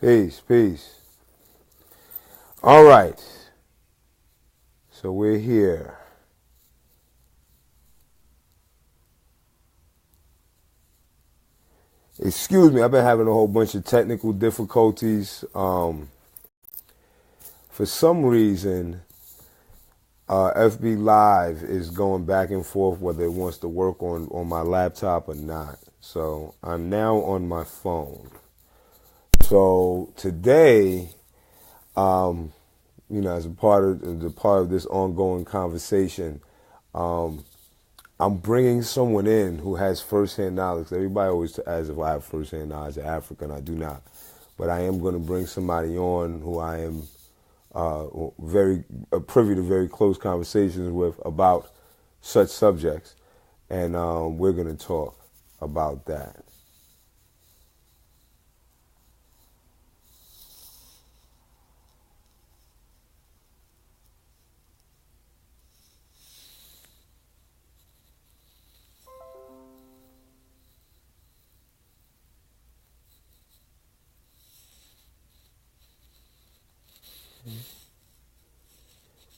Peace, peace. All right. So we're here. Excuse me, I've been having a whole bunch of technical difficulties. For some reason, FB Live is going back and forth whether it wants to work on my laptop or not. So I'm now on my phone. So today, as a part of this ongoing conversation, I'm bringing someone in who has firsthand knowledge. Everybody always asks if I have firsthand knowledge of Africa, and I do not. But I am going to bring somebody on who I am very privy to very close conversations with about such subjects, and we're going to talk about that.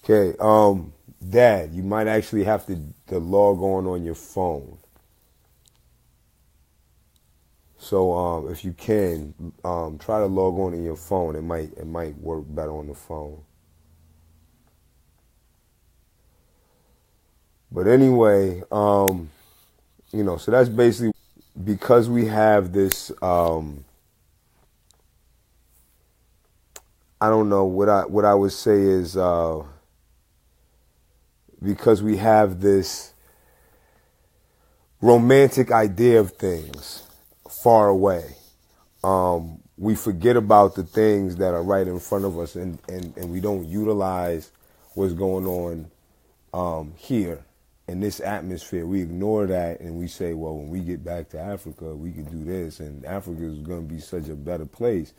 Okay, Dad, you might actually have to log on your phone. So if you can, try to log on your phone. It might work better on the phone. But anyway, so that's basically because we have this. I don't know what I would say is because we have this romantic idea of things far away. We forget about the things that are right in front of us, and we don't utilize what's going on here in this atmosphere. We ignore that and we say, well, when we get back to Africa, we can do this, and Africa is going to be such a better place.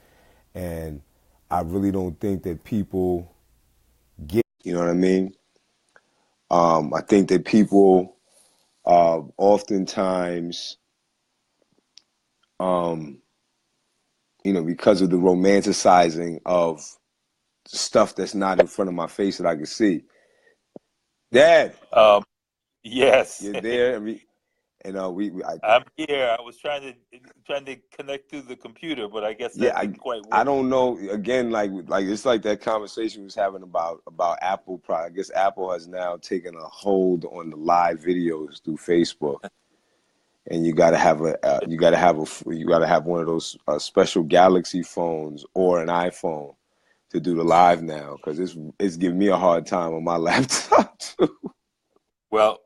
And I really don't think that people get, you know what I mean? I think that people oftentimes, because of the romanticizing of stuff that's not in front of my face that I can see. Dad, Yes, you're there. I'm here. I was trying to connect to the computer, but I guess that didn't quite work. I don't know. Again, like it's like that conversation we was having about Apple product. I guess Apple has now taken a hold on the live videos through Facebook, and you got to have one of those special Galaxy phones or an iPhone to do the live now, because it's giving me a hard time on my laptop too. Well,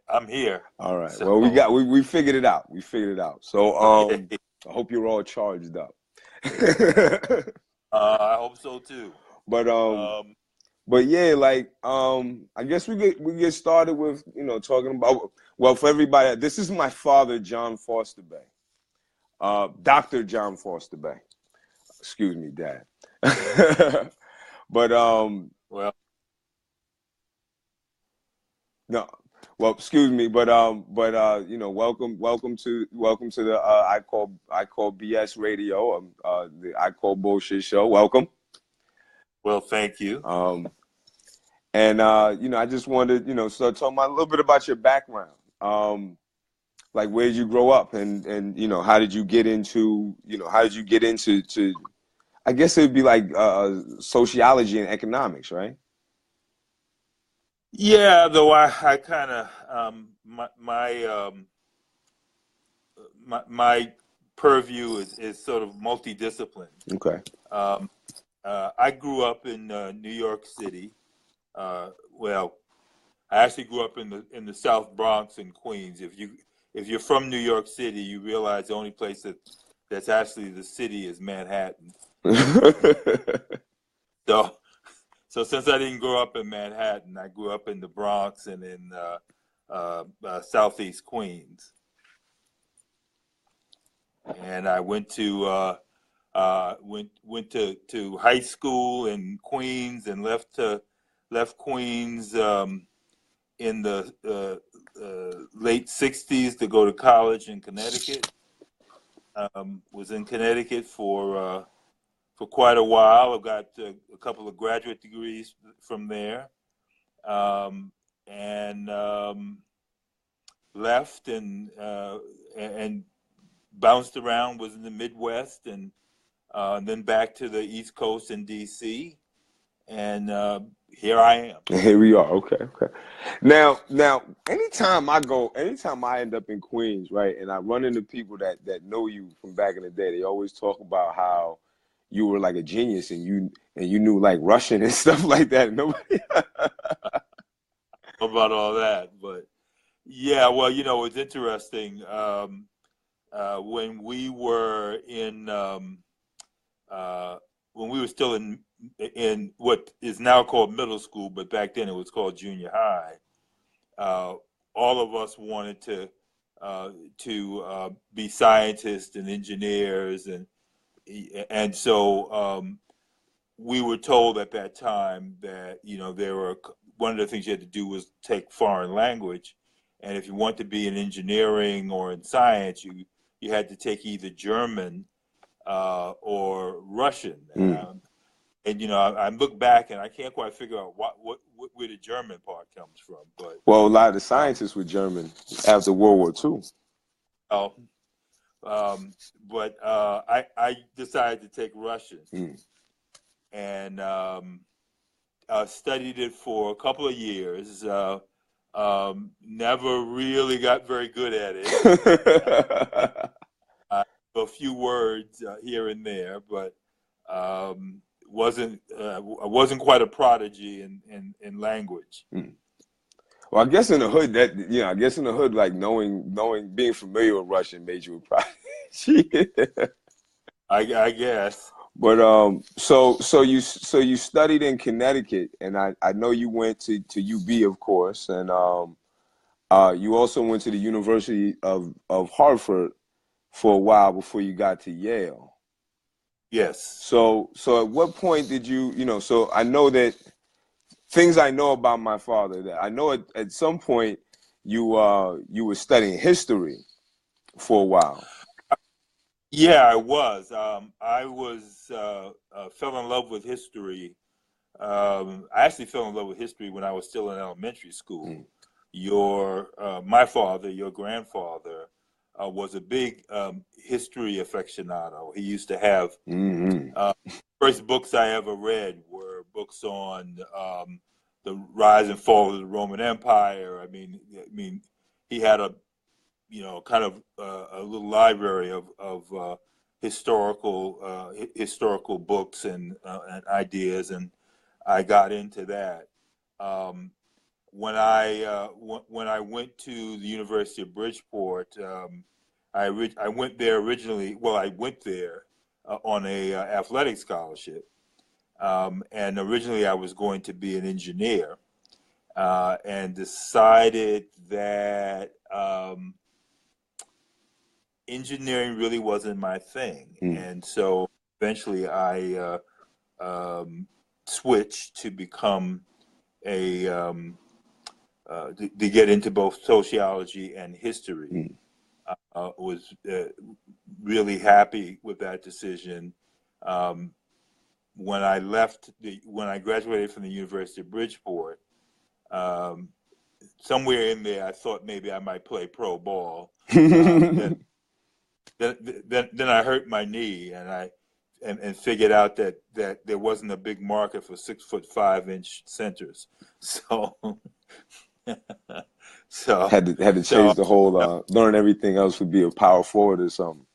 I'm here. All right. So, Well, we figured it out. So okay. I hope you're all charged up. I hope so too. But yeah, I guess we get started with talking about, well, for everybody, this is my father, John Foster Bey, Dr. John Foster Bey. Excuse me, Dad. But well, no. Well, excuse me, but welcome to the I call BS radio, the I call bullshit show. Welcome. well, thank you. And I just wanted start talking about a little bit about your background. Like, where did you grow up, and how did you get into to, I guess it'd be like sociology and economics, right? Yeah, though I kind of my purview is sort of multidiscipline. Okay. I grew up in New York City. Well, I actually grew up in the South Bronx in Queens. If you're from New York City, you realize the only place that's actually the city is Manhattan. So since I didn't grow up in Manhattan, I grew up in the Bronx and in Southeast Queens. And I went to high school in Queens and left Queens in the late '60s to go to college in Connecticut. Was in Connecticut for for quite a while. I've got a couple of graduate degrees from there, and left and bounced around. Was in the Midwest, and then back to the East Coast in D.C. And here I am. Here we are. Okay, okay. Now, anytime I end up in Queens, right, and I run into people that know you from back in the day, they always talk about how you were like a genius and you knew like Russian and stuff like that. Nobody about all that, but yeah, well, it's interesting. When we were still in what is now called middle school, but back then it was called junior high. All of us wanted to be scientists and engineers, and so we were told at that time that one of the things you had to do was take foreign language, and if you want to be in engineering or in science, you had to take either German or Russian. And I look back and I can't quite figure out where the German part comes from. But a lot of the scientists were German after World War II. But I decided to take Russian, and studied it for a couple of years. Never really got very good at it. A few words here and there, but I wasn't quite a prodigy in language. Well, I guess in the hood, like knowing, being familiar with Russian made you a prodigy. I guess. But so you studied in Connecticut, and I know you went to UB, of course, and you also went to the University of Hartford for a while before you got to Yale. Yes. So at what point did you so I know that things I know about my father, that I know at some point you were studying history for a while. Yeah, I was. Fell in love with history. I actually fell in love with history when I was still in elementary school. My father, your grandfather, was a big history aficionado. He used to have first books I ever read were books on the rise and fall of the Roman Empire. I mean, he had a kind of a little library of historical books and ideas, and I got into that. When I went to the University of Bridgeport, I went there originally. Well, I went there on a athletic scholarship, and originally I was going to be an engineer, and decided that engineering really wasn't my thing, and so eventually I switched to become to get into both sociology and history. Was really happy with that decision. When I graduated from the University of Bridgeport, somewhere in there, I thought maybe I might play pro ball. Then I hurt my knee, and figured out that there wasn't a big market for 6'5" centers. So had to change the whole learn everything else would be a power forward or something.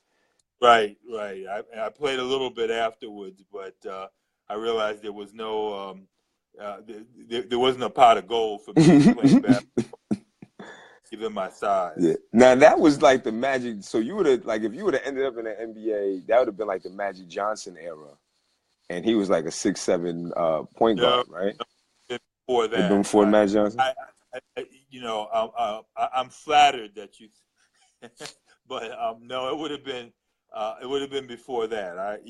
Right. I played a little bit afterwards, but I realized there was no there wasn't a pot of gold for me playing basketball, given my size. Yeah. Now that was like the Magic. So you would have, like, if you would have ended up in the NBA, that would have been like the Magic Johnson era, and he was like a 6'7" point guard, right? Before that, before Magic Johnson. I'm flattered that you, but no, it would have been before that.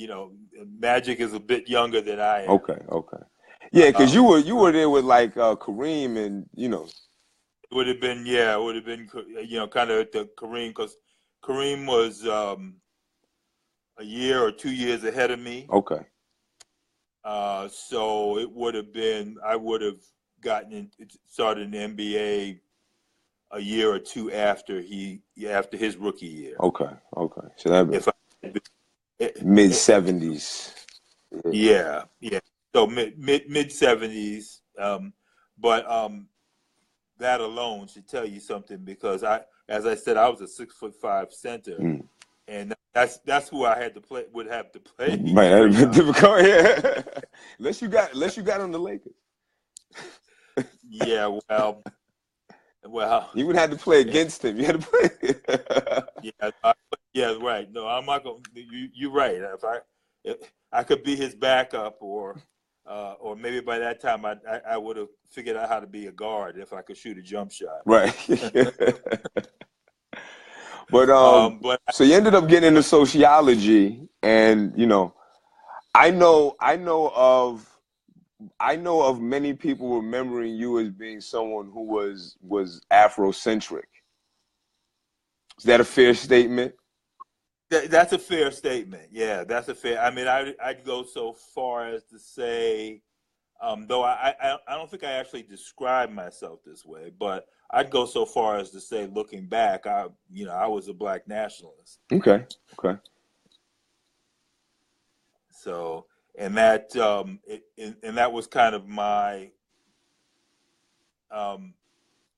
Magic is a bit younger than I am. Okay. Yeah, because you were there with like Kareem and It would have been kind of at the Kareem, because Kareem was a year or 2 years ahead of me. Okay. So it would have been, I would have started an MBA a year or two after his rookie year. Okay. So that If I had been, mid 70s. yeah. So mid 70s. But that alone should tell you something, because as I said, I was a 6'5" center, and that's who I had to play would have to play. Right, that'd been difficult. Yeah. unless you got on the Lakers. Yeah, well, you would have to play against him. You had to play. Yeah, right. No, I'm not going. You're right. If I could be his backup, or maybe by that time I would have figured out how to be a guard if I could shoot a jump shot. Right. But so you ended up getting into sociology, and I know of many people remembering you as being someone who was Afrocentric. Is that a fair statement? That's a fair statement. Yeah, that's a fair. I mean, I'd go so far as to say, though I don't think I actually describe myself this way, but I'd go so far as to say, looking back, I was a Black nationalist. Okay. So, and that was kind of my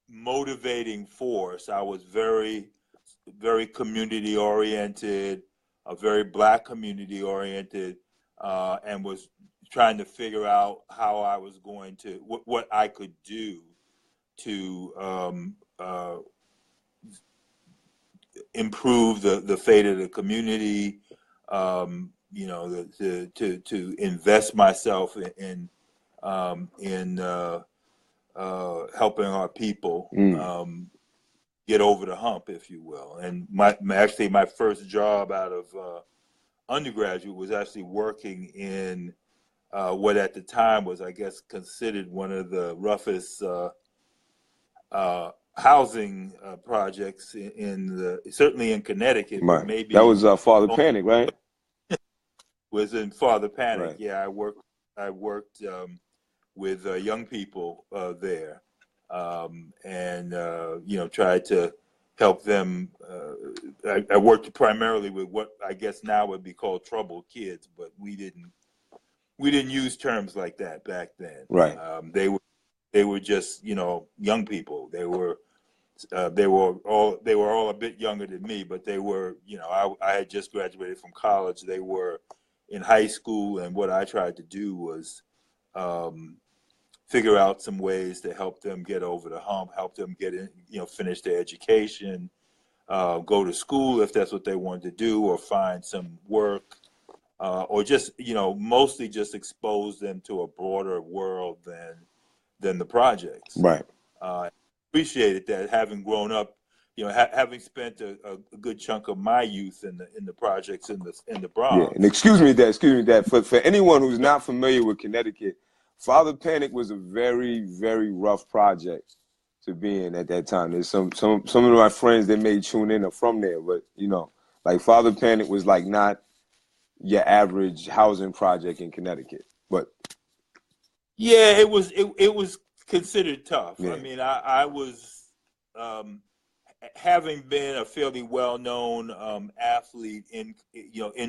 motivating force. I was very, very community oriented, very Black community oriented, and was trying to figure out how I was going to what I could do to improve the fate of the community. To invest myself in helping our people get over the hump, if you will. And my first job out of undergraduate was actually working in what at the time was, I guess, considered one of the roughest housing projects certainly in Connecticut. Right. Maybe that was Father Panic, right? Was in Father Panic. Right. Yeah, I worked with young people there, and tried to help them. I worked primarily with what I guess now would be called troubled kids, but we didn't use terms like that back then. Right. They were just young people. They were all a bit younger than me, but they were I had just graduated from college. They were in high school, and what I tried to do was figure out some ways to help them get over the hump, help them get in, finish their education, go to school if that's what they wanted to do, or find some work, or just mostly just expose them to a broader world than the projects. Right. Appreciated that, having grown up, having spent a good chunk of my youth in the projects in the Bronx. Yeah, and excuse me that for anyone who's not familiar with Connecticut, Father Panic was a very, very rough project to be in at that time. There's some of my friends that may tune in are from there, but like Father Panic was like not your average housing project in Connecticut. But yeah, it was considered tough. Yeah. I mean, I was having been a fairly well-known athlete in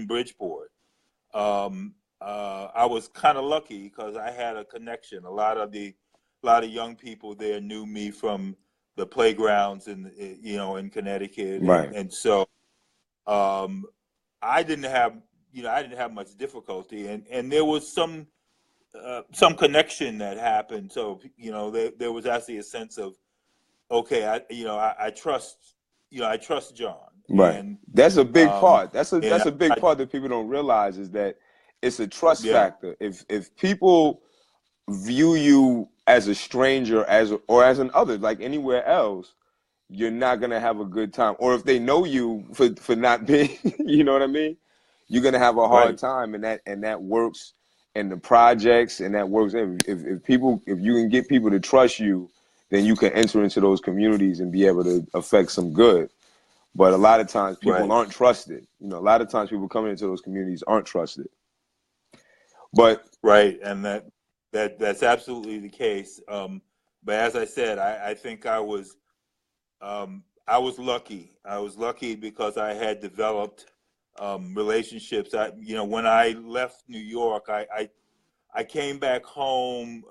Bridgeport. I was kind of lucky because I had a connection. A lot of young people there knew me from the playgrounds in Connecticut, Right. and so I didn't have much difficulty, and there was some connection that happened. So there was actually a sense of, okay, I trust John. Right. And that's a big part. That's a big part that people don't realize, is that it's a trust factor. If people view you as a stranger, or as an other, like anywhere else, you're not gonna have a good time. Or if they know you for not being, you know what I mean, you're gonna have a hard time. And that works in the projects, and that works if you can get people to trust you, then you can enter into those communities and be able to affect some good. But a lot of times people aren't trusted. A lot of times people coming into those communities aren't trusted. But Right, and that's absolutely the case. But as I said, I think I was lucky. I was lucky because I had developed relationships. When I left New York, I came back home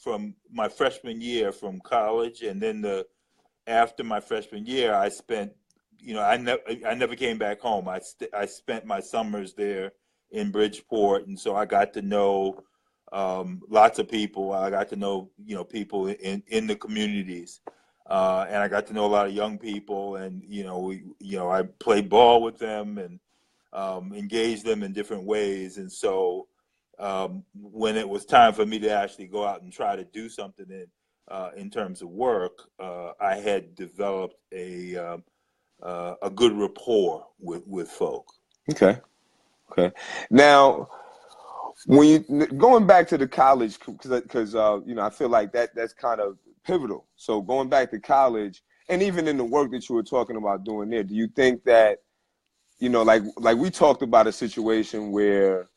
from my freshman year from college, and then after my freshman year, I spent, I never came back home. I spent my summers there in Bridgeport, and so I got to know lots of people. I got to know people in the communities, and I got to know a lot of young people, and I played ball with them and engaged them in different ways, and so when it was time for me to actually go out and try to do something in terms of work, I had developed a good rapport with folk. Okay. Okay. Now, when you going back to the college, because I feel like that's kind of pivotal. So going back to college, and even in the work that you were talking about doing there, do you think that like we talked about a situation where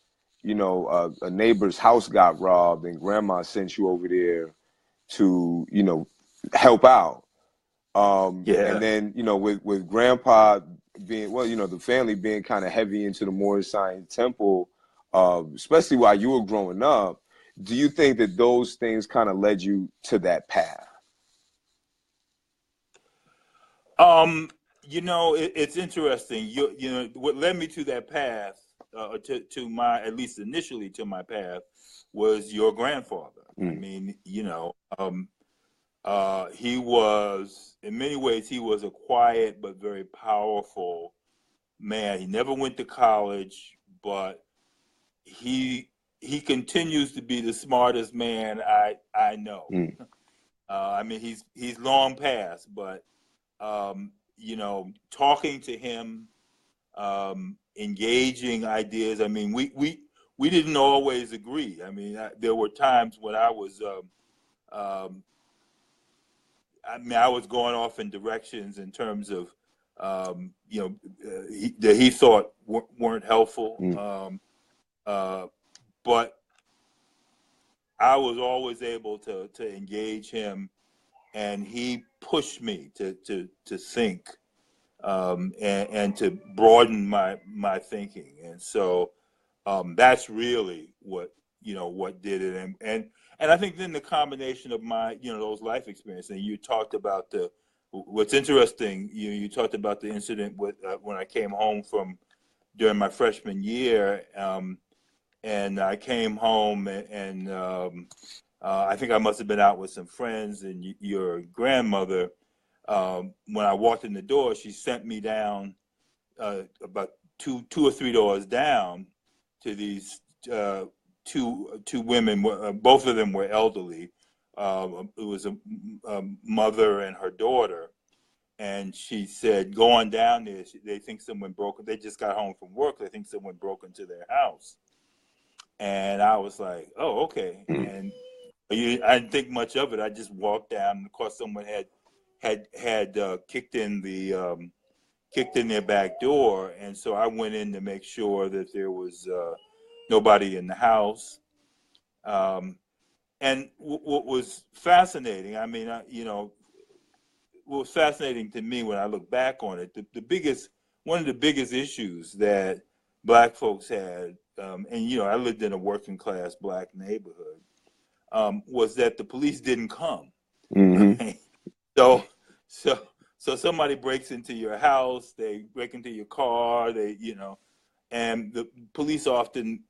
a neighbor's house got robbed and grandma sent you over there to help out, Yeah. and then with grandpa being the family being kind of heavy into the Moorish Science Temple, especially while you were growing up, do you think that those things kind of led you to that path? It's interesting. What led me to that path, to my, at least initially to my path, was your grandfather. I mean, he was, in many ways, he was a quiet but very powerful man. He never went to college, but he continues to be the smartest man I know. I mean, he's long past, but talking to him, engaging ideas. I mean, we didn't always agree. I mean, there were times when I was, I was going off in directions in terms of, that he thought weren't helpful. But I was always able to engage him, and he pushed me to think, and to broaden my thinking. And so that's really what did it. And I think then the combination of my those life experiences, and you talked about what's interesting, you talked about the incident with when I came home during my freshman year, and I came home, and I think I must have been out with some friends, and your grandmother, when I walked in the door, she sent me down about two or three doors down to these two women. Both of them were elderly. It was a mother and her daughter, and she said, "Going down there, they think someone broke. They just got home from work. They think someone broke into their house." And I was like, "Oh, okay." And I didn't think much of it. I just walked down, and of course, someone had kicked in their back door, and so I went in to make sure that there was nobody in the house. And what was fascinating, I mean, what was fascinating to me when I look back on it, one of the biggest issues that Black folks had, and I lived in a working class Black neighborhood, was that the police didn't come. Right? So somebody breaks into your house, they break into your car, and the police often,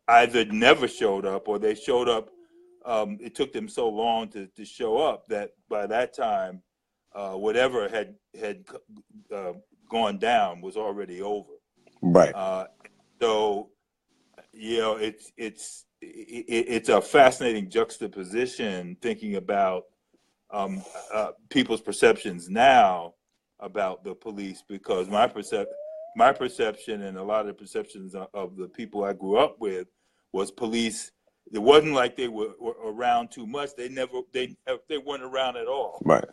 either never showed up, or they showed up. It took them so long to show up that by that time, whatever had gone down was already over. Right. So, it's a fascinating juxtaposition thinking about people's perceptions now about the police, because my perception and a lot of the perceptions of the people I grew up with was police. It wasn't like they were around too much. They weren't around at all. Right.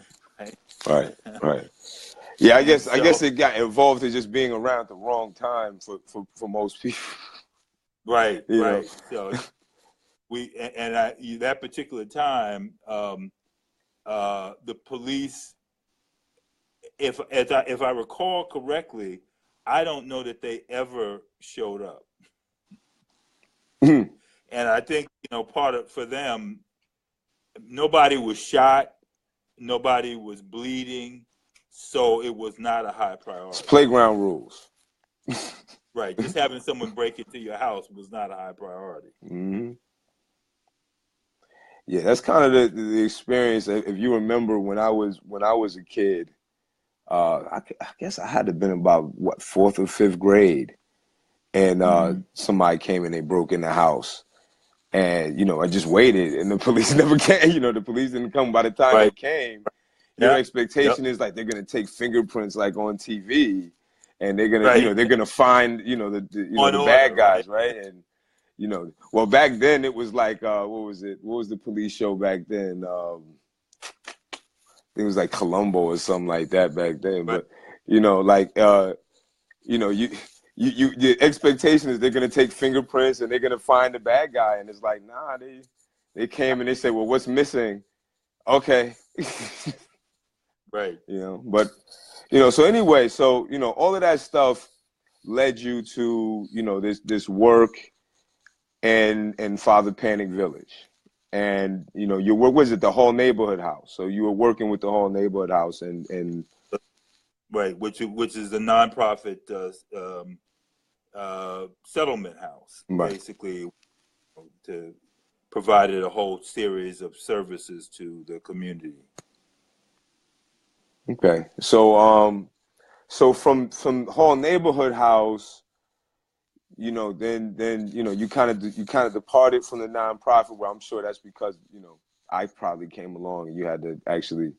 Right. Yeah, I guess it got involved in just being around at the wrong time for most people. Right, You know. right. So that particular time, the police, if I recall correctly, I don't know that they ever showed up. Mhm. And I think, for them, nobody was shot, nobody was bleeding, so it was not a high priority. It's playground rules. Right, just having someone break into your house was not a high priority. Mm-hmm. Yeah, that's kind of the experience. If you remember when I was a kid, I guess I had to have been about what, fourth or fifth grade, and somebody came and they broke in the house, and I just waited, and the police never came. The police didn't come. By the time they Right. came, your Yeah. expectation Yep. is like they're gonna take fingerprints like on TV, and they're gonna Right. they're gonna find On the order, bad guys, right? right? And well, back then it was like, what was it? What was the police show back then? It was like Columbo or something like that back then. Right. But like the expectation is they're gonna take fingerprints and they're gonna find the bad guy, and it's like, nah, they came and they said, well, what's missing? Okay. Right. But so anyway, so all of that stuff led you to this work and Father Panic Village. And what was it, the whole neighborhood house? So you were working with the whole neighborhood house and right, which is a nonprofit settlement house, right. basically, to provided a whole series of services to the community. Okay, so from whole neighborhood house, then you kind of departed from the nonprofit. Well, I'm sure that's because I probably came along and you had to actually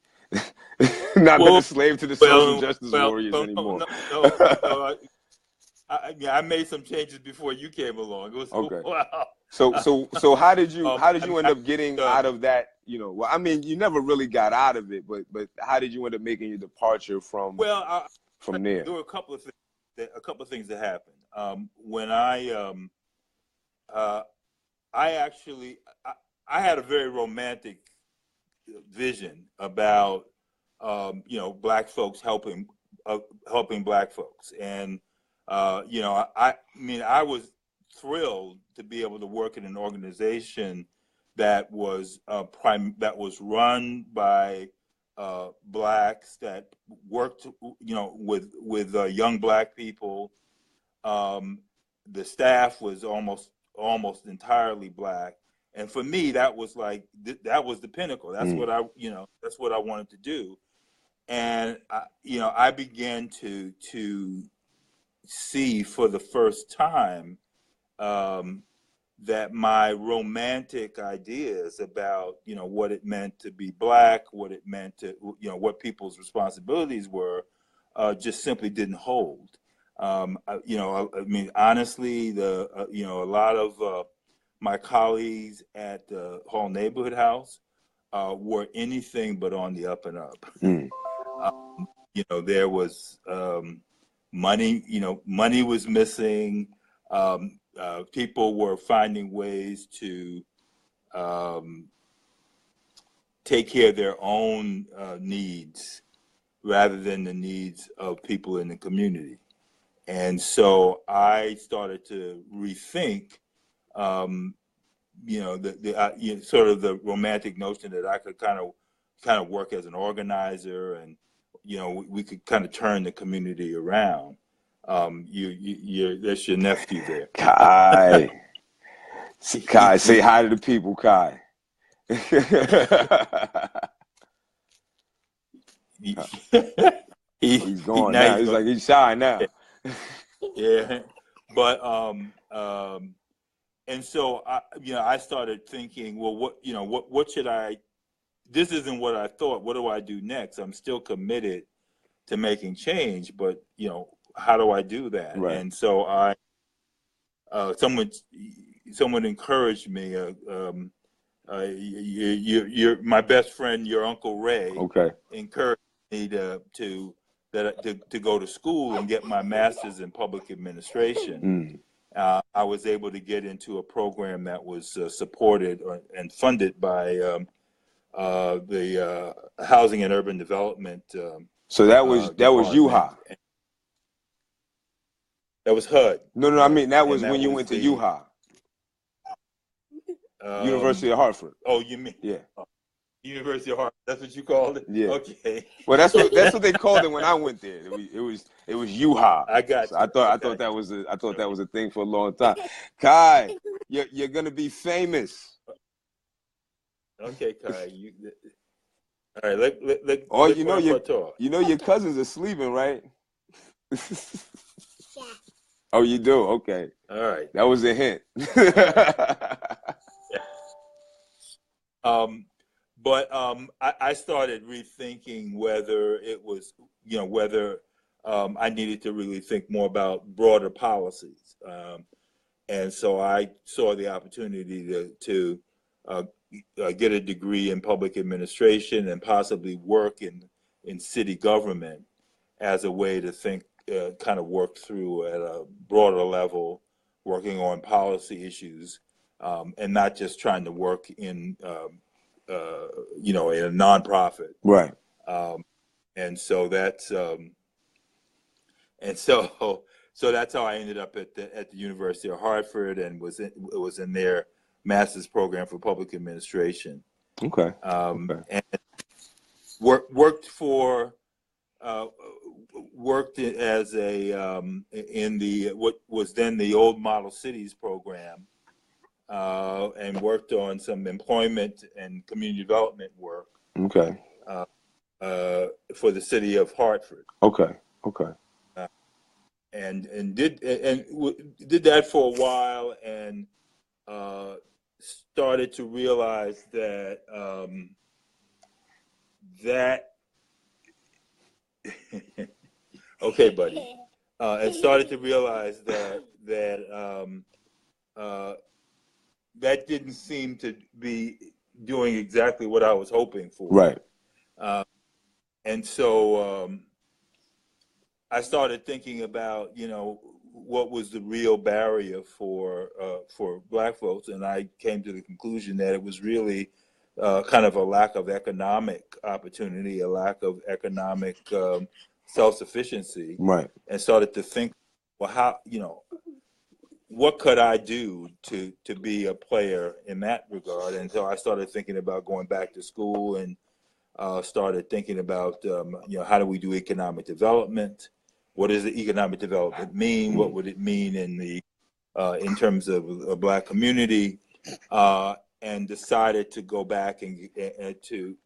not been a slave to the social justice warriors anymore. No, I made some changes before you came along. It was okay. Wow. So how did you end up getting out of that? Well, I mean, you never really got out of it, but how did you end up making your departure from there? There were a couple of things that happened. When I actually I had a very romantic vision about black folks helping black folks, and I mean, I was thrilled to be able to work in an organization that was run by blacks, that worked with young black people. The staff was almost entirely black, and for me that was like that was the pinnacle. That's what that's what I wanted to do. And I began to see for the first time that my romantic ideas about what it meant to be black, what it meant to what people's responsibilities were, just simply didn't hold. I mean, honestly, a lot of my colleagues at the Hall Neighborhood House were anything but on the up and up. There was money. Money was missing. People were finding ways to take care of their own needs rather than the needs of people in the community. And so I started to rethink, sort of the romantic notion that I could kind of work as an organizer, and we could kind of turn the community around. That's your nephew there. Kai, say hi to the people, Kai. He's gone now. He's like, he's shy now. Yeah, but and so I started thinking, well, what should I? This isn't what I thought. What do I do next? I'm still committed to making change, but how do I do that? Right. And so someone encouraged me. You're my best friend, your Uncle Ray. Okay. Encouraged me to go to school and get my master's in public administration. I I was able to get into a program that was supported and funded by the Housing and Urban Development. So that was Department. UHA. That was HUD. No, I mean that was that when you was went to the, UHA, University of Hartford. Oh, you mean? Yeah. University of Hartford. That's what you called it? Yeah. Okay. Well, that's what they called it when I went there. It was UHA. I got. So I thought that was a thing for a long time. Kai, you're gonna be famous. Okay, Kai. All right. Let Oh, talk. You know your cousins are sleeping, right? Yeah. Oh, you do? Okay. All right. That was a hint. But I started rethinking whether it was, whether I needed to really think more about broader policies. And so I saw the opportunity to get a degree in public administration and possibly work in city government as a way to think, kind of work through at a broader level, working on policy issues, and not just trying to work in in a nonprofit. Right. And so that's so that's how I ended up at the University of Hartford, and was in their master's program for public administration. Okay. And worked as a in the what was then the old Model Cities program, and worked on some employment and community development work. Okay. For the city of Hartford. Okay. And did that for a while, and started to realize that okay, buddy, and started to realize that that didn't seem to be doing exactly what I was hoping for. Right. And so I started thinking about, what was the real barrier for Black folks, and I came to the conclusion that it was really kind of a lack of economic opportunity, a lack of economic self-sufficiency. Right. And started to think, well, how, what could I do to be a player in that regard? And so I started thinking about going back to school, and started thinking about, how do we do economic development? What does the economic development mean? What would it mean in terms of a Black community? And decided to go back and to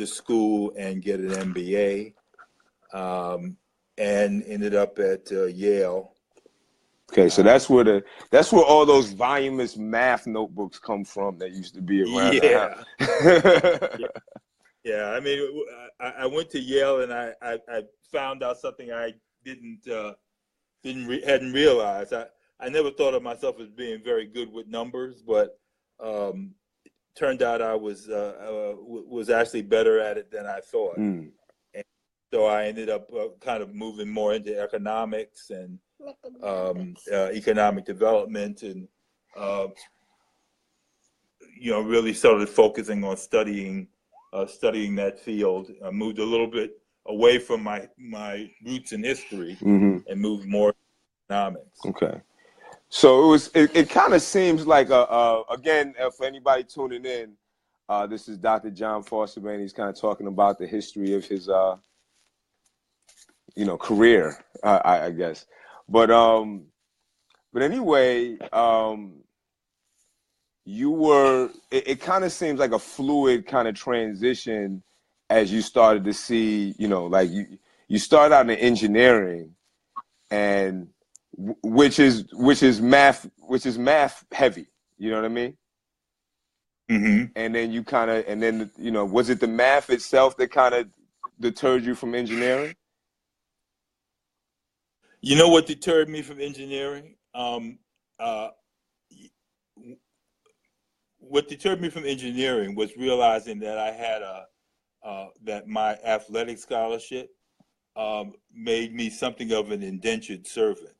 school and get an MBA, and ended up at Yale. Okay, so that's where all those voluminous math notebooks come from that used to be around. Yeah. Yeah. I mean, I went to Yale, and I found out something I hadn't realized. I never thought of myself as being very good with numbers, but turned out I was actually better at it than I thought. And so I ended up kind of moving more into economics and economic development, and really started focusing on studying that field. I moved a little bit away from my roots in history, and moved more to economics. Okay. So it kind of seems like again, for anybody tuning in, this is Dr. John Foster Bey, and he's kind of talking about the history of his career, I guess. But anyway, it kind of seems like a fluid kind of transition as you started to see, like you started out in engineering, and which is math heavy, you know what I mean? Mm-hmm. And then was it the math itself that kind of deterred you from engineering? You know what deterred me from engineering? What deterred me from engineering was realizing that I had that my athletic scholarship made me something of an indentured servant.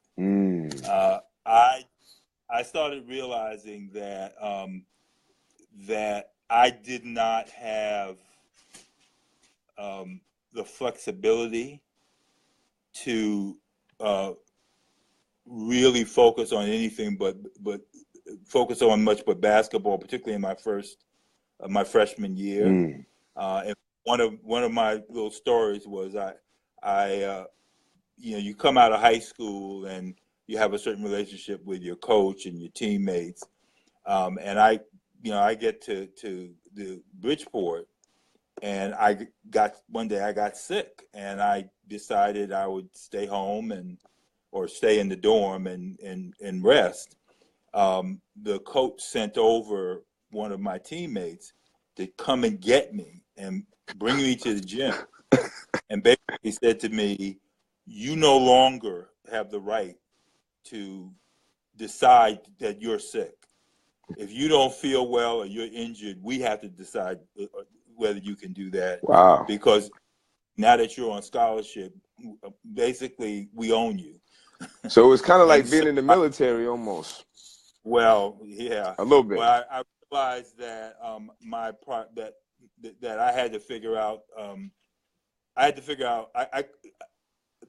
I started realizing that that I did not have the flexibility to really focus on anything but focus on much but basketball, particularly in my freshman year. And one of my little stories was I you come out of high school and you have a certain relationship with your coach and your teammates, and I get to the Bridgeport, and one day I got sick, and I decided I would stay home or stay in the dorm and rest. The coach sent over one of my teammates to come and get me and bring me to the gym, and basically said to me, "You no longer have the right to decide that you're sick. If you don't feel well or you're injured, we have to decide whether you can do that. Wow. Because now that you're on scholarship, basically we own you." So it was kind of like being in the military almost. Well, yeah, a little bit. Well, I realized that that I had to figure out.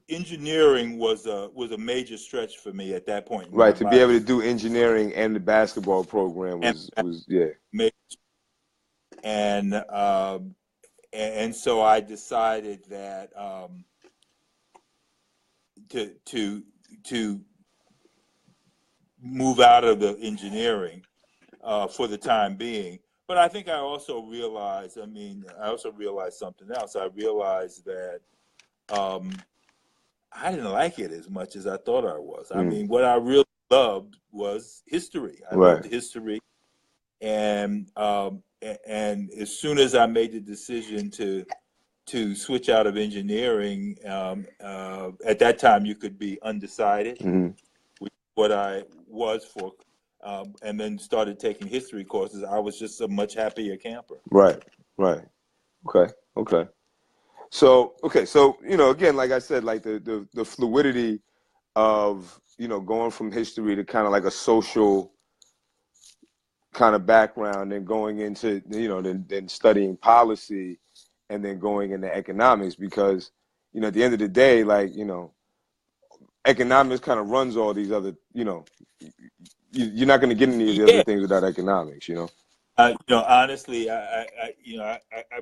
Engineering was a major stretch for me at that point. Right, to be able to do engineering and the basketball program was yeah. And so I decided that to move out of the engineering for the time being. But I think I also realized something else. I realized that I didn't like it as much as I thought I was. I mean, what I really loved was history. I loved history, and as soon as I made the decision to switch out of engineering, at that time you could be undecided, which is what I was for, and then started taking history courses. I was just a much happier camper. Right. Okay. So again, like I said, like the fluidity of going from history to kind of like a social kind of background, and going into then studying policy, and then going into economics, because at the end of the day, like economics kind of runs all these other you're not going to get any of the other things without economics. Honestly, I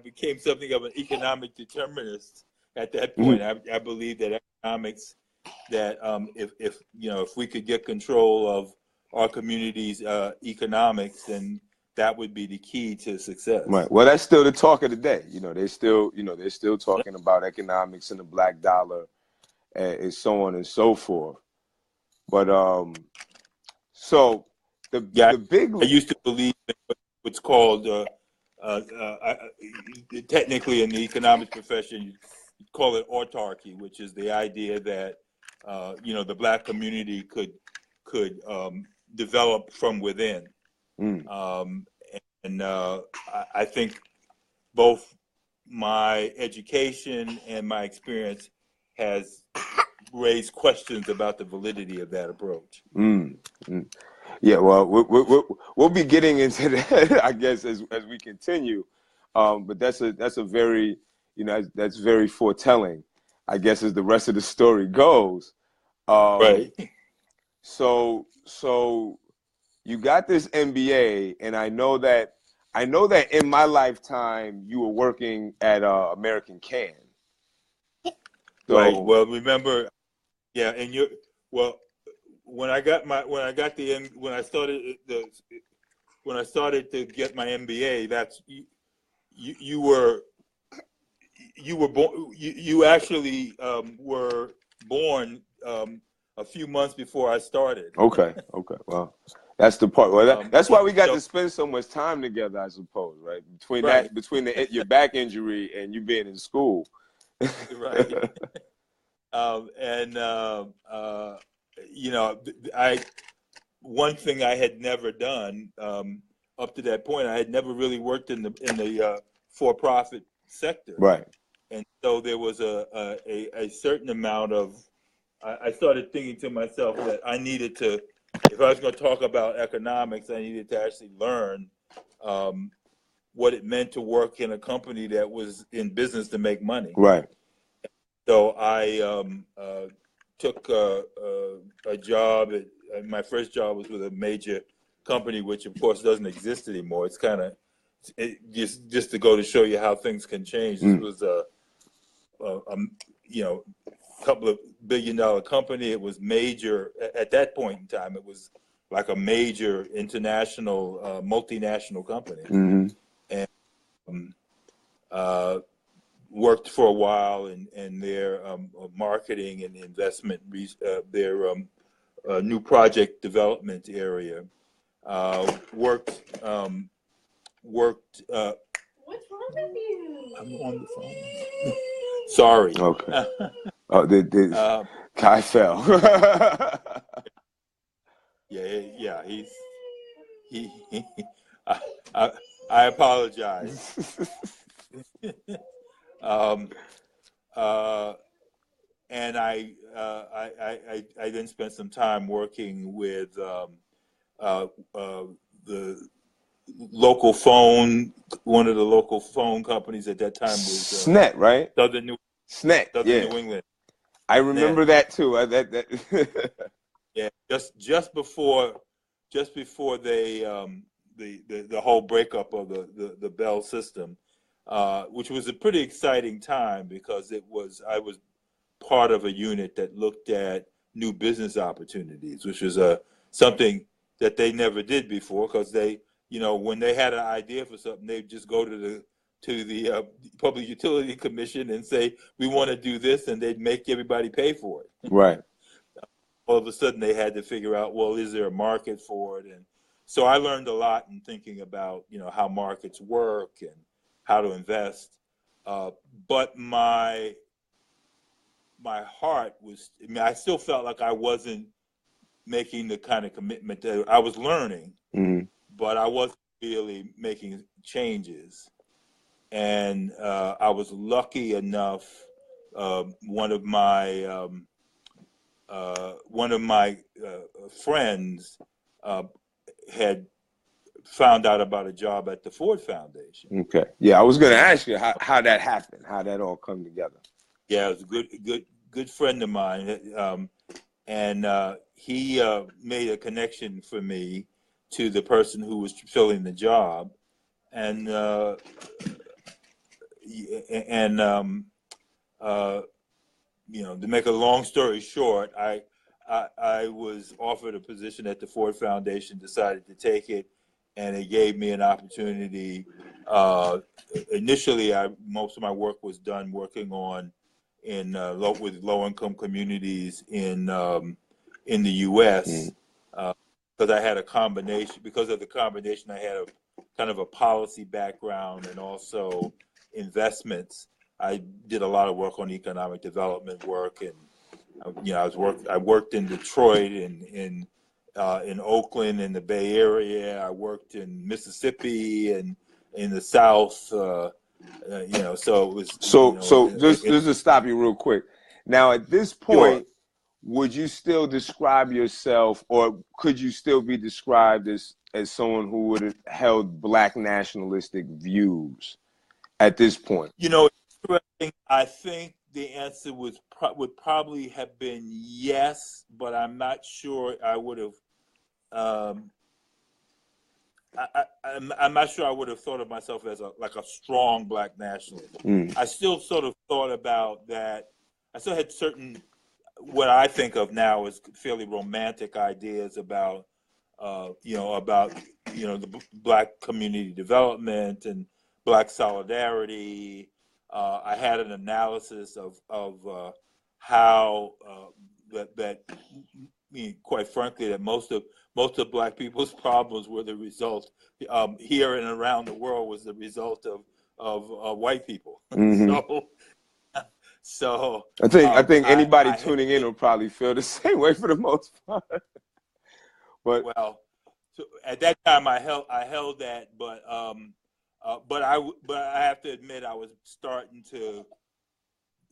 became something of an economic determinist at that point. I believe that economics, that if we could get control of our community's economics, then that would be the key to success. Right. Well, that's still the talk of the day. They're still talking about economics and the black dollar, and so on and so forth. But so the big. I used to believe in what's called technically in the economics profession, you call it autarky, which is the idea that the black community could develop from within. I think both my education and my experience has raised questions about the validity of that approach. Yeah, well, we'll be getting into that, I guess, as we continue. But that's a very, that's very foretelling, I guess, as the rest of the story goes. Right. So you got this MBA, and I know that in my lifetime you were working at American Can. So, right. Well, remember, yeah, and when I started to get my MBA, that's you actually were born a few months before I started. Okay. Well, that's the part. Well, that's why we got to spend so much time together, I suppose, right? Between your back injury and you being in school. Right. One thing I had never done up to that point, I had never really worked in the for-profit sector. Right. And so there was a certain amount of I started thinking to myself that I needed to, if I was going to talk about economics, I needed to actually learn what it meant to work in a company that was in business to make money. Right. So I took a job. My first job was with a major company, which of course doesn't exist anymore. It's kind of just to go to show you how things can change. This was a couple of $1 billion company. It was major at that point in time. It was like a major international multinational company, and worked for a while in their marketing and investment, their new project development area. Worked. What's wrong with you? I'm on the phone. Sorry. Okay. Oh, Kai fell. Yeah. He. I apologize. And I then spent some time working with the local phone. One of the local phone companies at that time was SNET, right? Southern New England. I remember that too. Yeah, just before they the whole breakup of the Bell system, which was a pretty exciting time because I was part of a unit that looked at new business opportunities, which was something that they never did before, because they, when they had an idea for something, they'd just go to the Public Utility Commission and say, we want to do this, and they'd make everybody pay for it. Right. All of a sudden they had to figure out, well, is there a market for it? And so I learned a lot in thinking about, how markets work and how to invest. But my heart was, I still felt like I wasn't making the kind of commitment that I was learning, but I wasn't really making changes. And I was lucky enough, one of my friends had found out about a job at the Ford Foundation. Okay. Yeah, I was going to ask you how that happened, how that all come together. Yeah, it was a good friend of mine, and he made a connection for me to the person who was filling the job, and to make a long story short, I was offered a position at the Ford Foundation, decided to take it, and it gave me an opportunity. Initially, most of my work was done working on with low-income communities in the U.S. Because I had a combination. Because of the combination, I had a kind of a policy background and also investments. I did a lot of work on economic development work, and I worked in Detroit and in Oakland in the Bay Area. I worked in Mississippi and in the South. So it was. So just to stop you real quick. Now, at this point, sure, would you still describe yourself, or could you still be described as someone who would have held Black nationalistic views at this point? I think the answer would probably have been yes, but I'm not sure I would have. I'm not sure I would have thought of myself as a strong Black nationalist. I still sort of thought about that. I still had certain, what I think of now as fairly romantic ideas about, the Black community development and Black solidarity. I had an analysis of how quite frankly, that most of Black people's problems were the result here and around the world was the result of white people. So I think anybody tuning in will probably feel the same way for the most part. But so at that time I held that, but I have to admit I was starting to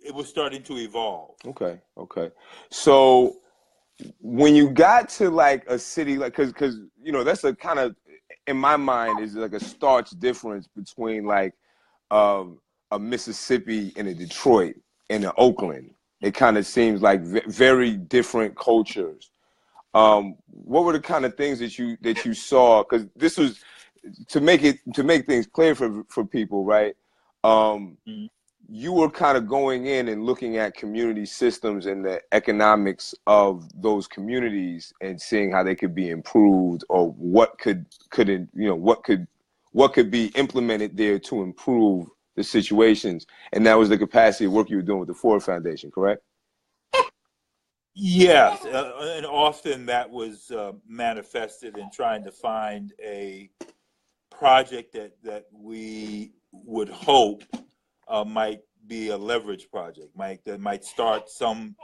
it was starting to evolve. Okay. So when you got to like a city, like, cause you know, that's a kind of, in my mind, is like a stark difference between like a Mississippi and a Detroit and an Oakland. It kind of seems like very different cultures. What were the kind of things that you saw? Because this was to make things clear for people, right? Mm-hmm. You were kind of going in and looking at community systems and the economics of those communities and seeing how they could be improved, or what could be implemented there to improve the situations. And that was the capacity of work you were doing with the Ford Foundation, correct? Yes, and often that was manifested in trying to find a project that we would hope might be a leverage project, that might start something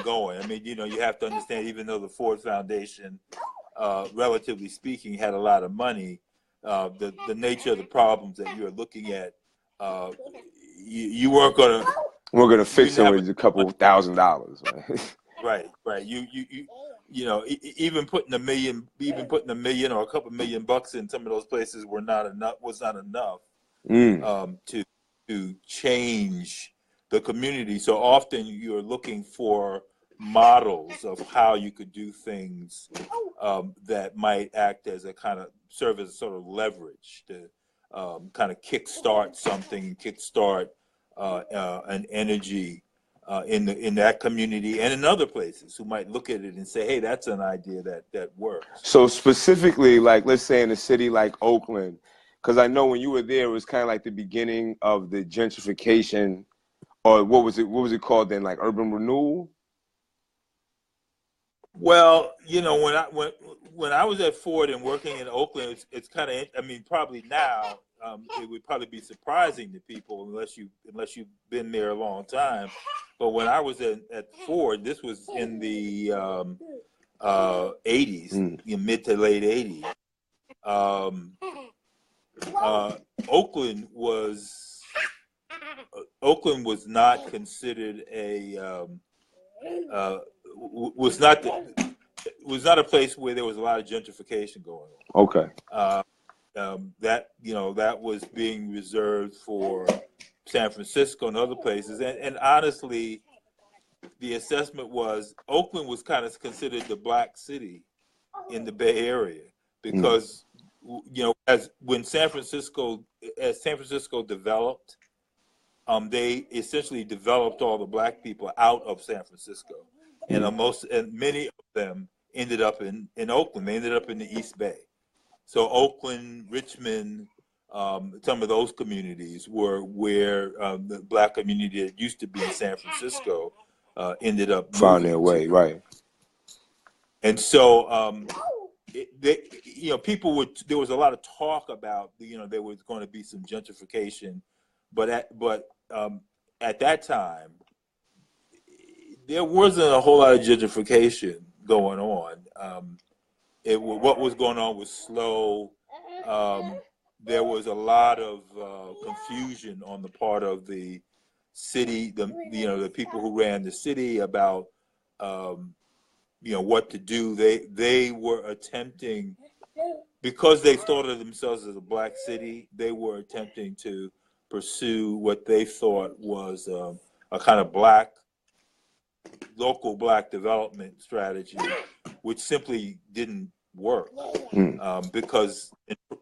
going. I mean, you know, you have to understand, even though the Ford Foundation, relatively speaking, had a lot of money, the nature of the problems that you're looking at, you weren't gonna. We're gonna fix them with a couple $1,000s. Right. You know, even putting $1 million or a couple $1 million in some of those places was not enough to change the community. So often you're looking for models of how you could do things that might act as a kind of serve as a sort of leverage to kind of kickstart something, kickstart an energy in that community and in other places who might look at it and say, hey, that's an idea that works. So specifically, like, let's say in a city like Oakland, because I know when you were there, it was kind of like the beginning of the gentrification, or what was it called then, like urban renewal? Well, you know, when I was at Ford and working in Oakland, it's kind of, I mean, probably now it would probably be surprising to people unless you've been there a long time. But when I was at Ford, this was in the 80s, mid to late 80s. Oakland was not considered was not a place where there was a lot of gentrification going on. Okay. That was being reserved for San Francisco and other places. And honestly, the assessment was Oakland was kind of considered the black city in the Bay Area because, you know, as San Francisco developed, they essentially developed all the black people out of San Francisco. And many of them ended up in Oakland. They ended up in the East Bay. So Oakland, Richmond, some of those communities were where the black community that used to be in San Francisco ended up found their way, right? And so, people there was a lot of talk about, there was going to be some gentrification, but at that time, there wasn't a whole lot of gentrification going on. What was going on was slow. There was a lot of confusion on the part of the city, the people who ran the city about, what to do. They were attempting, because they thought of themselves as a black city, they were attempting to pursue what they thought was a kind of local black development strategy, which simply didn't work because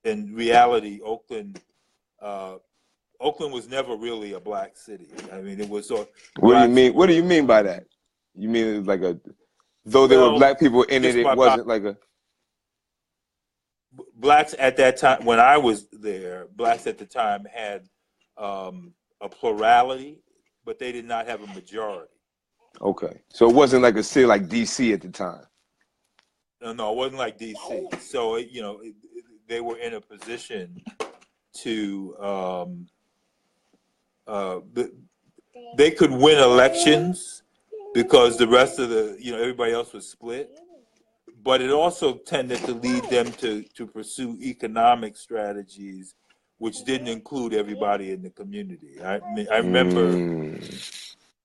in reality, Oakland was never really a black city. I mean, it was. What do you mean? What do you mean by that? You mean it was like though there were black people in it, it wasn't like a. Blacks at that time, when I was there, blacks at the time had a plurality, but they did not have a majority. Okay, so it wasn't like a city like DC at the time. No, it wasn't like DC. So they were in a position to they could win elections because the rest of everybody else was split. But it also tended to lead them to pursue economic strategies which didn't include everybody in the community. I mean, I remember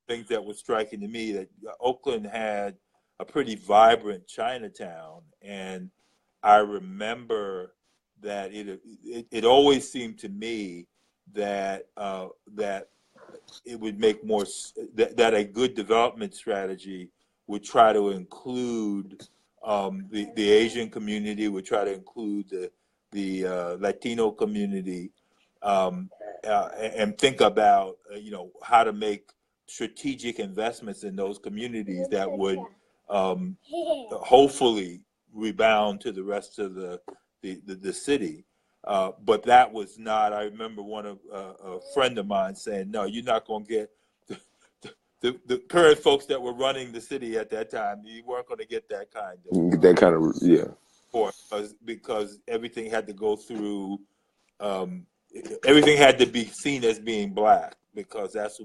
things that were striking to me, that Oakland had a pretty vibrant Chinatown, and I remember that it always seemed to me that that it would make more that a good development strategy would try to include the Asian community, would try to include the Latino community, and think about how to make strategic investments in those communities that would hopefully rebound to the rest of the city. But that was not. I remember a friend of mine saying, "No, you're not going to get the current folks that were running the city at that time. You weren't going to get that kind of support, because everything had to go through. Everything had to be seen as being black, because that's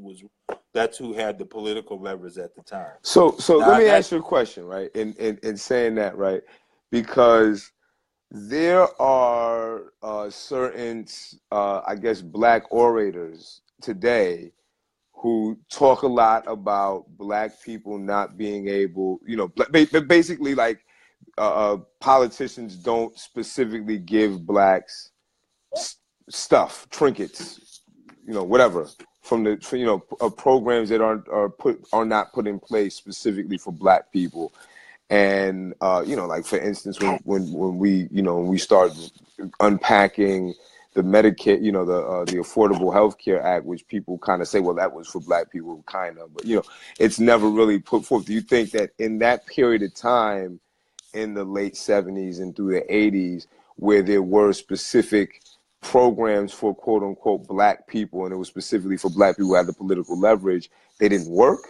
who had the political levers at the time." So now, let me ask you a question, right? In saying that, right, because there are certain, I guess, black orators today who talk a lot about black people not being able, basically like politicians don't specifically give blacks stuff, trinkets, whatever, from the programs that are not put in place specifically for black people. And like for instance, when we start unpacking the Medicare, the Affordable Health Care Act, which people kind of say, well, that was for black people, kind of, but it's never really put forth. Do you think that in that period of time, in the late 70s and through the 80s, where there were specific programs for quote unquote black people, and it was specifically for black people who had the political leverage, they didn't work?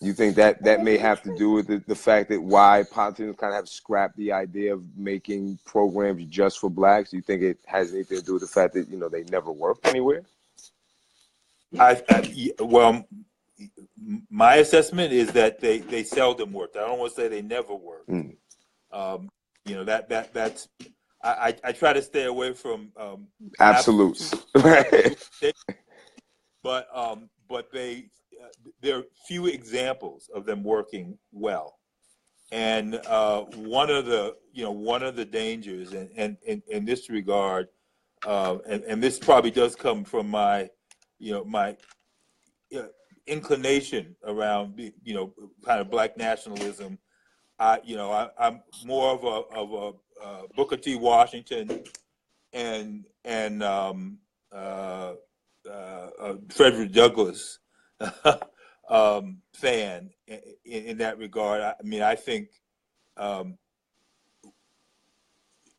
You think that may have to do with the fact that why politicians kind of have scrapped the idea of making programs just for blacks? Do you think it has anything to do with the fact that they never worked anywhere? Well, my assessment is that they seldom worked. I don't want to say they never worked. That's I try to stay away from absolutes, but there are few examples of them working well, and one of the dangers, and in this regard, and this probably does come from my inclination around kind of black nationalism. I'm more of a Booker T. Washington and Frederick Douglass fan in that regard. I mean, I think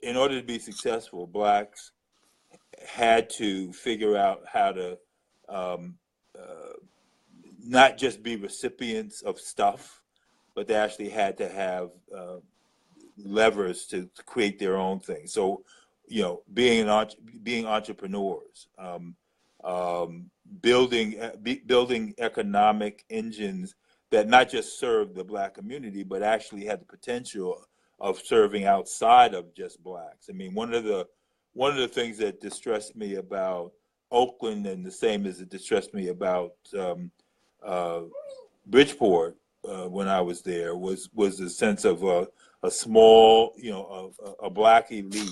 in order to be successful, blacks had to figure out how to not just be recipients of stuff, but they actually had to have levers to create their own thing. So, being entrepreneurs, building economic engines that not just serve the black community, but actually had the potential of serving outside of just blacks. I mean, one of the things that distressed me about Oakland, and the same as it distressed me about Bridgeport when I was there, was the sense of a small, a black elite,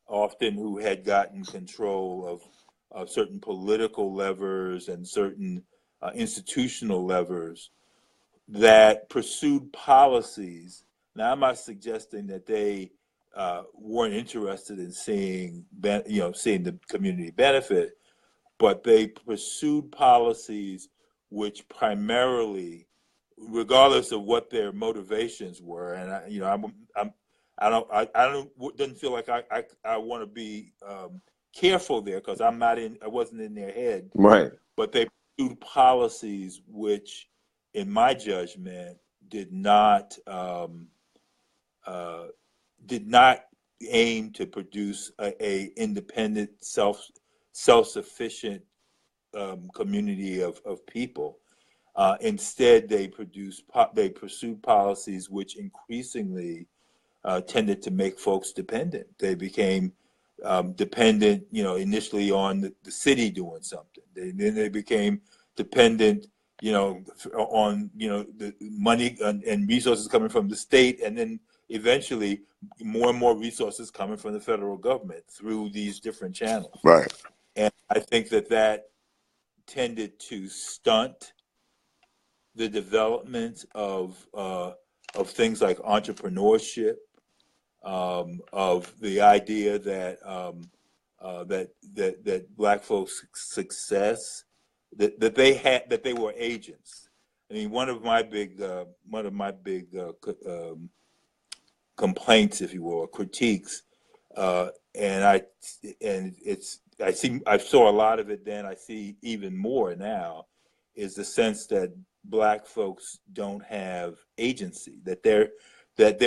often who had gotten control of certain political levers and certain institutional levers that pursued policies. Now, I'm not suggesting that they weren't interested in seeing the community benefit, but they pursued policies which primarily, regardless of what their motivations were, and doesn't feel like I want to be careful there, because I wasn't in their head, right? But they pursued policies which, in my judgment, did not aim to produce a independent, self-sufficient community of people. Instead, they pursued policies which increasingly tended to make folks dependent. They became dependent, initially on the city doing something. Then they became dependent, on the money and resources coming from the state, and then eventually more and more resources coming from the federal government through these different channels. Right. And I think that tended to stunt the development of things like entrepreneurship, of the idea that that Black folks' success, that they were agents. I mean, one of my big complaints, if you will, or critiques, I saw a lot of it then. I see even more now, is the sense that Black folks don't have agency, that they're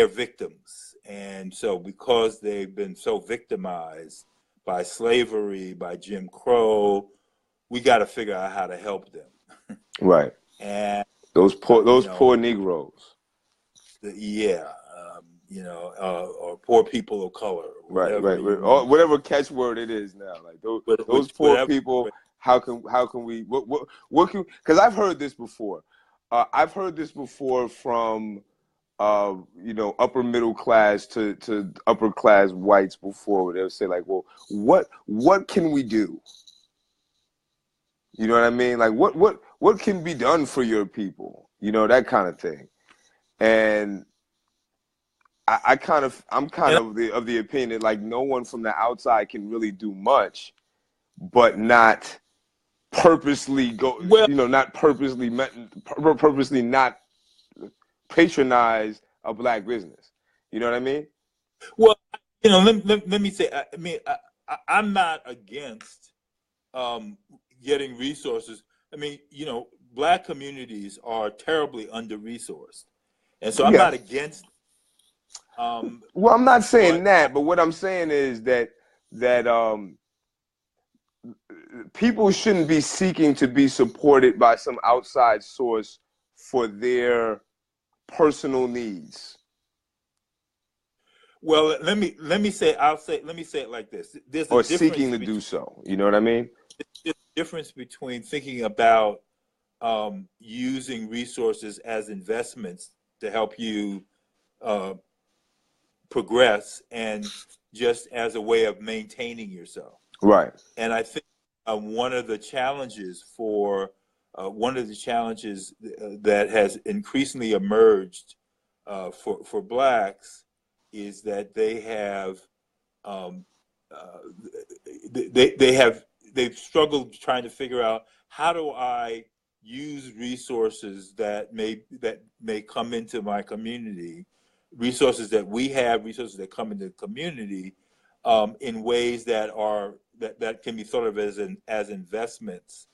victims, and so because they've been so victimized by slavery, by Jim Crow, we got to figure out how to help them. Right. And those poor Negroes. Or poor people of color. Right. Or whatever catchword it is now, like those poor people. How can we? What can? Because I've heard this before. I've heard this before from upper middle class to upper class whites before, where they'll say like, well, what can we do? You know what I mean? Like what can be done for your people? That kind of thing. And I'm kind of of the opinion that like no one from the outside can really do much, but not purposely not patronize a Black business. You know what I mean? Well, let me say, I'm not against getting resources. I mean, Black communities are terribly under-resourced, and so I'm not against. Well, I'm not saying that, but what I'm saying is that people shouldn't be seeking to be supported by some outside source for their personal needs. Well, let me say it like this. There's or seeking to do so. You know what I mean? There's a difference between thinking about using resources as investments to help you progress, and just as a way of maintaining yourself. Right. And I think one of the challenges that has increasingly emerged for Blacks is that they've struggled trying to figure out, how do I use resources that may come into my community, resources that we have, resources that come into the community, in ways that can be thought of as investments,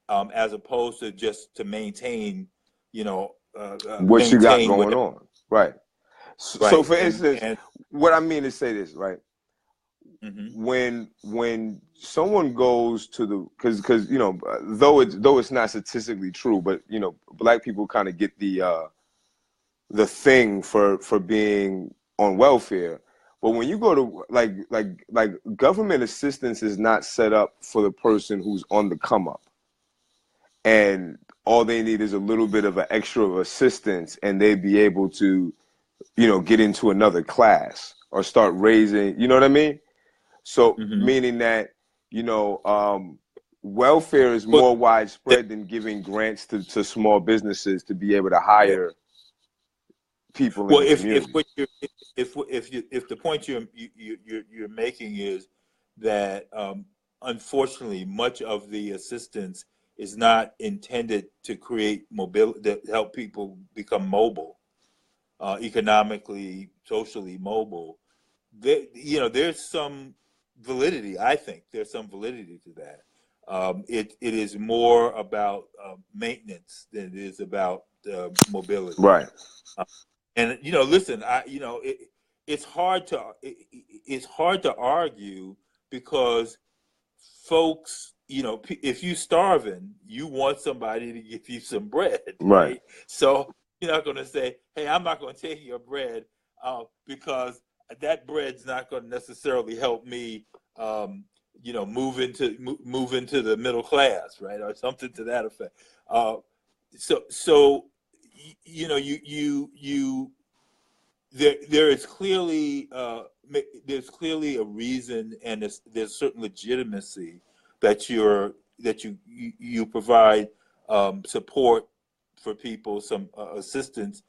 as opposed to just to maintain, what you got going on. Right. So for instance, what I mean to say this, right? Mm-hmm. When someone goes to because though it's not statistically true, but Black people kind of get the thing for being on welfare. But when you go to like government assistance is not set up for the person who's on the come up, and all they need is a little bit of an extra of assistance, and they'd be able to get into another class or start raising, you know what I mean? So meaning that, welfare is more widespread than giving grants to small businesses to be able to hire people in the community. If the point you're making is that unfortunately much of the assistance is not intended to create mobility, to help people become mobile, economically, socially mobile, there's some validity. I think there's some validity to that. It is more about maintenance than it is about mobility. Right. And listen, it's hard to argue, because folks, if you starving, you want somebody to give you some bread, right? So you're not going to say, "Hey, I'm not going to take your bread because that bread's not going to necessarily help me, move into the middle class, right, or something to that effect. So there is clearly there's clearly a reason, and there's certain legitimacy that you provide support for people, some assistance,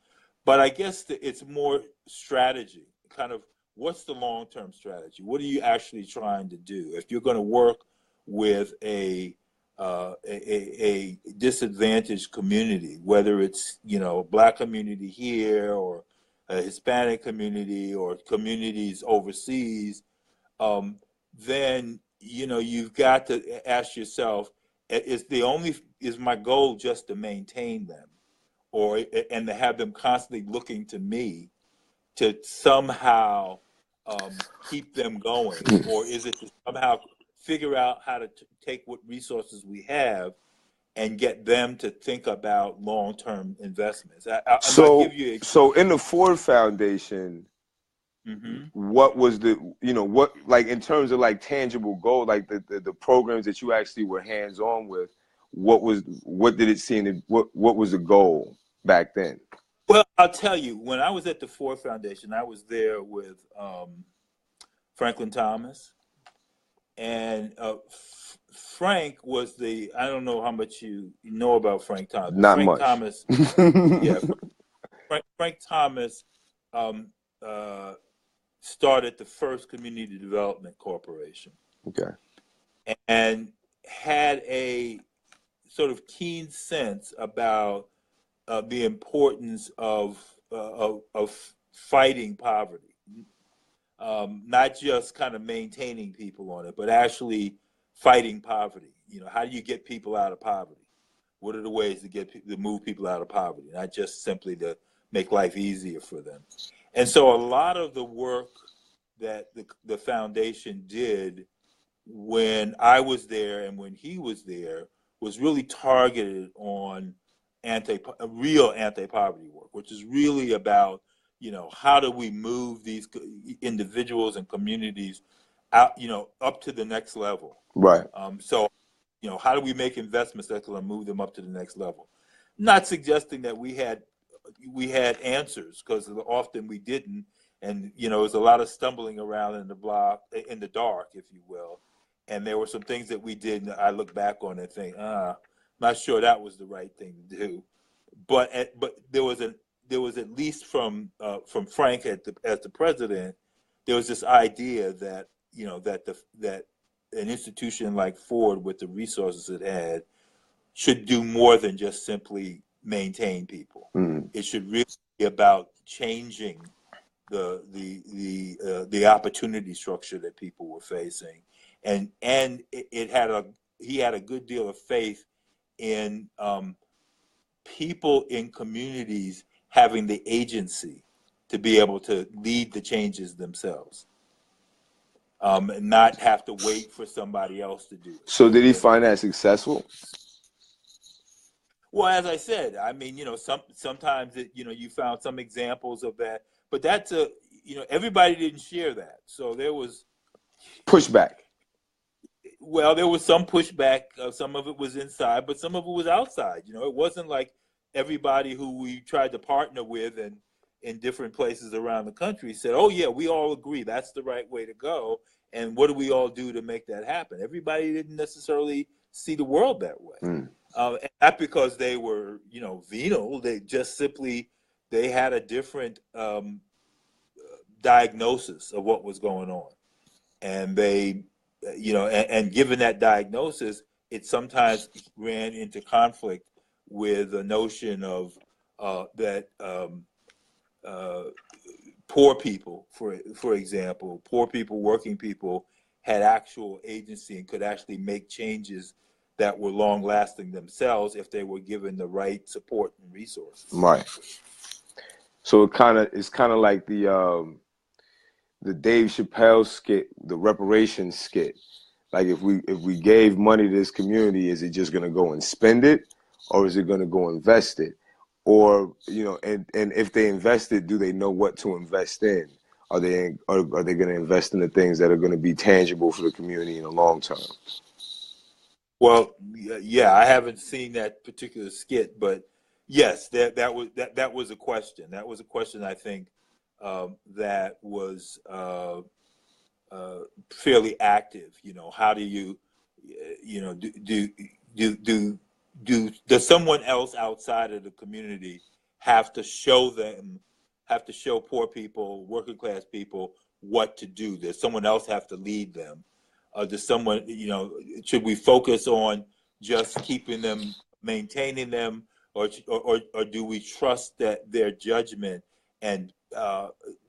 but I guess it's more strategy. Kind of, what's the long-term strategy? What are you actually trying to do? If you're going to work with a disadvantaged community, whether it's a Black community here or a Hispanic community or communities overseas, then you've got to ask yourself: is my goal just to maintain them, and to have them constantly looking to me to somehow keep them going, or is it to somehow figure out how to take what resources we have and get them to think about long-term investments? So in the Ford Foundation, what was what, like, in terms of like tangible goal, like the programs that you actually were hands-on with, what did it seem, what was the goal back then? Well, I'll tell you, when I was at the Ford Foundation, I was there with Franklin Thomas, and Frank was I don't know how much you know about Frank Thomas. Not Frank much. Thomas, yeah. Frank Thomas started the first Community Development Corporation. Okay. And had a sort of keen sense about the importance of fighting poverty, not just kind of maintaining people on it, but actually fighting poverty. How do you get people out of poverty? What are the ways to move people out of poverty, not just simply to make life easier for them? And so a lot of the work that the foundation did when I was there and when he was there was really targeted on real anti-poverty work, which is really about, how do we move these individuals and communities out, up to the next level. Right. So, how do we make investments that can move them up to the next level? Not suggesting that we had answers, because often we didn't, and it was a lot of stumbling around in the dark, if you will. And there were some things that we did, and I look back on it and think, not sure that was the right thing to do. But there was at least from Frank as the president, there was this idea that that an institution like Ford, with the resources it had, should do more than just simply maintain people. It should really be about changing the opportunity structure that people were facing, and he had a good deal of faith in people in communities having the agency to be able to lead the changes themselves, and not have to wait for somebody else to do it. So did he find that successful? Well, as I said, I mean, sometimes you found some examples of that, but that's everybody didn't share that. So there was pushback. Well, there was some pushback. Some of it was inside, but some of it was outside. It wasn't like everybody who we tried to partner with and in different places around the country said, "Oh yeah, we all agree that's the right way to go." And what do we all do to make that happen? Everybody didn't necessarily see the world that way. And not because they were, venal. They just simply, they had a different diagnosis of what was going on. And they, and given that diagnosis, it sometimes ran into conflict with the notion of that poor people, for example, poor people, working people, had actual agency and could actually make changes that were long-lasting themselves if they were given the right support and resources. Right. So it's kind of like the Dave Chappelle skit, the reparations skit. Like if we gave money to this community, is it just going to go and spend it, or is it going to go invest it? Or, and if they invest it, do they know what to invest in? Are they going to invest in the things that are going to be tangible for the community in the long term? Well, yeah, I haven't seen that particular skit, but yes, that was a question. That was a question I think that was fairly active. You know, how do you, you know, does someone else outside of the community have to show poor people, working class people, what to do? Does someone else have to lead them? Does someone, you know, should we focus on just keeping them, maintaining them, or do we trust that their judgment and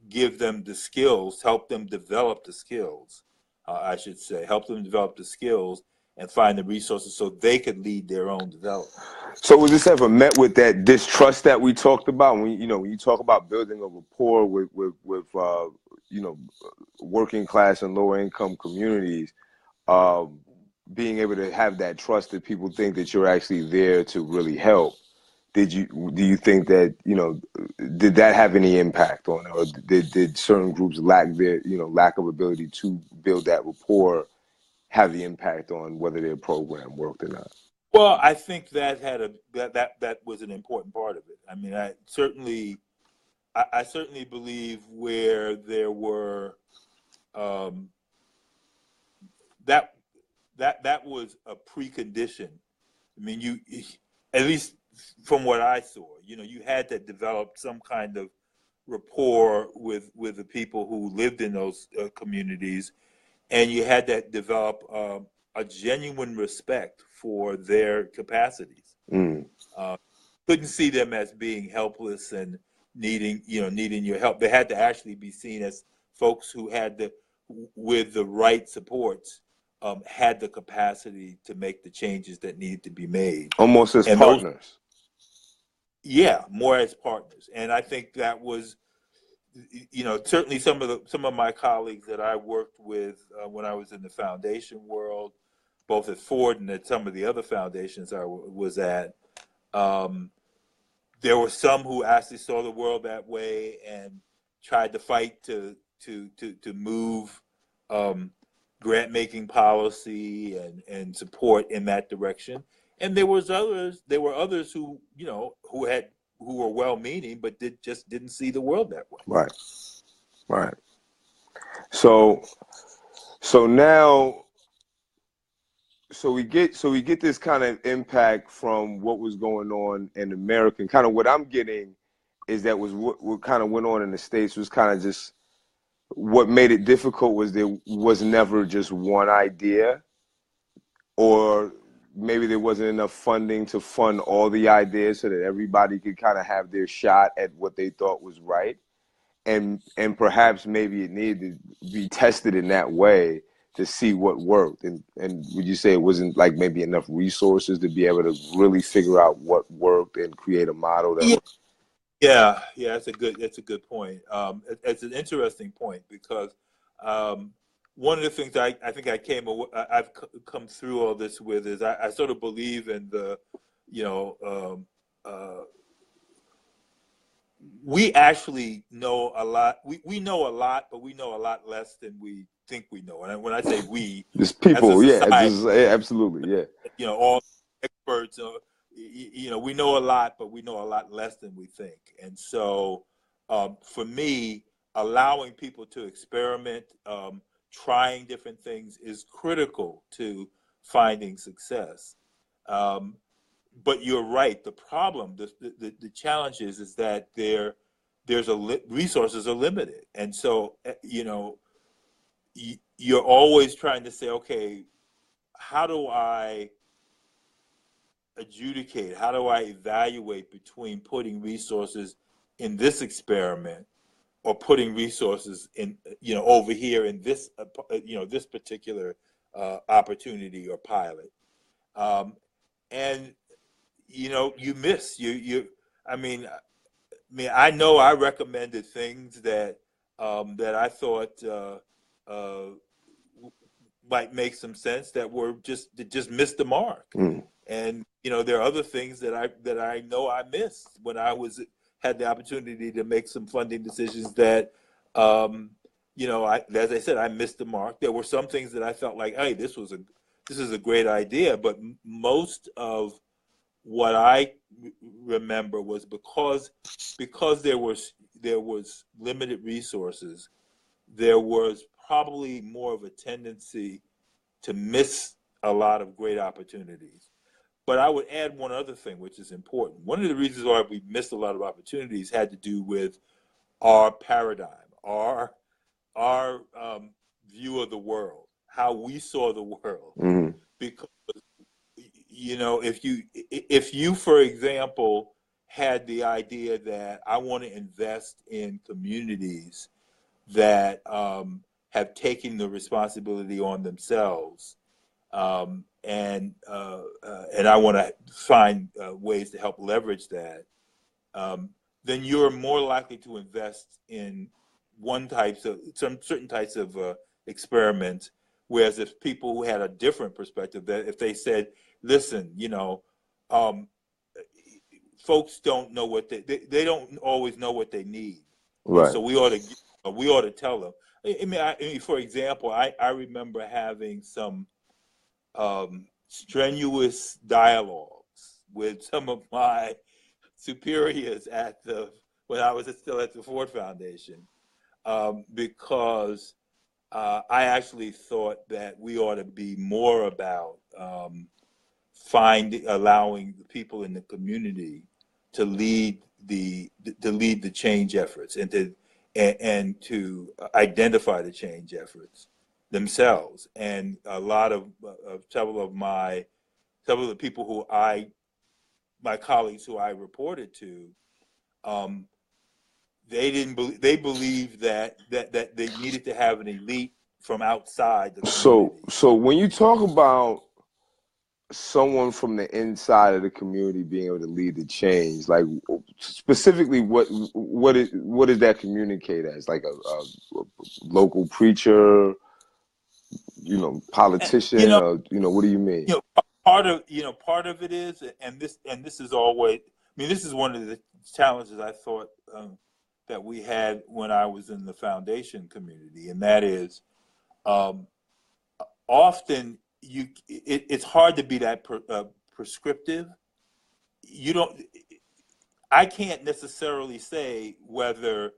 give them the skills, help them develop the skills, I should say, help them develop the skills and find the resources so they could lead their own development. So was this ever met with that distrust that we talked about? When you talk about building a rapport with working class and lower income communities, being able to have that trust that people think that you're actually there to really help. Do you think that, did that have any impact on it, or did certain groups lack of ability to build that rapport have the impact on whether their program worked or not? Well, I think that that was an important part of it. I mean, I certainly believe where there were that was a precondition. I mean, you, at least from what I saw, you had to develop some kind of rapport with the people who lived in those communities, and you had to develop a genuine respect for their capacities. Couldn't see them as being helpless and needing your help. They had to actually be seen as folks who had with the right supports, had the capacity to make the changes that needed to be made. Almost as partners. More as partners. And I think that was, certainly some of my colleagues that I worked with when I was in the foundation world, both at Ford and at some of the other foundations I was at, there were some who actually saw the world that way and tried to fight to move grant making policy and support in that direction. And there were others who were well meaning but just didn't see the world that way. Right. So now we get this kind of impact from what was going on in America. Kind of what I'm getting is that was what kind of went on in the States was kind of just what made it difficult was there was never just one idea, or maybe there wasn't enough funding to fund all the ideas so that everybody could kind of have their shot at what they thought was right. And perhaps maybe it needed to be tested in that way to see what worked. And would you say it wasn't like maybe enough resources to be able to really figure out what worked and create a model that worked? Yeah, that's a good point. It's an interesting point because one of the things I think I've come through all this with is I sort of believe in the, we actually know a lot. We know a lot, but we know a lot less than we think we know. And when I say we, just people, society, absolutely, all experts. We know a lot, but we know a lot less than we think. And so, for me, allowing people to experiment, trying different things is critical to finding success. But you're right. The problem, the challenge is that resources are limited, and so you're always trying to say, okay, how do I adjudicate? How do I evaluate between putting resources in this experiment or putting resources in over here in this this particular opportunity or pilot? And you miss I know I recommended things that that I thought might make some sense that just missed the mark. And there are other things that I know I missed when I had the opportunity to make some funding decisions that You know, as I said, I missed the mark. There were some things that I felt like, hey, this is a great idea, but most of what I remember was because there was limited resources, there was probably more of a tendency to miss a lot of great opportunities. But I would add one other thing, which is important. One of the reasons why we missed a lot of opportunities had to do with our paradigm, our view of the world, how we saw the world. Mm-hmm. Because you know, if you, for example, had the idea that I want to invest in communities that have taken the responsibility on themselves, and I want to find ways to help leverage that, then you're more likely to invest in some certain types of experiments. Whereas if people who had a different perspective, that if they said, "Listen, you know, um, folks don't know what they don't always know what they need, and Right. so we ought to tell them." I mean, for example, I remember having some strenuous dialogues with some of my superiors when I was still at the Ford Foundation, because I actually thought that we ought to be more about allowing the people in the community to lead the change efforts, and to identify the change efforts themselves. And a lot of several of the people my colleagues who I reported to, they believed that they needed to have an elite from outside the community. So when you talk about someone from the inside of the community being able to lead the change, like specifically what does that communicate as? Like a local preacher, You politician, know, or what do you mean? part of it is, and this is always. I mean, this is one of the challenges I thought that we had when I was in the foundation community, and that is often it's hard to be that prescriptive. You don't. I can't necessarily say whether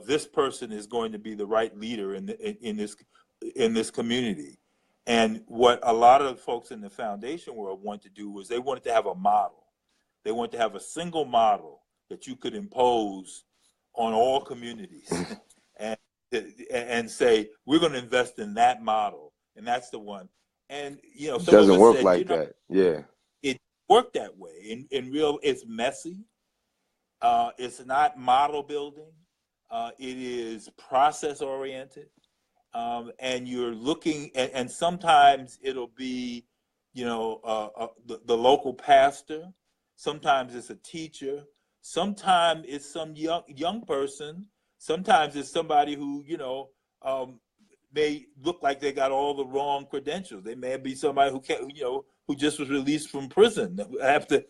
this person is going to be the right leader in this community. And what a lot of folks in the foundation world want to do was they wanted to have a model. They want to have a single model that you could impose on all communities, and say we're going to invest in that model, and that's the one. And some of Doesn't us work said, like that. Yeah. it worked that way. In real, it's messy. It's not model building. It is process oriented, and you're looking, and sometimes it'll be, the local pastor. Sometimes it's a teacher. Sometimes it's some young person. Sometimes it's somebody who may look like they got all the wrong credentials. They may be somebody who just was released from prison after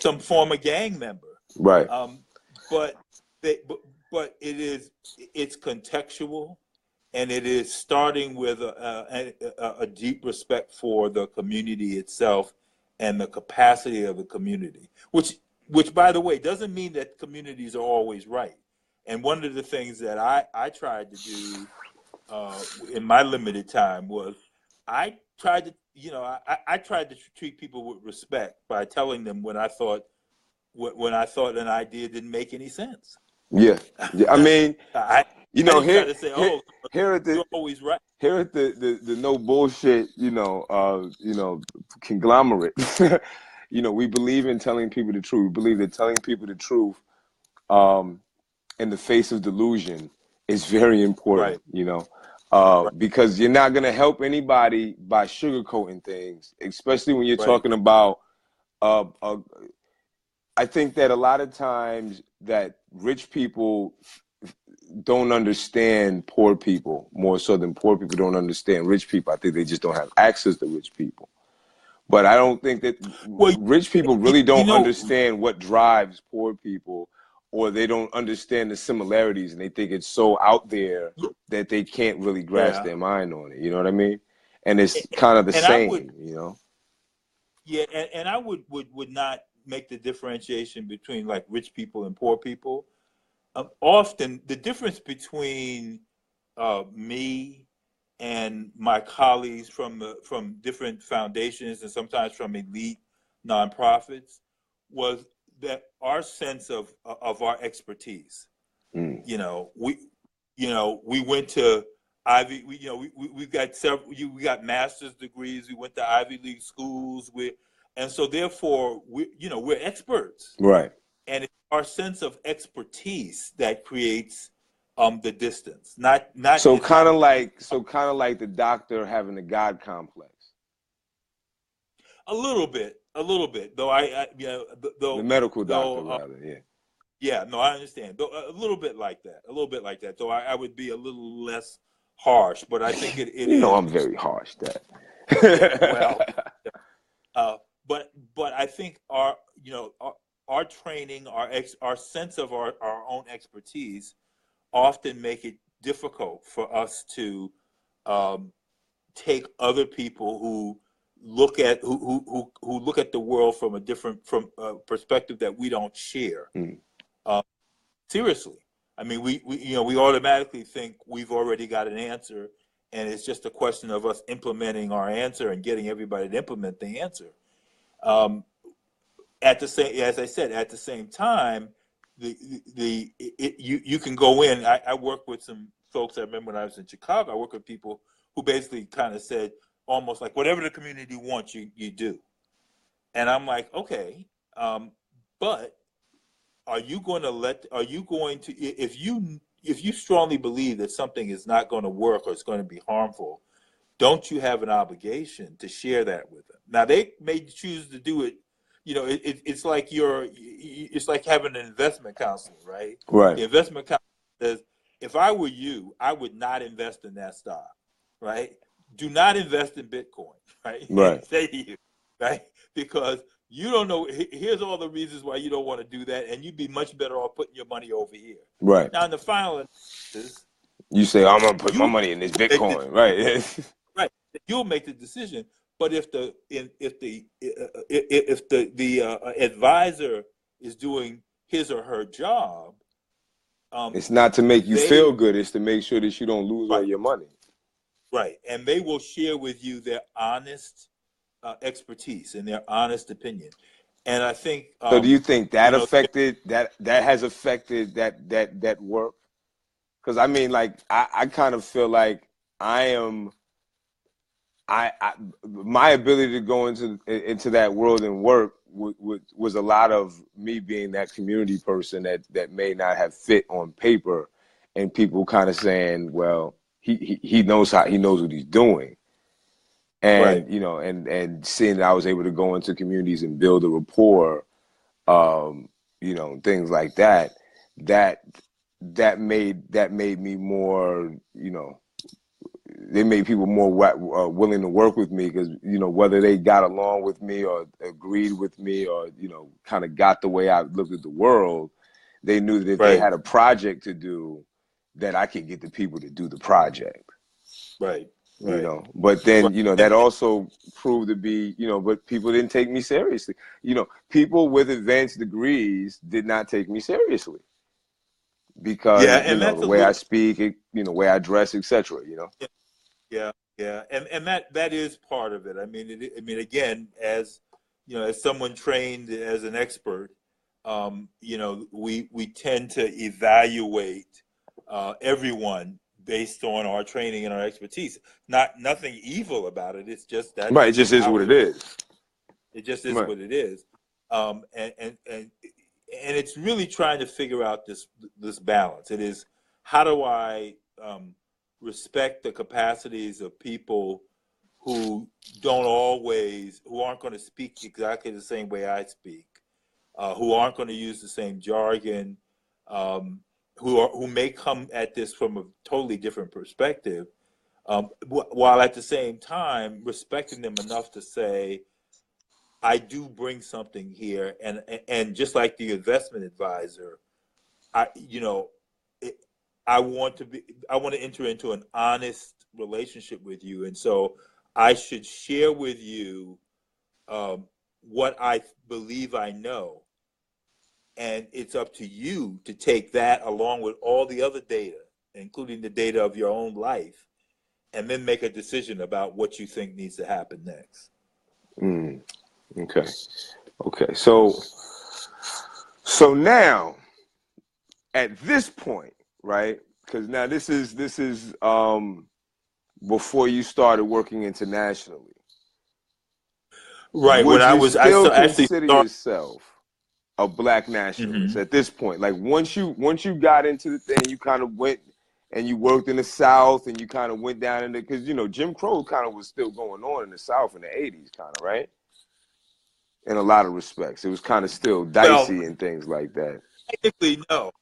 some former gang member. Right. But it's contextual, and it is starting with a deep respect for the community itself and the capacity of the community, which by the way doesn't mean that communities are always right. And one of the things that I tried to do in my limited time was I tried to treat people with respect by telling them when I thought an idea didn't make any sense. Yeah. I mean, I didn't try here to say, "Oh, here at the you're always right." here at the no bullshit, conglomerate. We believe in telling people the truth. We believe that telling people the truth in the face of delusion is very important, Right. because you're not going to help anybody by sugarcoating things, especially when you're Right. talking about, I think that a lot of times that rich people don't understand poor people more so than poor people don't understand rich people. I think they just don't have access to rich people. But I don't think that rich people really don't understand what drives poor people or they don't understand the similarities, and they think it's so out there that they can't really grasp their mind on it. You know what I mean? And it's kind of the same, you know? Yeah, and I would not make the differentiation between like rich people and poor people. Often the difference between me and my colleagues from different foundations and sometimes from elite nonprofits was that our sense of our expertise. You know, we went to Ivy. We got several. We got master's degrees. We went to Ivy League schools. And so therefore we're experts. Right. And it's our sense of expertise that creates the distance. Not so kind of like the doctor having a God complex. A little bit. Though the medical doctor rather, yeah. Yeah, no, I understand. Though a little bit like that. Though I would be a little less harsh, but I think it you know, I'm very harsh. That. But I think our training, our sense of our own expertise, often make it difficult for us to take other people who look at the world from a different perspective that we don't share. Seriously. I mean, we automatically think we've already got an answer, and it's just a question of us implementing our answer and getting everybody to implement the answer. At the same time, you can go in. I work with some folks. I remember when I was in Chicago, I worked with people who basically kind of said almost like whatever the community wants, you do. And I'm like, okay, but if you strongly believe that something is not going to work or it's going to be harmful, don't you have an obligation to share that with them? Now they may choose to do it. It's like having an investment counselor, right? Right. The investment counselor says, if I were you, I would not invest in that stock, right? Do not invest in Bitcoin, right? Right. Say to you, right? Because you don't know. Here's all the reasons why you don't want to do that, and you'd be much better off putting your money over here. Right. Now, in the final analysis, you say I'm gonna put my money in this Bitcoin, right? Right. You'll make the decision. But if the advisor is doing his or her job, it's not to make you feel good. It's to make sure that you don't lose all your money. Right, and they will share with you their honest expertise and their honest opinion. And I think. So, do you think that affected that has affected that work? Because I mean, like, I kind of feel like my ability to go into that world and work was a lot of me being that community person that may not have fit on paper, and people kind of saying, well, he knows what he's doing. And, right. and seeing that I was able to go into communities and build a rapport, things like that made me more, they made people more willing to work with me because, whether they got along with me or agreed with me or, kind of got the way I looked at the world, they knew that if they had a project to do, that I could get the people to do the project. Right. But then, that also proved to be, but people didn't take me seriously. People with advanced degrees did not take me seriously because, the way I speak, the way I dress, etc. Yeah. And that is part of it. I mean, again, as someone trained as an expert, we tend to evaluate everyone based on our training and our expertise. Nothing evil about it. It's just that. Right. It just is what it is. It just is what it is. And it's really trying to figure out this balance. It is, how do I respect the capacities of people who aren't going to speak exactly the same way I speak, who aren't going to use the same jargon, who may come at this from a totally different perspective, while at the same time respecting them enough to say, I do bring something here, and just like the investment advisor, I, you know, it, I want to enter into an honest relationship with you, and so I should share with you um, what I believe I know, and it's up to you to take that along with all the other data, including the data of your own life, and then make a decision about what you think needs to happen next. Mm, okay. Okay. So now at this point, right? Because now this is before you started working internationally. Right. Would you I still still actually consider start. yourself a black nationalist Mm-hmm. at this point? Like once you got into the thing, you kind of went and you worked in the South, and you kind of went down into, because Jim Crow kind of was still going on in the South in the '80s, kind of, right? In a lot of respects, it was kind of still Well, dicey and things like that. technically, no.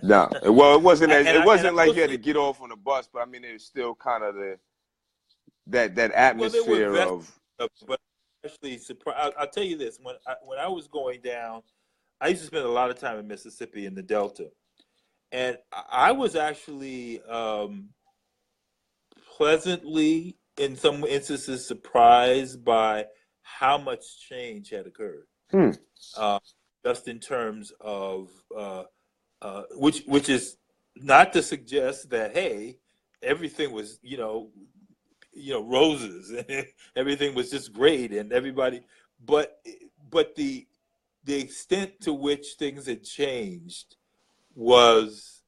No, well, it And I wasn't like will you had to say, get off on the bus, but I mean, it was still kind of that well, there were atmosphere vested, of. but actually, I'll tell you this: when I was going down, I used to spend a lot of time in Mississippi in the Delta, and I was actually pleasantly, in some instances, surprised by how much change had occurred. Hmm. Uh, just in terms of which is not to suggest that, hey, everything was roses and everything was just great and everybody, but the extent to which things had changed was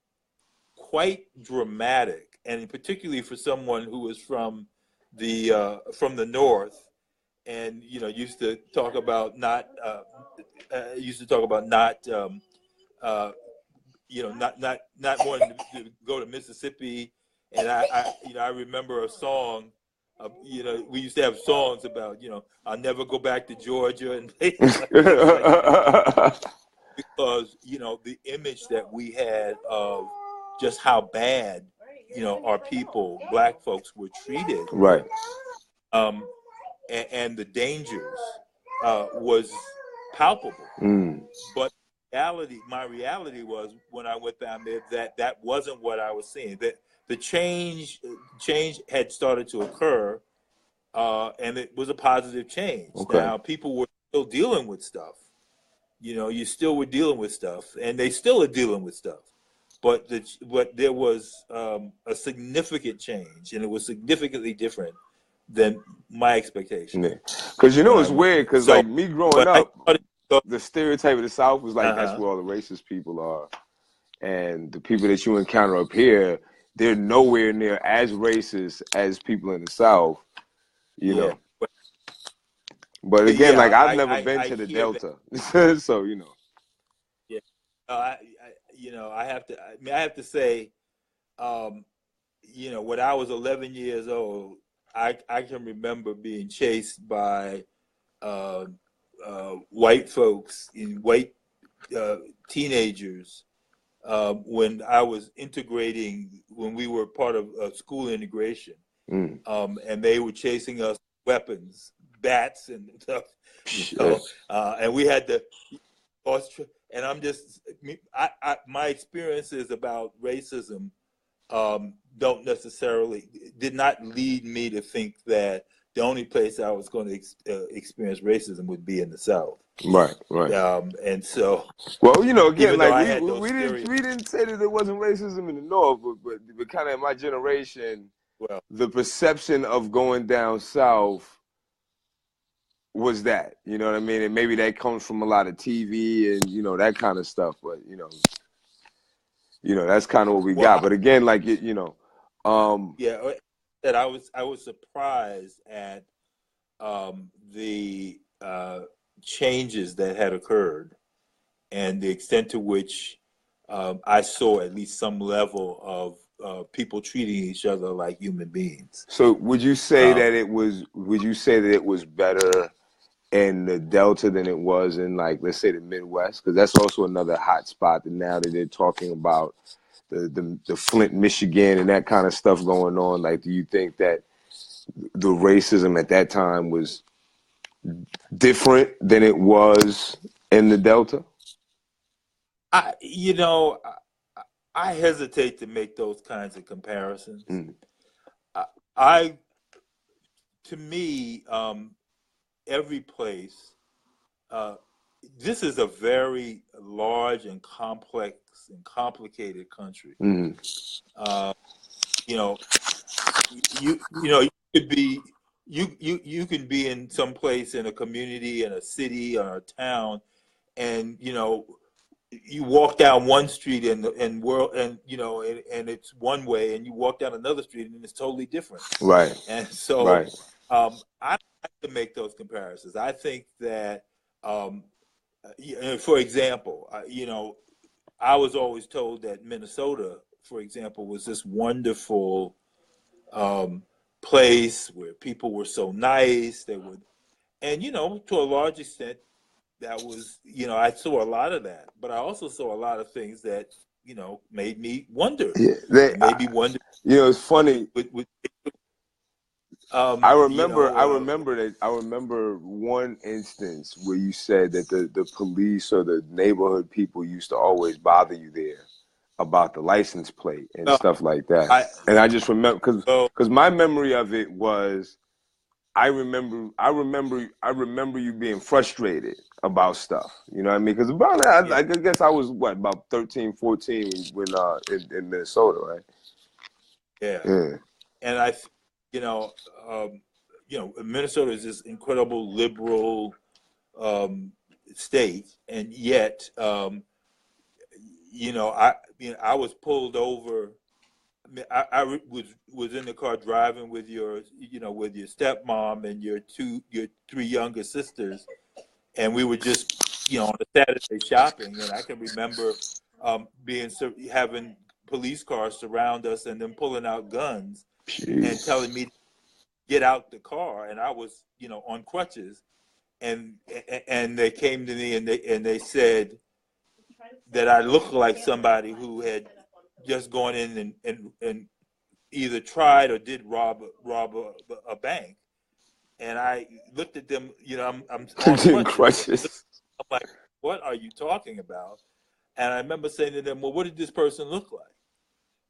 quite dramatic, and particularly for someone who was from the north, and used to talk about not uh, not wanting to go to Mississippi. And I remember a song. We used to have songs about I'll never go back to Georgia and things like that, because the image that we had of just how bad our people, black folks, were treated, Right. um, and the dangers was palpable. Mm. But my reality was, when I went down there, that wasn't what I was seeing. That the change had started to occur, and it was a positive change. Okay. Now people were still dealing with stuff. You still were dealing with stuff, and they still are dealing with stuff. But there was a significant change, and it was significantly different than my expectation Yeah. Because when I it's went. weird. Because So, like me growing but I up, started. the stereotype of the South was like that's Uh-huh. where all the racist people are, and the people that you encounter up here, they're nowhere near as racist as people in the South. You Yeah. know. But again, Yeah, like I've never been I to the hear that. Delta, so Yeah, I have to say, when I was 11 years old, I can remember being chased by uh, white folks, white teenagers, when I was integrating, when we were part of school integration, Mm. and they were chasing us with weapons, bats and stuff, Shit. and we had to. And my experiences about racism don't necessarily did not lead me to think that the only place I was going to experience racism would be in the South. Right, right. And so, Well, again, even though like I we had we those we didn't stereotypes, we didn't say that there wasn't racism in the North, but kind of in my generation, well, the perception of going down south was that, you know what I mean? And maybe that comes from a lot of TV and that kind of stuff. But that's kind of what we got. But again, like yeah, that I was surprised at the changes that had occurred, and the extent to which I saw at least some level of people treating each other like human beings. So would you say that Um, it was? Would you say that it was better in the Delta than it was in, like, let's say, the Midwest? Because that's also another hot spot. And now that they're talking about the Flint, Michigan, and that kind of stuff going on, like, do you think that the racism at that time was different than it was in the Delta? You know, I hesitate to make those kinds of comparisons. Mm. I to me, every place. Uh, this is a very large and complex and complicated country. Mm. Uh, you know, you could be you can be in some place in a community, in a city or a town, and you walk down one street and world and and it's one way, and you walk down another street and it's totally different. Right. And so Right. I like to make those comparisons. I think that for example, I was always told that Minnesota, for example, was this wonderful place where people were so nice. They would, and to a large extent, that was, I saw a lot of that, but I also saw a lot of things that, made me wonder. Yeah, made me wonder. It's funny. I remember one instance where you said that the police or the neighborhood people used to always bother you there about the license plate and stuff like that. And I just remember because my memory of it was I remember you being frustrated about stuff. You know what I mean? Because about that, I guess I was about 13, 14 when in Minnesota, right? Yeah. And Minnesota is this incredible liberal state, and yet, I was pulled over. I was in the car driving with your stepmom and your three younger sisters, and we were just on a Saturday shopping, and I can remember having police cars surround us and then pulling out guns. Jeez. And telling me to get out the car, and I was on crutches, and they came to me and they said that I looked like somebody who had just gone in and either tried or did rob a bank. And I looked at them, I'm on crutches. I'm like, what are you talking about? And I remember saying to them, well, what did this person look like?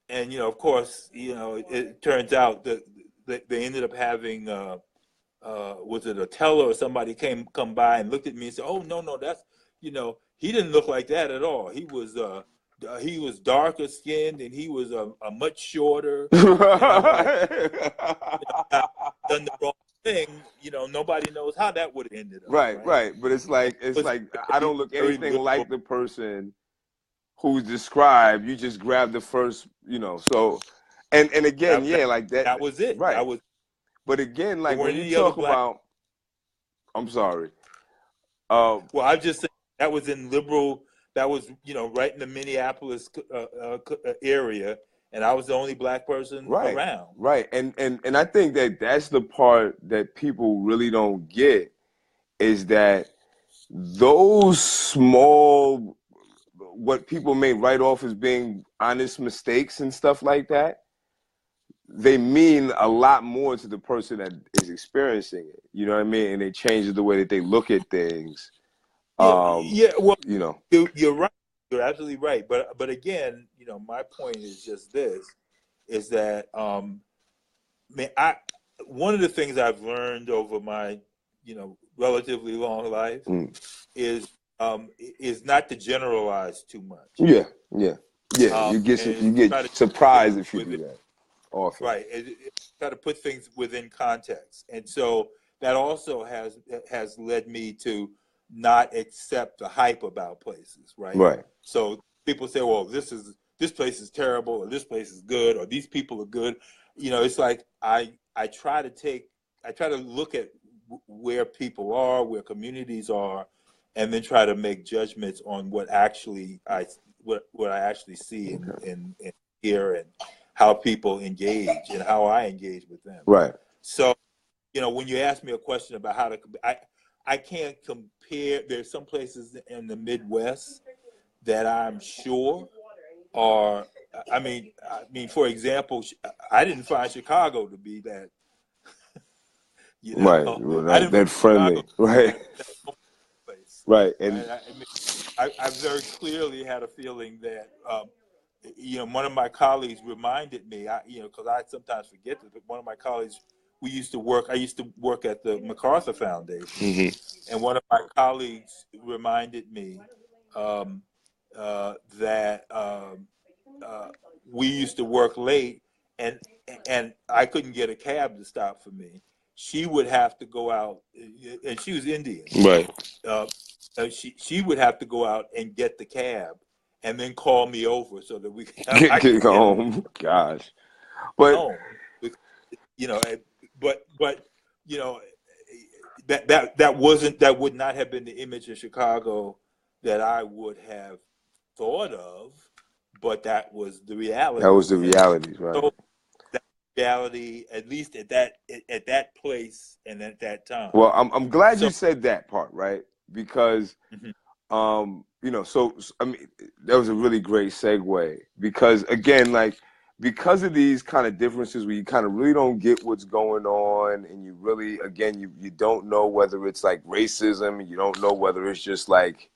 And of course, it turns out that they ended up having was it a teller or somebody come by and looked at me and said, oh, no, that's he didn't look like that at all. He was darker skinned, and he was a much shorter. Done the wrong thing. Nobody knows how that would have ended up. Right. But it's like I don't look anything like the person who's described. You just grab the first, so and again, like that. That was it. Right. But again, like when you talk about, I'm sorry. Well, I just said that was in liberal. That was right in the Minneapolis area, and I was the only black person around. Right. And I think that's the part that people really don't get, is that those small, what people may write off as being honest mistakes and stuff like that, they mean a lot more to the person that is experiencing it. You know what I mean? And it changes the way that they look at things. Well, you're right. You're absolutely right. But again, my point is just this: is that one of the things I've learned over my relatively long life is not to generalize too much. Yeah. You get surprised if you do that. Often. Right. Try to put things within context, and so that also has led me to not accept the hype about places. Right. So people say, well, this place is terrible, or this place is good, or these people are good. It's like I try to look at where people are, where communities are, and then try to make judgments on what I actually see and hear, and how people engage and how I engage with them. Right. So, when you ask me a question about how to, I can't compare. There's some places in the Midwest that I'm sure are, I mean, for example, I didn't find Chicago to be that, right. That friendly. Right. Right. And I very clearly had a feeling that, one of my colleagues reminded me, because I sometimes forget this, but one of my colleagues, I used to work at the MacArthur Foundation, and one of my colleagues reminded me that we used to work late, and I couldn't get a cab to stop for me. She would have to go out, and she was Indian. Right. She would have to go out and get the cab, and then call me over so that I Get could get home. Gosh, but home. But that would not have been the image in Chicago that I would have thought of, but that was the reality. that was the reality, right? So that reality, at least at that place and at that time. Well, I'm glad you said that part, right? Because so I mean, that was a really great segue, because again, like, because of these kind of differences where you kind of really don't get what's going on, and you really, again, you don't know whether it's like racism, and you don't know whether it's just like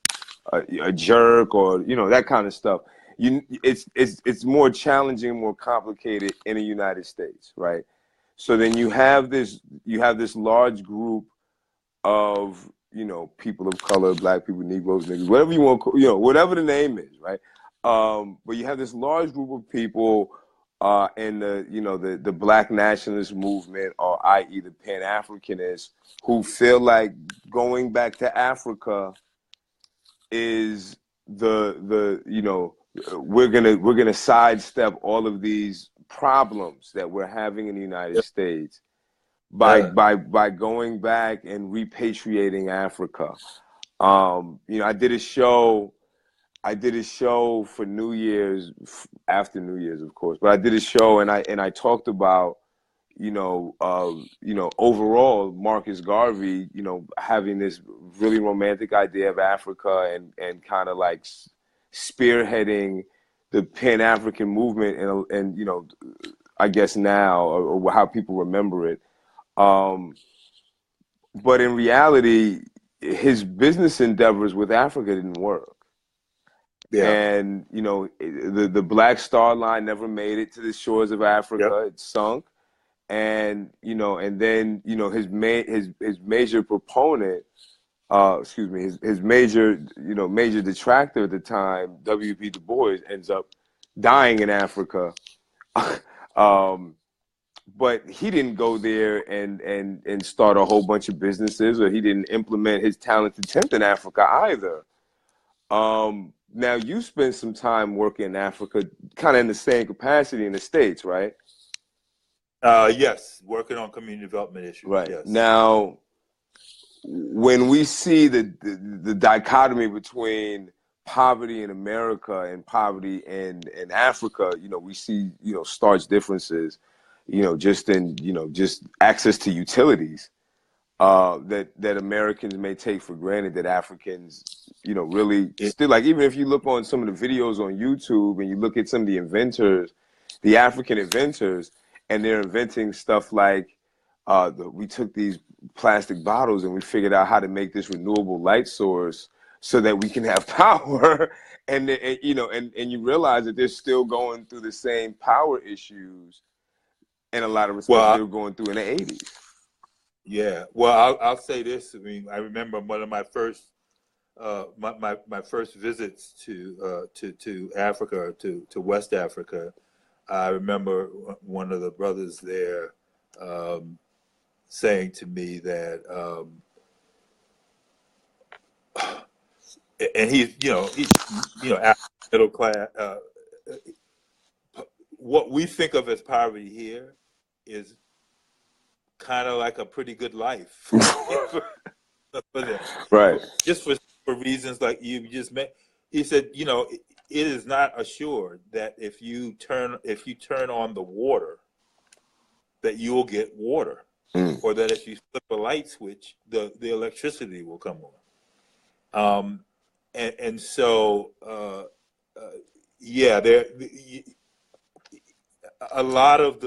a jerk, or that kind of stuff. It's more challenging, more complicated in the United States, right? So then you have this large group of people of color, black people, Negroes, niggas, whatever you want, whatever the name is, right? But you have this large group of people in the black nationalist movement, or i.e. the pan-africanists, who feel like going back to Africa is we're gonna sidestep all of these problems that we're having in the United States by going back and repatriating Africa. I did a show for New Year's, after New Year's, of course, but I did a show, and I talked about overall Marcus Garvey, having this really romantic idea of Africa, and kind of like spearheading the Pan-African movement, and I guess now, or how people remember it. But in reality, his business endeavors with Africa didn't work. Yeah. And the Black Star Line never made it to the shores of Africa. Yep. It sunk. And then his major proponent, his major detractor at the time, W.B. Du Bois, ends up dying in Africa. But he didn't go there and start a whole bunch of businesses, or he didn't implement his talented attempt in Africa either. Now, you spent some time working in Africa, kind of in the same capacity in the States, right? Yes, working on community development issues. Right. Yes. Now, when we see the dichotomy between poverty in America and poverty in Africa, we see stark differences. Just access to utilities that Americans may take for granted, that Africans, really still, like, even if you look on some of the videos on YouTube and you look at some of the inventors, the African inventors, and they're inventing stuff like, we took these plastic bottles and we figured out how to make this renewable light source so that we can have power. And you realize that they're still going through the same power issues in a lot of respects they were going through in the 80s. Yeah. Well, I'll say this. I mean, I remember one of my first my first visits to Africa, to West Africa. I remember one of the brothers there saying to me that, and he's middle class. What we think of as poverty here is kind of like a pretty good life for them. Right. Just for reasons like you just met. He said, it is not assured that if you turn on the water, that you'll get water, or that if you flip a light switch, the electricity will come on. And so there. A lot of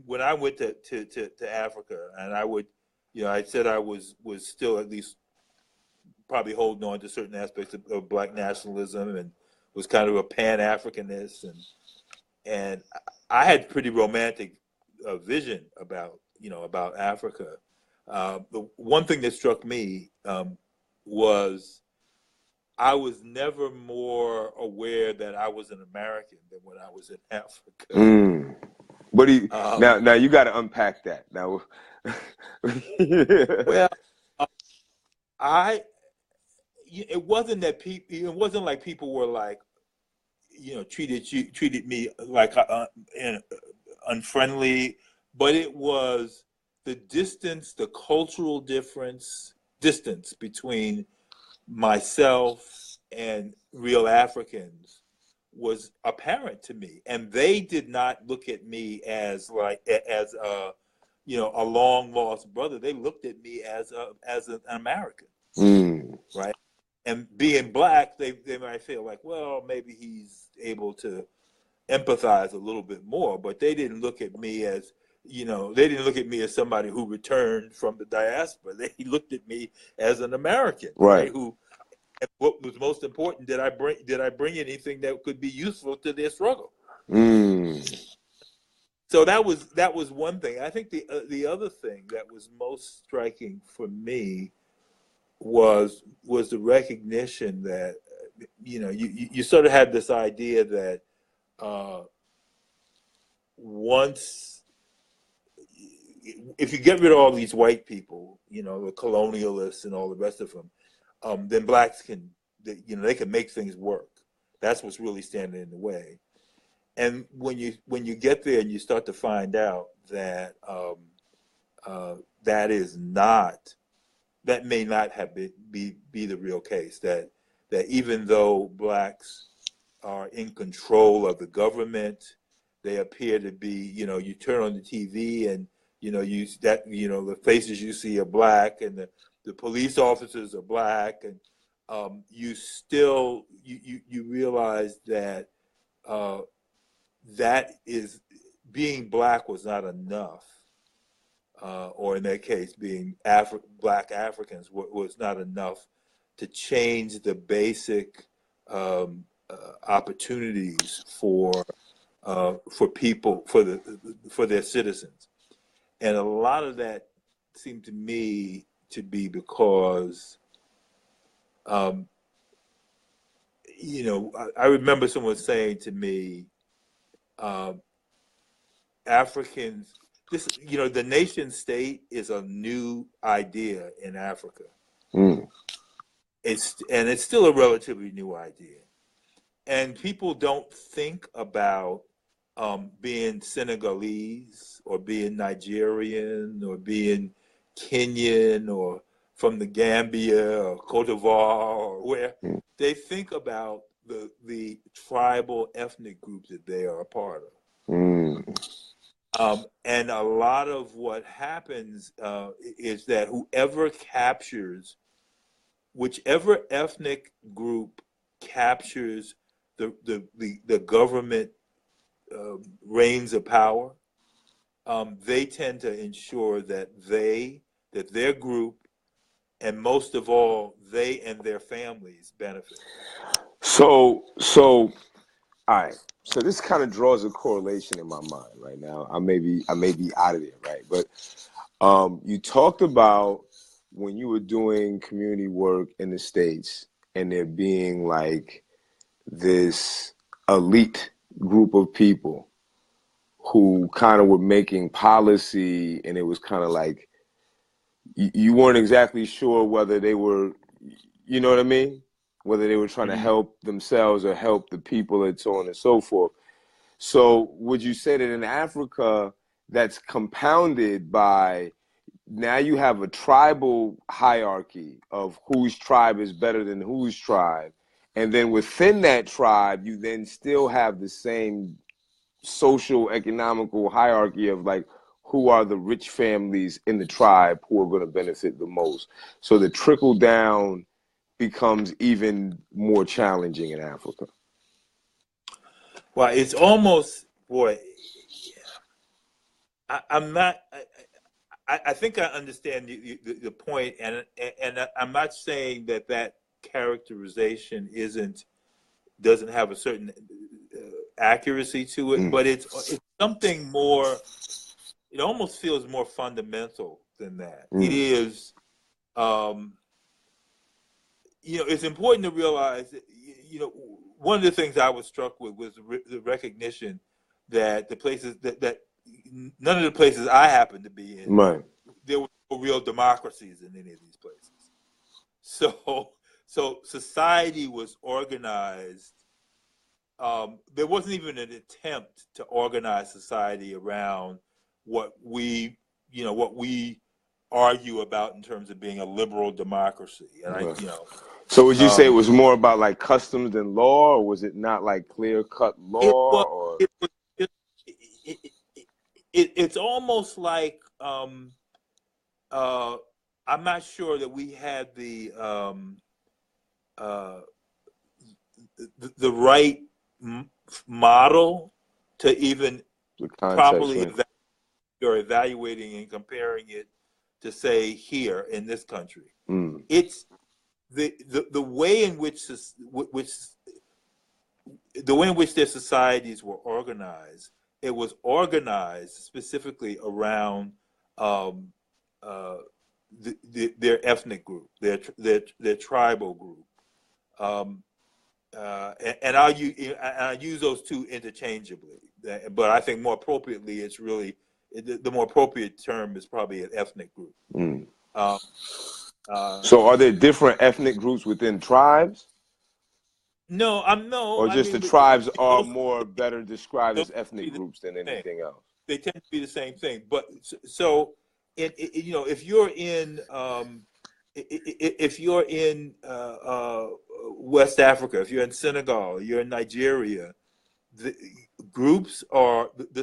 when I went to Africa, and I would, I said I was still at least probably holding on to certain aspects of black nationalism, and was kind of a pan-Africanist, and I had pretty romantic vision about about Africa. The one thing that struck me was I was never more aware that I was an American than when I was in Africa. Mm. What do you now? You got to unpack that now. Well, it wasn't that people. It wasn't like people were like, treated me like unfriendly, but it was the distance, the cultural distance between myself and real Africans was apparent to me, and they did not look at me as a long lost brother. They looked at me as an American, right? And being black, they might feel like, well, maybe he's able to empathize a little bit more, but they didn't look at me as somebody who returned from the diaspora. They looked at me as an American, right? Who, what was most important, did I bring anything that could be useful to their struggle? So that was one thing. I think the other thing that was most striking for me was the recognition that you sort of had this idea that once, if you get rid of all these white people, the colonialists and all the rest of them, then blacks they can make things work. That's what's really standing in the way. And when you get there and you start to find out that that may not have be the real case, that even though blacks are in control of the government, they appear to be, you turn on the TV and the faces you see are black, and the police officers are black, and you still you realize that that is, being black was not enough, or in that case, being black Africans was not enough to change the basic opportunities for people, for their citizens. And a lot of that seemed to me to be because I remember someone saying to me, Africans, the nation state is a new idea in Africa. It's still a relatively new idea, and people don't think about being Senegalese or being Nigerian or being Kenyan or from the Gambia or Cote d'Ivoire or where. They think about the tribal ethnic groups that they are a part of. And a lot of what happens is that whichever ethnic group captures the government reins of power, they tend to ensure that their group, and most of all, they and their families benefit. So all right. So this kind of draws a correlation in my mind right now. I may be out of there, right? But you talked about when you were doing community work in the States and there being like this elite group of people who kind of were making policy, and it was kind of like you weren't exactly sure whether they were, you know what I mean? Whether they were trying to help themselves or help the people and so on and so forth. So would you say that in Africa, that's compounded by, now you have a tribal hierarchy of whose tribe is better than whose tribe. And then within that tribe, you then still have the same social economical hierarchy of like, who are the rich families in the tribe who are going to benefit the most. So the trickle down becomes even more challenging in Africa. Well, it's almost, boy, I'm not, I think I understand the point, and I'm not saying that characterization doesn't have a certain accuracy to it, but it's something more. It almost feels more fundamental than that. It is, it's important to realize that, one of the things I was struck with was the recognition that the places that none of the places I happen to be in, right, there were no real democracies in any of these places. So society was organized. There wasn't even an attempt to organize society around what we argue about in terms of being a liberal democracy. And right. So would you say it was more about like customs and law, or was it not like clear-cut law? It's almost like I'm not sure that we had the right model to even properly evaluating and comparing it to, say, here in this country. It's the way in which their societies were organized. It was organized specifically around their ethnic group, their tribal group, and I use those two interchangeably. But I think more appropriately, it's really the more appropriate term is probably an ethnic group. So are there different ethnic groups within tribes? No, Or just the tribes are more better described as ethnic groups than anything else? They tend to be the same thing. But so, if you're in West Africa, if you're in Senegal, you're in Nigeria, the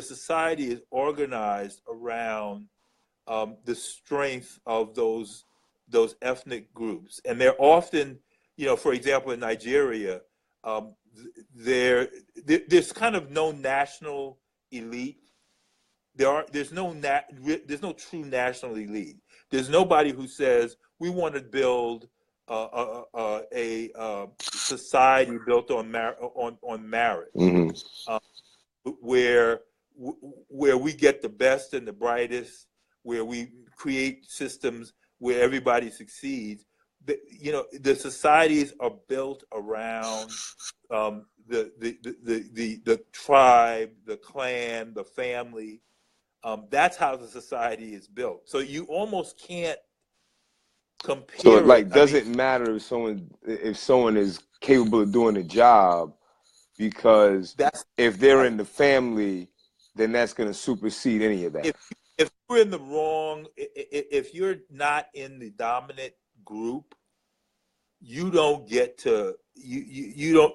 society is organized around the strength of those ethnic groups, and they're often, for example, in Nigeria, there's kind of no national elite. There's no true national elite. There's nobody who says we want to build a society built on marriage, where we get the best and the brightest, where we create systems where everybody succeeds. The societies are built around the tribe, the clan, the family. That's how the society is built. So you almost can't compare. So it doesn't matter if someone is capable of doing a job, because if they're in the family, then that's going to supersede any of that. If you're in the wrong, if you're not in the dominant group, you don't get to you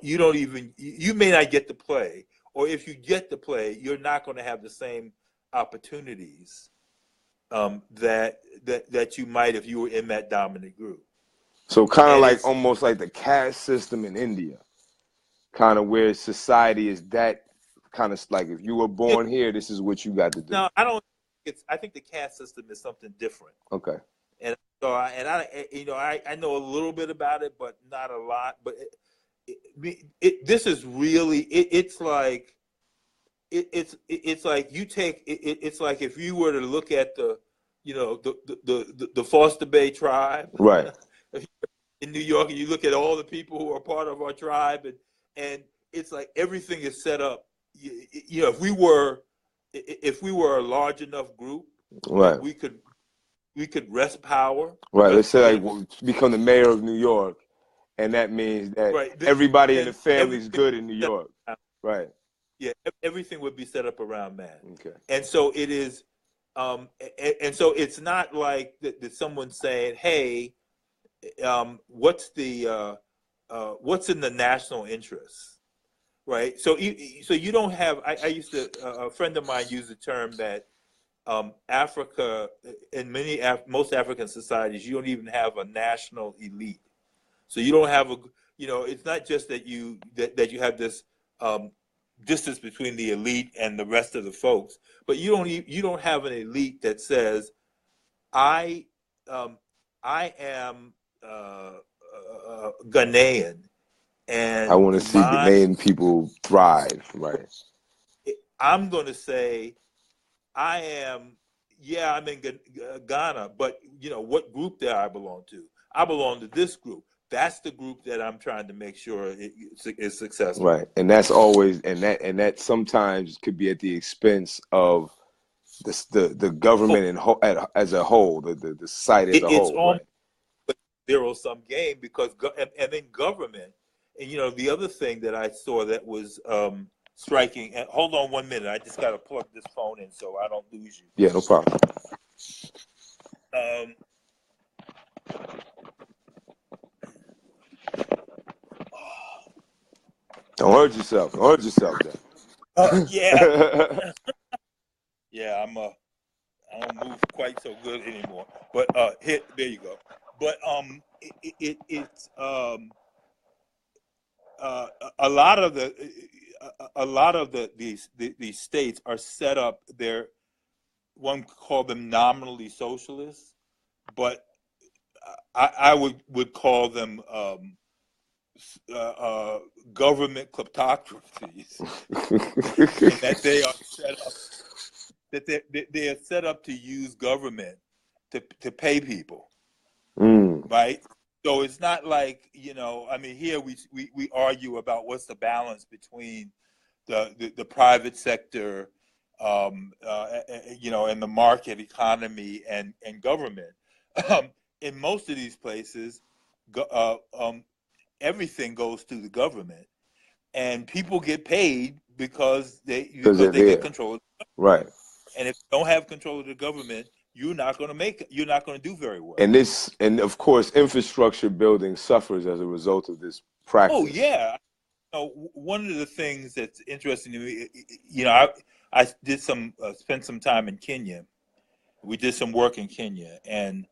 may not get to play, or if you get to play, you're not going to have the same opportunities that you might if you were in that dominant group. So kind of like almost like the caste system in India, kind of where society is that kind of like, if you were born here, this is what you got to do. No, I think the caste system is something different. Okay. And so I know a little bit about it, but not a lot. But this is really it's like you take it's like if you were to look at the FosterBey tribe, right, in New York, and you look at all the people who are part of our tribe, and it's like everything is set up. If we were a large enough group, right, we could wrest power. Right. Let's say become the mayor of New York, and that means that everybody in the family is good in New York. Right. Yeah, everything would be set up around that. Okay. And so it is, and so it's not like that someone's saying, "Hey, what's in the national interest?" Right. So you don't have. I used to a friend of mine used the term that Africa, in most African societies, you don't even have a national elite. So you don't have it's not just that you have this distance between the elite and the rest of the folks, but you don't have an elite that says, I I am Ghanaian, I and want to see Ghanaian people thrive, right? I'm going to say I am. Yeah, I'm in Ghana, but what group that I belong to? I belong to this group. That's the group that I'm trying to make sure is successful. Right, and that's always and that sometimes could be at the expense of the government as a whole, the society as a It's whole, almost right? a zero-sum game because and then government, and the other thing that I saw that was striking. And hold on 1 minute, I just got to plug this phone in so I don't lose you. Yeah, no problem. Don't hurt yourself. Don't hurt yourself, then. Yeah. Yeah, I don't move quite so good anymore. But there you go. But it's a lot of these states are set up. One could call them nominally socialist, but I would call them government kleptocracies, and that they are set up. That they are set up to use government to pay people, right? So it's not like I mean, here we argue about what's the balance between the private sector, and the market economy and government. In most of these places, everything goes to the government, and people get paid because they get control. Right. And if you don't have control of the government, you're not going to do very well. And of course, infrastructure building suffers as a result of this practice. Oh yeah. One of the things that's interesting to me, I did spent some time in Kenya. We did some work in Kenya, and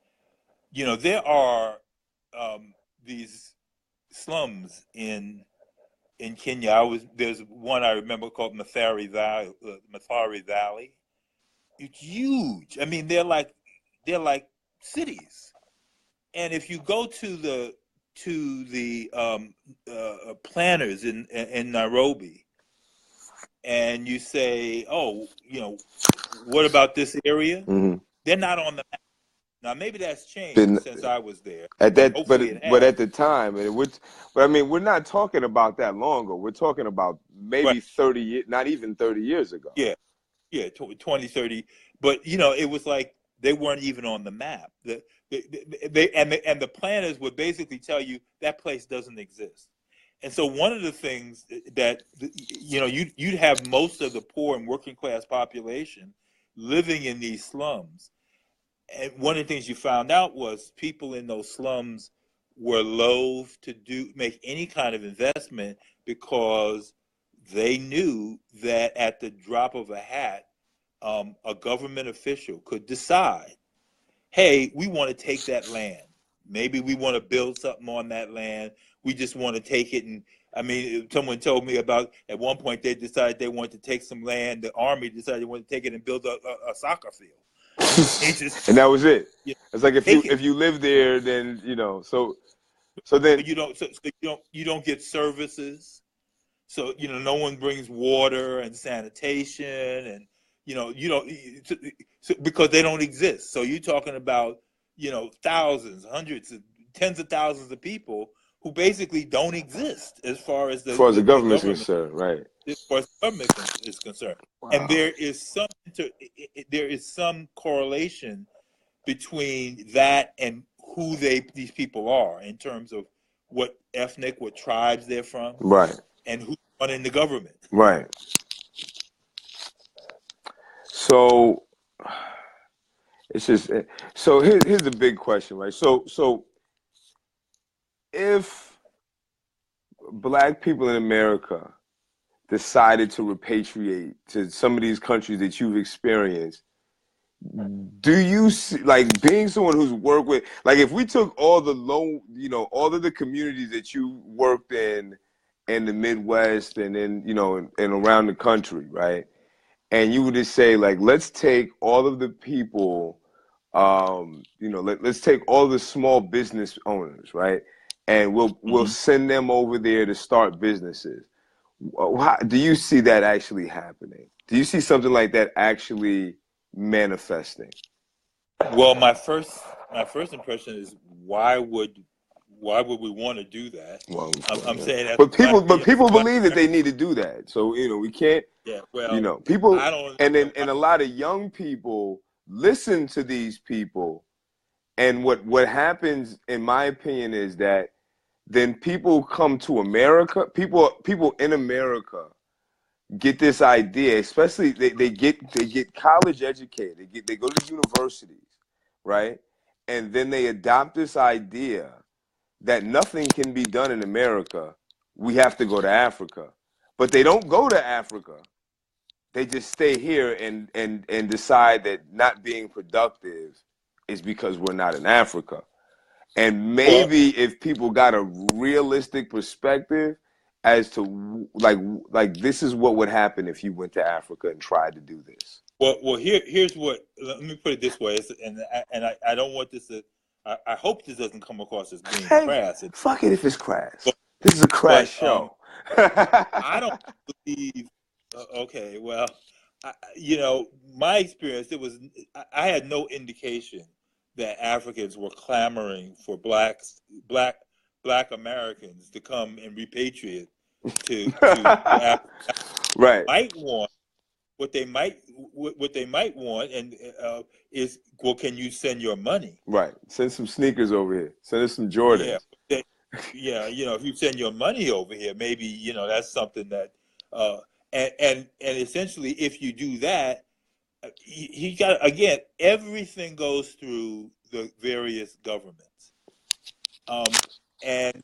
there are these slums in Kenya. There's one I remember called Mathare Valley. It's huge. I mean, they're like cities. And if you go to the planners in Nairobi, and you say, "Oh, what about this area?" Mm-hmm. They're not on the map. Now, maybe that's changed since I was there. At that, hopefully but at the time, but I mean, we're not talking about that long ago. We're talking about maybe right. 30 years, not even 30 years ago. Yeah, 20, 30. But it was like they weren't even on the map. The planners would basically tell you that place doesn't exist. And so one of the things that you'd have most of the poor and working class population living in these slums. And one of the things you found out was people in those slums were loath to make any kind of investment because they knew that at the drop of a hat, a government official could decide, hey, we want to take that land. Maybe we want to build something on that land. We just want to take it. And I mean, someone told me about at one point they decided they wanted to take some land. The army decided they wanted to take it and build a soccer field. And that was it. It's like if you live there, then so then but you don't get services. So no one brings water and sanitation, and you don't because they don't exist. So you're talking about thousands, hundreds, tens of thousands of people who basically don't exist as far as the government is concerned, right? As far as the government is concerned. Wow. And there is some correlation between that and who these people are in terms of what tribes they're from, right? And who's running the government, right? So it's just here's the big question, right? So if Black people in America decided to repatriate to some of these countries that you've experienced, do you see, like, being someone who's worked with, like, if we took all the all of the communities that you worked in the Midwest and then, and around the country, right? And you would just say, like, let's take all of the people let's take all the small business owners, right? And we'll send them over there to start businesses. Do you see that actually happening? Do you see something like that actually manifesting? Well, my first impression is why would we want to do that? Well, I'm saying that, but people believe that they need to do that. So we can't. Yeah, well, people, I don't. and a lot of young people listen to these people, and what happens, in my opinion, is that then people come to America. People in America get this idea, especially they get college educated. They go to universities, right? And then they adopt this idea that nothing can be done in America. We have to go to Africa. But they don't go to Africa. They just stay here and decide that not being productive is because we're not in Africa. And maybe if people got a realistic perspective as to like this is what would happen if you went to Africa and tried to do this. Well, here's what. Let me put it this way, I don't want this to. I hope this doesn't come across as being crass. Fuck it if it's crass. This is a crass show. I don't believe. Okay, well, my experience, I had no indication that Africans were clamoring for black Americans to come and repatriate to Africa. Right. What they might want is, well, can you send your money? Right. Send some sneakers over here. Send us some Jordans. Yeah. If you send your money over here, maybe that's something that and essentially, if you do that, he got, again, everything goes through the various governments, and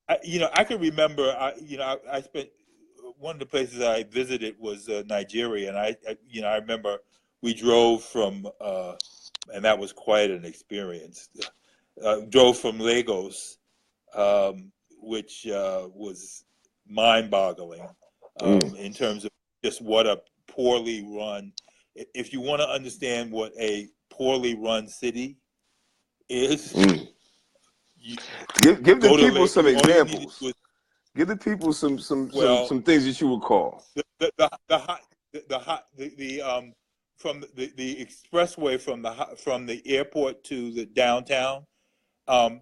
I can remember, I spent, one of the places I visited was Nigeria, and I remember we drove from, and that was quite an experience. Drove from Lagos, which was mind-boggling in terms of just what a poorly run. If you want to understand what a poorly run city is, give the people some examples. Give the people some things that you would call from the expressway from the airport to the downtown. The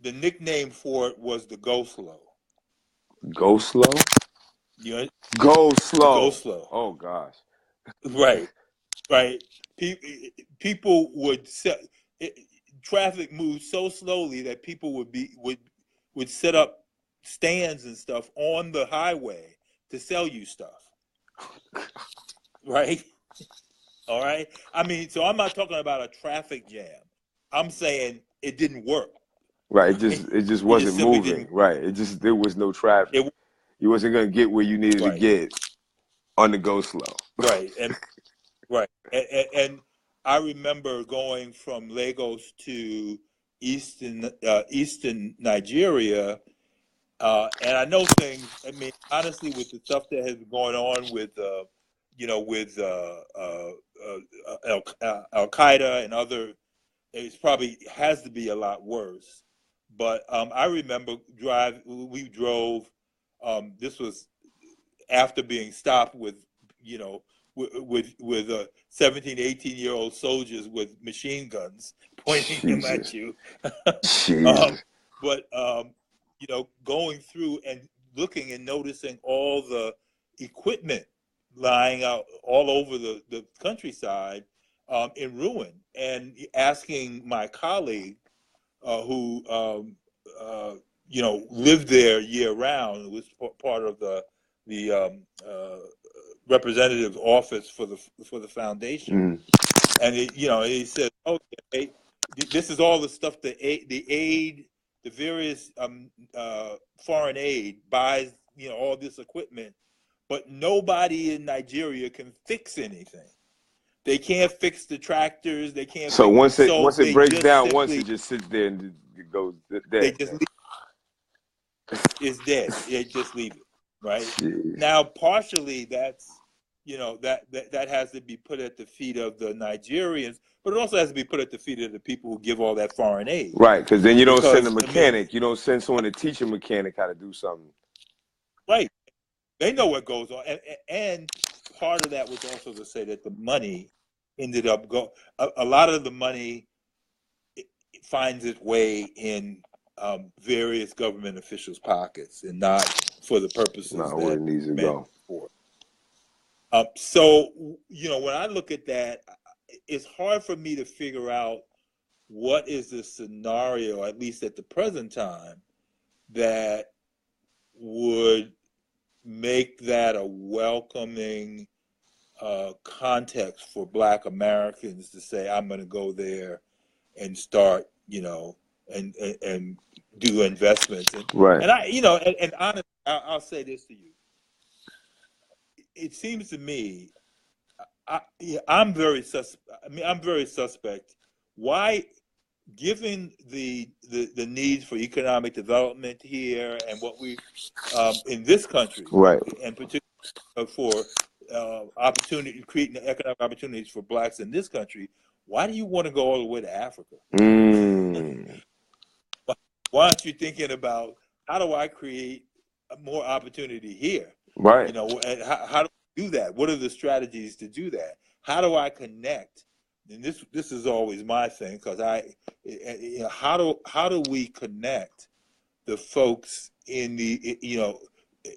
nickname for it was the go slow. Go slow. Go slow. Go slow. Oh gosh. Right. People would traffic moved so slowly that people would set up stands and stuff on the highway to sell you stuff. Right? All right. I mean, so I'm not talking about a traffic jam. I'm saying it didn't work. Right. It just wasn't moving. Right. There was no traffic. You wasn't going to get where you needed to get on the go slow. Right. And I remember going from Lagos to eastern Nigeria, and I know things. I mean, honestly, with the stuff that has been going on with Al Qaeda and other, it probably has to be a lot worse. But I remember we drove. This was after being stopped with 17, 18-year-old soldiers with machine guns pointing them at you. But going through and looking and noticing all the equipment lying out all over the countryside in ruin, and asking my colleague who lived there year round, was part of the representative office for the foundation, and he said, "Okay, this is all the stuff the various foreign aid buys, all this equipment, but nobody in Nigeria can fix anything. They can't fix the tractors. They can't. So once it breaks down, it just sits there and it goes dead. They just leave it. It's dead. They just leave it." Right. Jeez. Now, partially that's that has to be put at the feet of the Nigerians, but it also has to be put at the feet of the people who give all that foreign aid. Right, because then you don't send a I mean, mechanic. You don't send someone to teach a mechanic how to do something. right. They know what goes on. And part of that was also to say that the money ended up a lot of the money finds its way in various government officials' pockets and not for the purposes where that it needs to meant go. for. So, when I look at that, it's hard for me to figure out what is the scenario, at least at the present time, that would make that a welcoming context for Black Americans to say, I'm going to go there and start, and do investments. Right. And and honestly, I'll say this to you. It seems to me, I'm very suspect. Why, given the needs for economic development here and what we in this country, Right, and particularly for creating economic opportunities for Blacks in this country, why do you want to go all the way to Africa? Why aren't you thinking about, how do I create more opportunity here? Right. And how do I do that? What are the strategies to do that? How do I connect? And this is always my thing, because how do we connect the folks in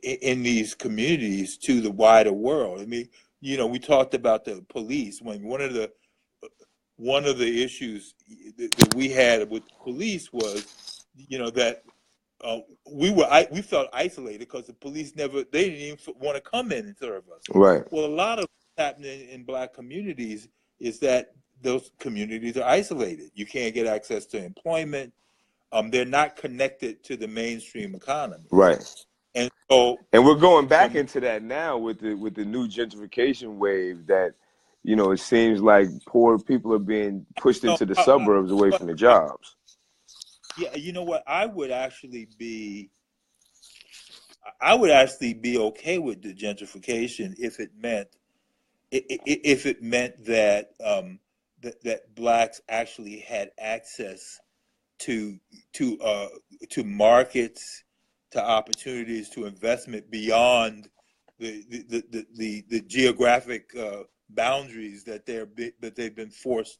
in these communities to the wider world? I mean, we talked about the police. When one of the issues that we had with police was, that we felt isolated because the police they didn't even want to come in and serve us. Right. Well, a lot of what's happening in Black communities is that those communities are isolated. You can't get access to employment. They're not connected to the mainstream economy. Right. And so, and we're going back into that now with the new gentrification wave, that it seems like poor people are being pushed into the suburbs away from the jobs. Yeah, you know what? I would actually be okay with the gentrification if it meant that that Blacks actually had access to markets, to opportunities, to investment beyond the geographic boundaries that they've been forced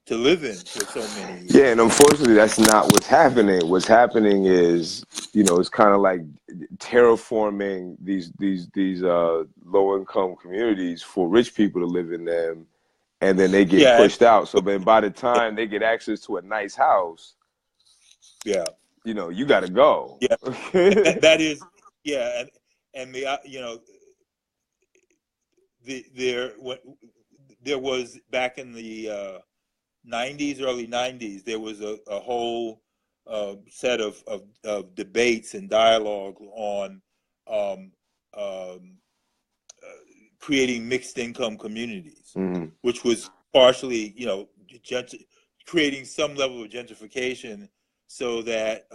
to live in for so many years. Yeah, and unfortunately, that's not what's happening. What's happening is, it's kind of like terraforming these low income communities for rich people to live in them, and then they get pushed out. So then, by the time they get access to a nice house, you got to go. Yeah, that is, yeah, and there was back in the 90s, early 90s, there was a whole set of debates and dialogue on creating mixed income communities, which was partially, creating some level of gentrification so that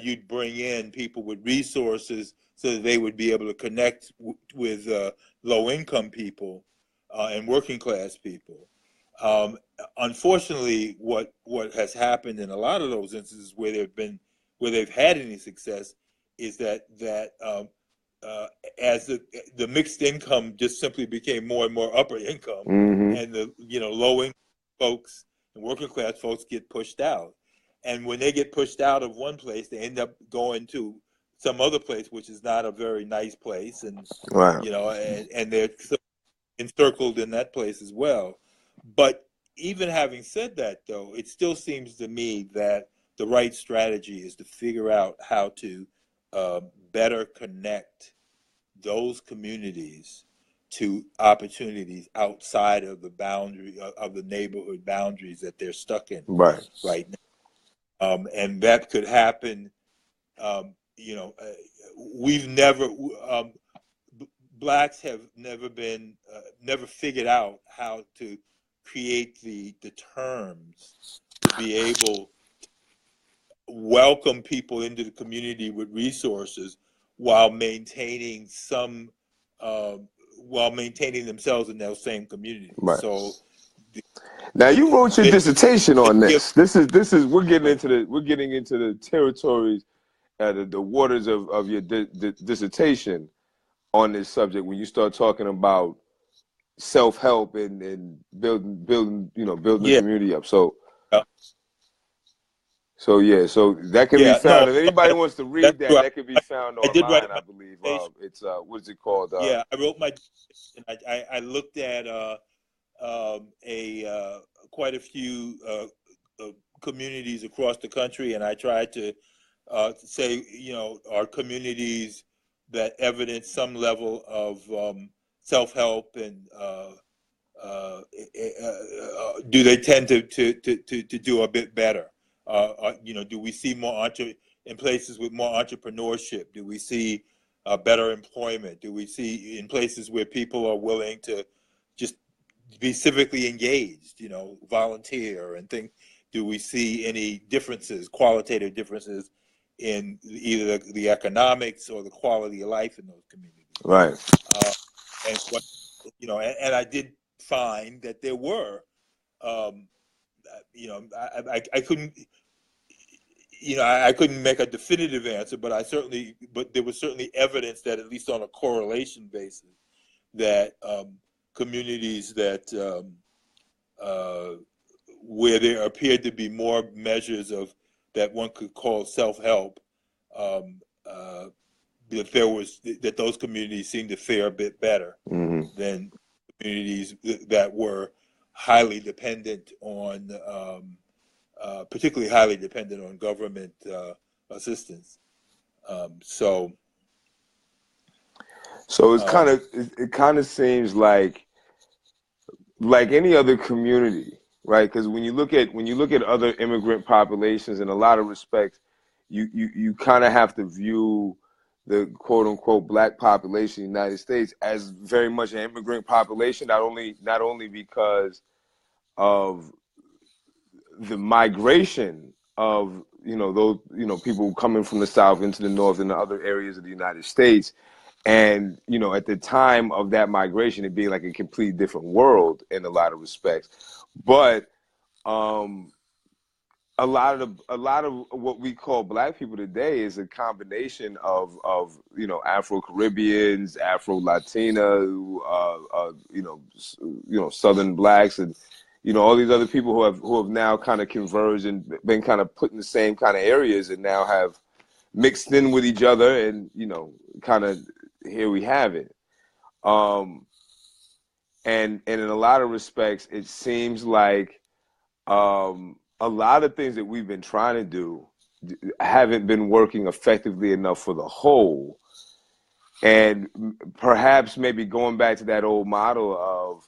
you'd bring in people with resources so that they would be able to connect with low income people and working class people. Unfortunately, what has happened in a lot of those instances where they've had any success is that as the mixed income just simply became more and more upper income, and the low income folks and working class folks get pushed out. And when they get pushed out of one place, they end up going to some other place, which is not a very nice place, and and they're encircled in that place as well. But even having said that, though, it still seems to me that the right strategy is to figure out how to better connect those communities to opportunities outside of the boundary of the neighborhood boundaries that they're stuck in right now. And that could happen. We've never Blacks have never figured out how to create the terms to be able to welcome people into the community with resources while maintaining some while maintaining themselves in those same communities. Right. So now you wrote your dissertation on this. This is we're getting right. into the territories, the waters of your dissertation on this subject. When you start talking about self-help and building the community up. So that can be found. If anybody wants to read that can be found I did write online, I believe. It's what is it called? I wrote my, and I looked at quite a few communities across the country, and I tried to say, are communities that evidence some level of self-help, and do they tend to do a bit better? Do we see more in places with more entrepreneurship? Do we see better employment? Do we see in places where people are willing to just be civically engaged, volunteer and think? Do we see any differences, qualitative differences, in either the economics or the quality of life in those communities? Right. And what, and I did find that there were, I couldn't, I couldn't make a definitive answer, but there was certainly evidence that, at least on a correlation basis, that communities that where there appeared to be more measures of that one could call self-help, that those communities seemed to fare a bit better than communities that were highly dependent on, particularly highly dependent on government assistance. So it's it kind of seems like any other community, right? Because when you look at other immigrant populations, in a lot of respects, you kind of have to view the quote unquote black population in the United States as very much an immigrant population, not only because of the migration of those people coming from the South into the North and the other areas of the United States, and at the time of that migration, it being like a completely different world in a lot of respects, but a lot of what we call black people today is a combination of Afro-Caribbeans, Afro-Latina, Southern blacks, and all these other people who have now kind of converged and been kind of put in the same kind of areas, and now have mixed in with each other, and kind of here we have it. And in a lot of respects, it seems like a lot of things that we've been trying to do haven't been working effectively enough for the whole. And perhaps maybe going back to that old model of,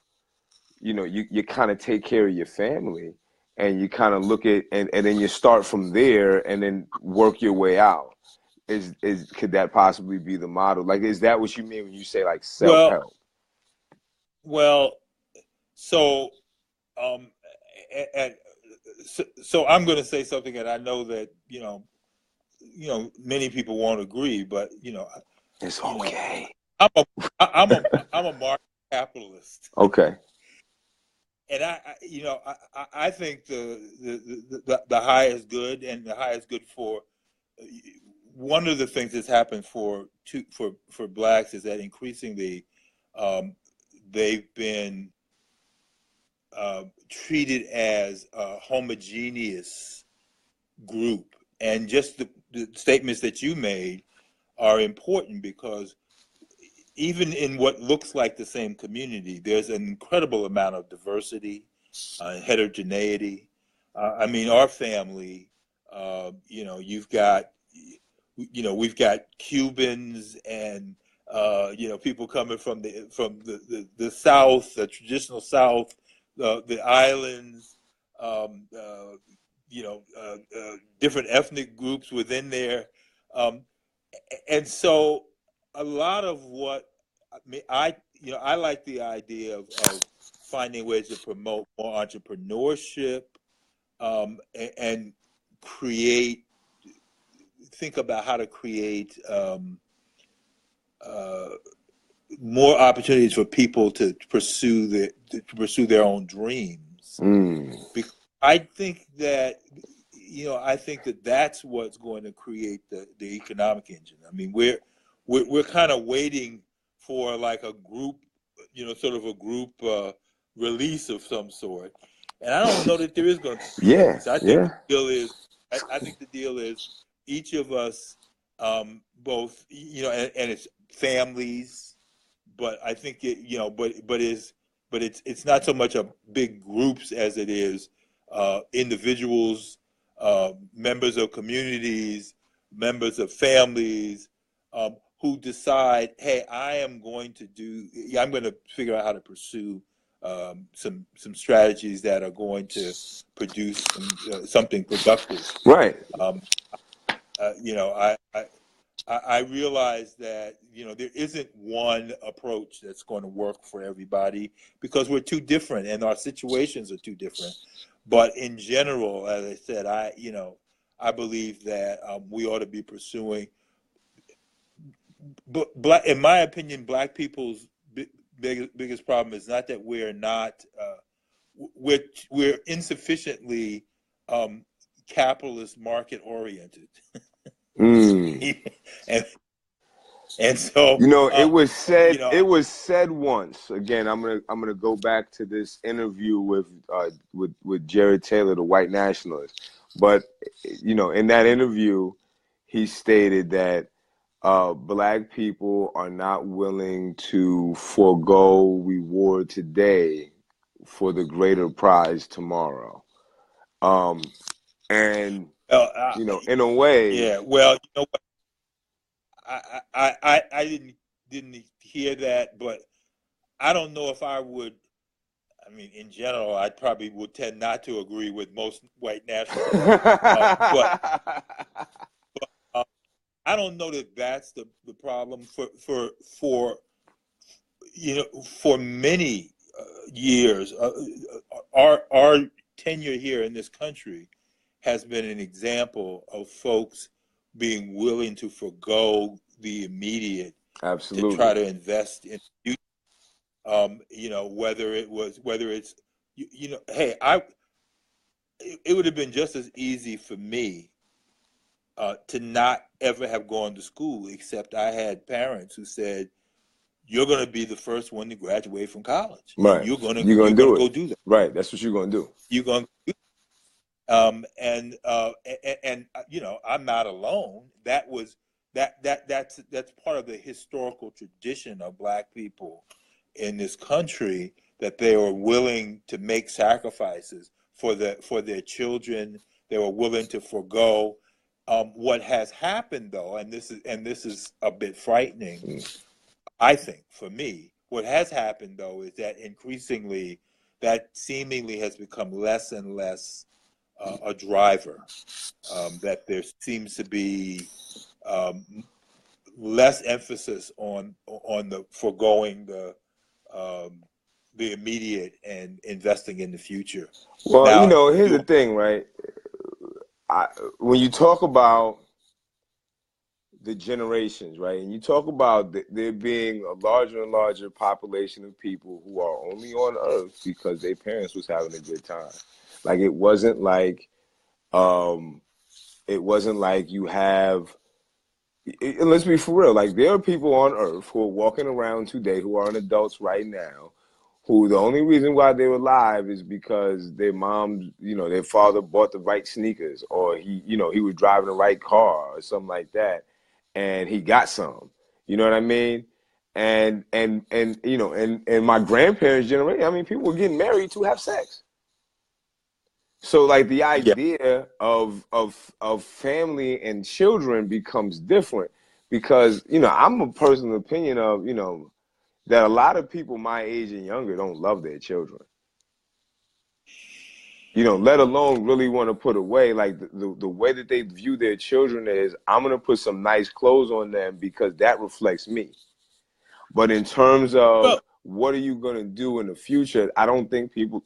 you kind of take care of your family, and you kind of look at, and then you start from there and then work your way out. Could that possibly be the model? Like, is that what you mean when you say like self-help? So I'm going to say something that I know that many people won't agree, but it's okay. I'm a market capitalist. Okay. And I think the highest good, and the highest good for one of the things that's happened for blacks is that increasingly they've been treated as a homogeneous group. And just the statements that you made are important, because even in what looks like the same community, there's an incredible amount of diversity, heterogeneity. I mean, our family, you've got, we've got Cubans and people coming from the South, the traditional South, the islands, different ethnic groups within there, and so a lot of what I like the idea of finding ways to promote more entrepreneurship, and think about how to create more opportunities for people to pursue their own dreams. Because I think that that's what's going to create the economic engine. I mean, we're kind of waiting for like a group, sort of a group release of some sort, and I don't know that there is going to be a release. I think the deal is each of us, both, and it's families, but I think it's not so much a big groups as it is individuals, members of communities, members of families, who decide, hey, I'm going to figure out how to pursue some strategies that are going to produce something productive. Right. I realize that there isn't one approach that's going to work for everybody because we're too different and our situations are too different. But in general, as I said, I believe that we ought to be pursuing. But in my opinion, Black people's biggest problem is not that we're not we're insufficiently capitalist market oriented. And so it was said. It was said once. Again, I'm gonna go back to this interview with Jared Taylor, the white nationalist. But in that interview, he stated that Black people are not willing to forego reward today for the greater prize tomorrow. And in a way, yeah. Well, what? I didn't hear that, but I don't know if I would. I mean, in general, I probably would tend not to agree with most white nationalists, but I don't know that that's the problem for many years. Our tenure here in this country has been an example of folks being willing to forego the immediate to try to invest in the future. Whether it's hey, it would have been just as easy for me to not ever have gone to school, except I had parents who said, "You're going to be the first one to graduate from college. Right. You're going to go do that. Right. That's what you're going to do. You're going to do that." I'm not alone. That's part of the historical tradition of Black people in this country, that they were willing to make sacrifices for their children. They were willing to forego. What has happened, though, and this is a bit frightening, I think, for me. What has happened, though, is that increasingly that seemingly has become less and less a driver, that there seems to be less emphasis on the foregoing the immediate and investing in the future. Well, now, here's the thing, right? When you talk about the generations, right, and you talk about there being a larger and larger population of people who are only on Earth because their parents was having a good time. Like it wasn't like you have. Let's be for real. Like there are people on Earth who are walking around today who are adults right now, who the only reason why they're alive is because their mom, their father bought the right sneakers, or he was driving the right car or something like that, and he got some. You know what I mean? And my grandparents' generation, I mean, people were getting married to have sex. So like the idea of family and children becomes different because, I'm a personal opinion of, that a lot of people my age and younger don't love their children. Let alone really want to put away. Like the way that they view their children is, I'm going to put some nice clothes on them because that reflects me. But in terms of what are you going to do in the future, I don't think people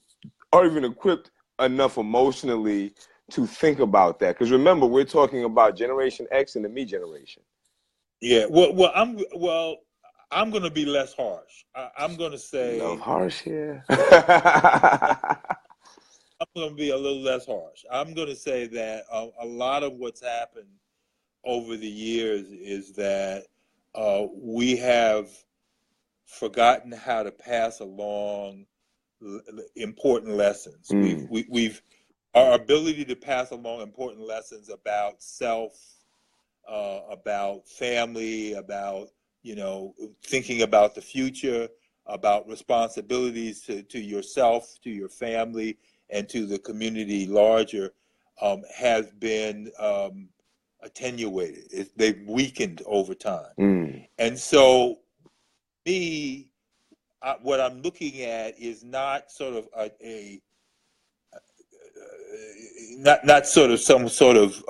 are even equipped enough emotionally to think about that. Because remember, we're talking about Generation X and the me generation. Yeah. Well, I'm going to be less harsh. I'm going to Love say harsh here. I'm going to be a little less harsh. I'm going to say that a lot of what's happened over the years is that we have forgotten how to pass along important lessons. We've our ability to pass along important lessons about self, about family, about thinking about the future, about responsibilities to yourself, to your family, and to the community larger, has been attenuated. They've weakened over time. And so, me, what I'm looking at is not sort of not sort of some sort of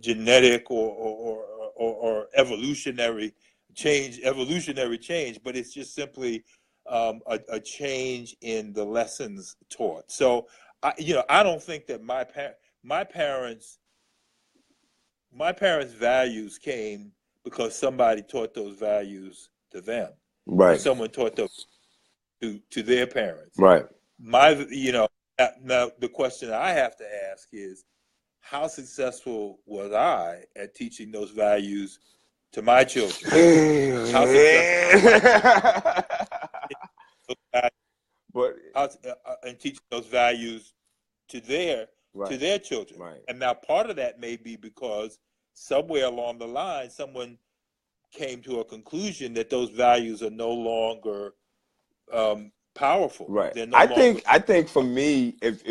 genetic or evolutionary change, but it's just simply a change in the lessons taught. So, I don't think that my parents' values came because somebody taught those values to them, or Right. someone taught them to their parents. Right. Now the question I have to ask is, how successful was I at teaching those values to my children? How successful and teaching those values to their children? Right. And now part of that may be because somewhere along the line, someone came to a conclusion that those values are no longer powerful. Right. They're no longer. I think for me, if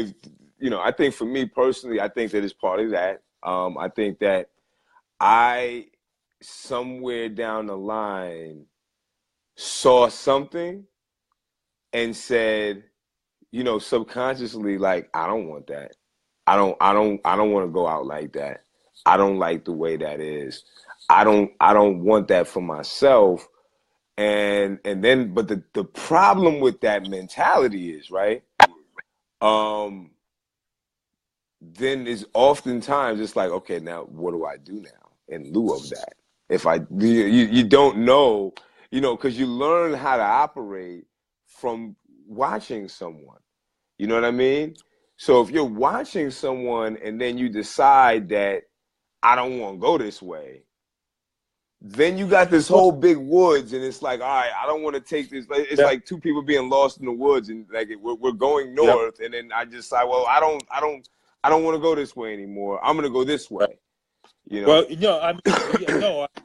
I think for me personally, I think that it's part of that. I think that I somewhere down the line saw something and said, subconsciously, like, I don't want that. I don't want to go out like that. I don't like the way that is. I don't want that for myself. And then, but the problem with that mentality is, right, then is oftentimes it's like, okay, now what do I do now in lieu of that? If you don't know, because you learn how to operate from watching someone. You know what I mean? So if you're watching someone and then you decide that I don't want to go this way, then you got this whole big woods, and it's like, all right, I don't want to take this. It's like two people being lost in the woods, and like we're going north, and then I decide, well, I don't want to go this way anymore. I'm gonna go this way. Well,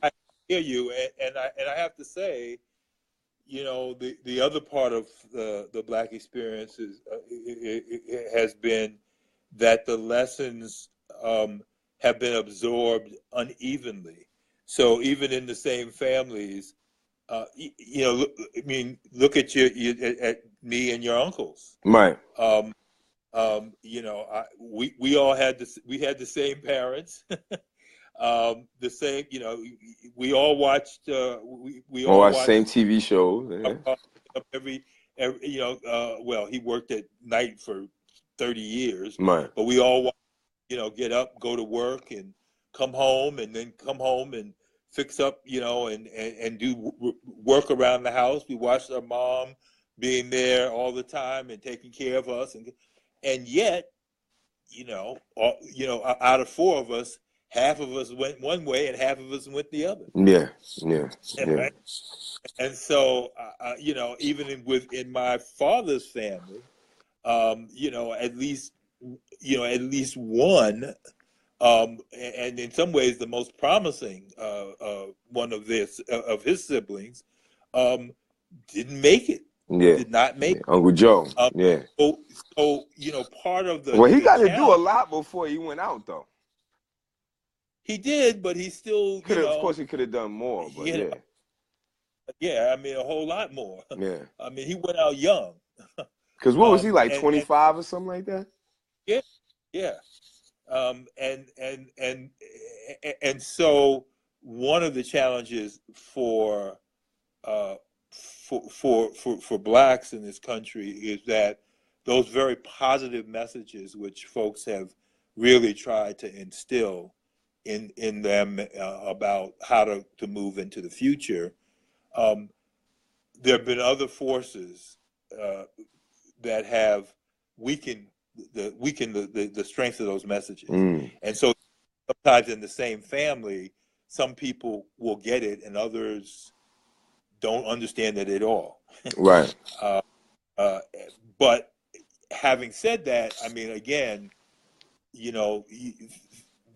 I hear you, and I have to say, the other part of the Black experience it has been that the lessons have been absorbed unevenly. So even in the same families, look at at me and your uncles. Right. We all had we had the same parents. The same, we all watched. We all watched same TV shows. Every well, he worked at night for 30 years, right. But we all watched, get up, go to work, and come home, and then come home and fix up, and do work around the house. We watched our mom being there all the time and taking care of us, and yet, out of four of us, half of us went one way and half of us went the other. Yeah. Right? And so, even within my father's family, at least one, and in some ways the most promising one of his siblings, didn't make it. Yeah. Did not make it. Uncle Joe. So part of the he got to do a lot before he went out, though. He did, but he still of course he could have done more, but yeah, I mean a whole lot more. Yeah. I mean he went out young. Because what was he, like 25 or something like that? Yeah. And so one of the challenges for Blacks in this country is that those very positive messages which folks have really tried to instill in them about how to move into the future. There have been other forces that have weakened the strength of those messages, and so sometimes in the same family, some people will get it and others don't understand it at all. Right. But having said that, I mean, again, you know,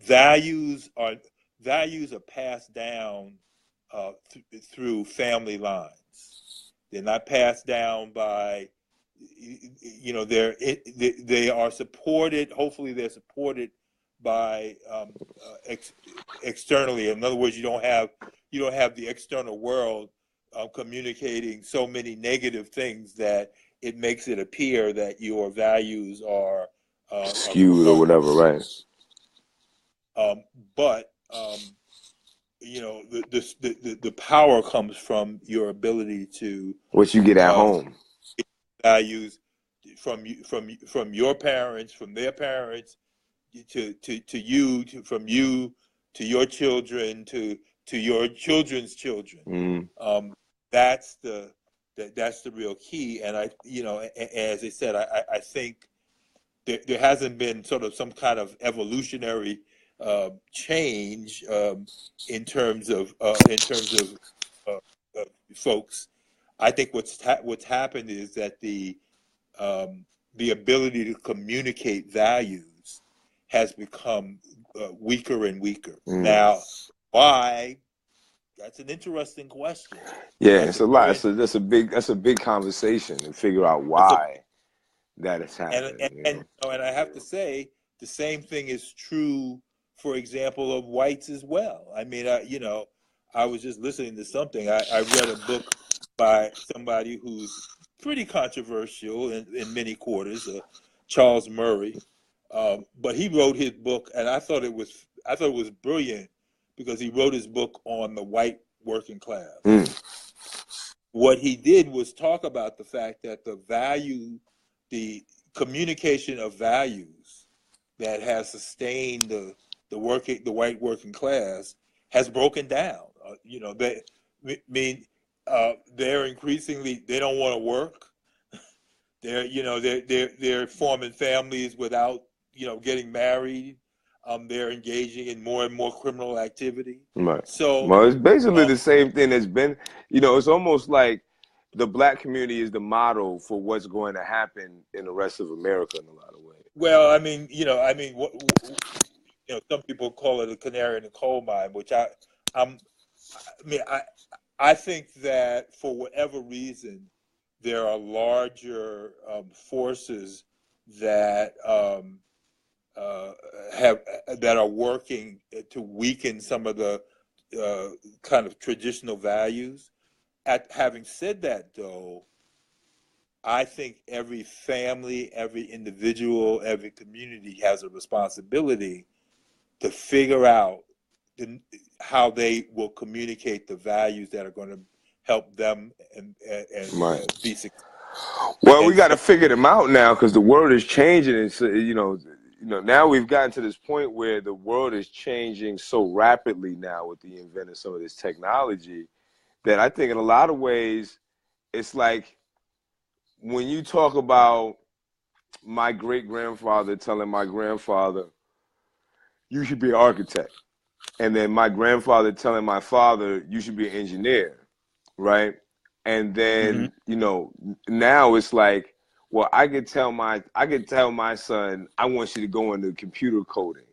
values are passed down through family lines. They're not passed down by, you know, they are supported. Hopefully, they're supported by externally. In other words, you don't have the external world communicating so many negative things that it makes it appear that your values are skewed or whatever, right? But you know, the power comes from your ability to what you get at home, values from your parents, from their parents, to you, from you to your children, to your children's children. That's the real key. And I, you know, as I said, I think there hasn't been sort of some kind of evolutionary change in terms of folks. I think what's happened is that the ability to communicate values has become weaker and weaker. Now, why? That's an interesting question. Yeah, it's a lot. That's a big conversation to figure out why that has happened. And I have to say, the same thing is true, for example, of whites as well. I mean, you know, I was just listening to something. I read a book by somebody who's pretty controversial in many quarters, Charles Murray. But he wrote his book, and I thought it was brilliant because he wrote his book on the white working class. What he did was talk about the fact that the communication of values that has sustained the white working class has broken down. You know, they're increasingly, they don't want to work. They're forming families without, you know, getting married. They're engaging in more and more criminal activity. Right. So, well, it's basically the same thing that's been, you know, it's almost like the black community is the model for what's going to happen in the rest of America in a lot of ways. Well, I mean, some people call it a canary in the coal mine, which I think that for whatever reason, there are larger forces that that are working to weaken some of the kind of traditional values. Having said that, though, I think every family, every individual, every community has a responsibility to figure out how they will communicate the values that are going to help them and be successful. Well, we got to figure them out now because the world is changing. It's you know, now we've gotten to this point where the world is changing so rapidly now with the invention of some of this technology that I think in a lot of ways it's like when you talk about my great-grandfather telling my grandfather, you should be an architect. And then my grandfather telling my father, you should be an engineer, right? And then, you know, now it's like, well, I could tell my son, I want you to go into computer coding.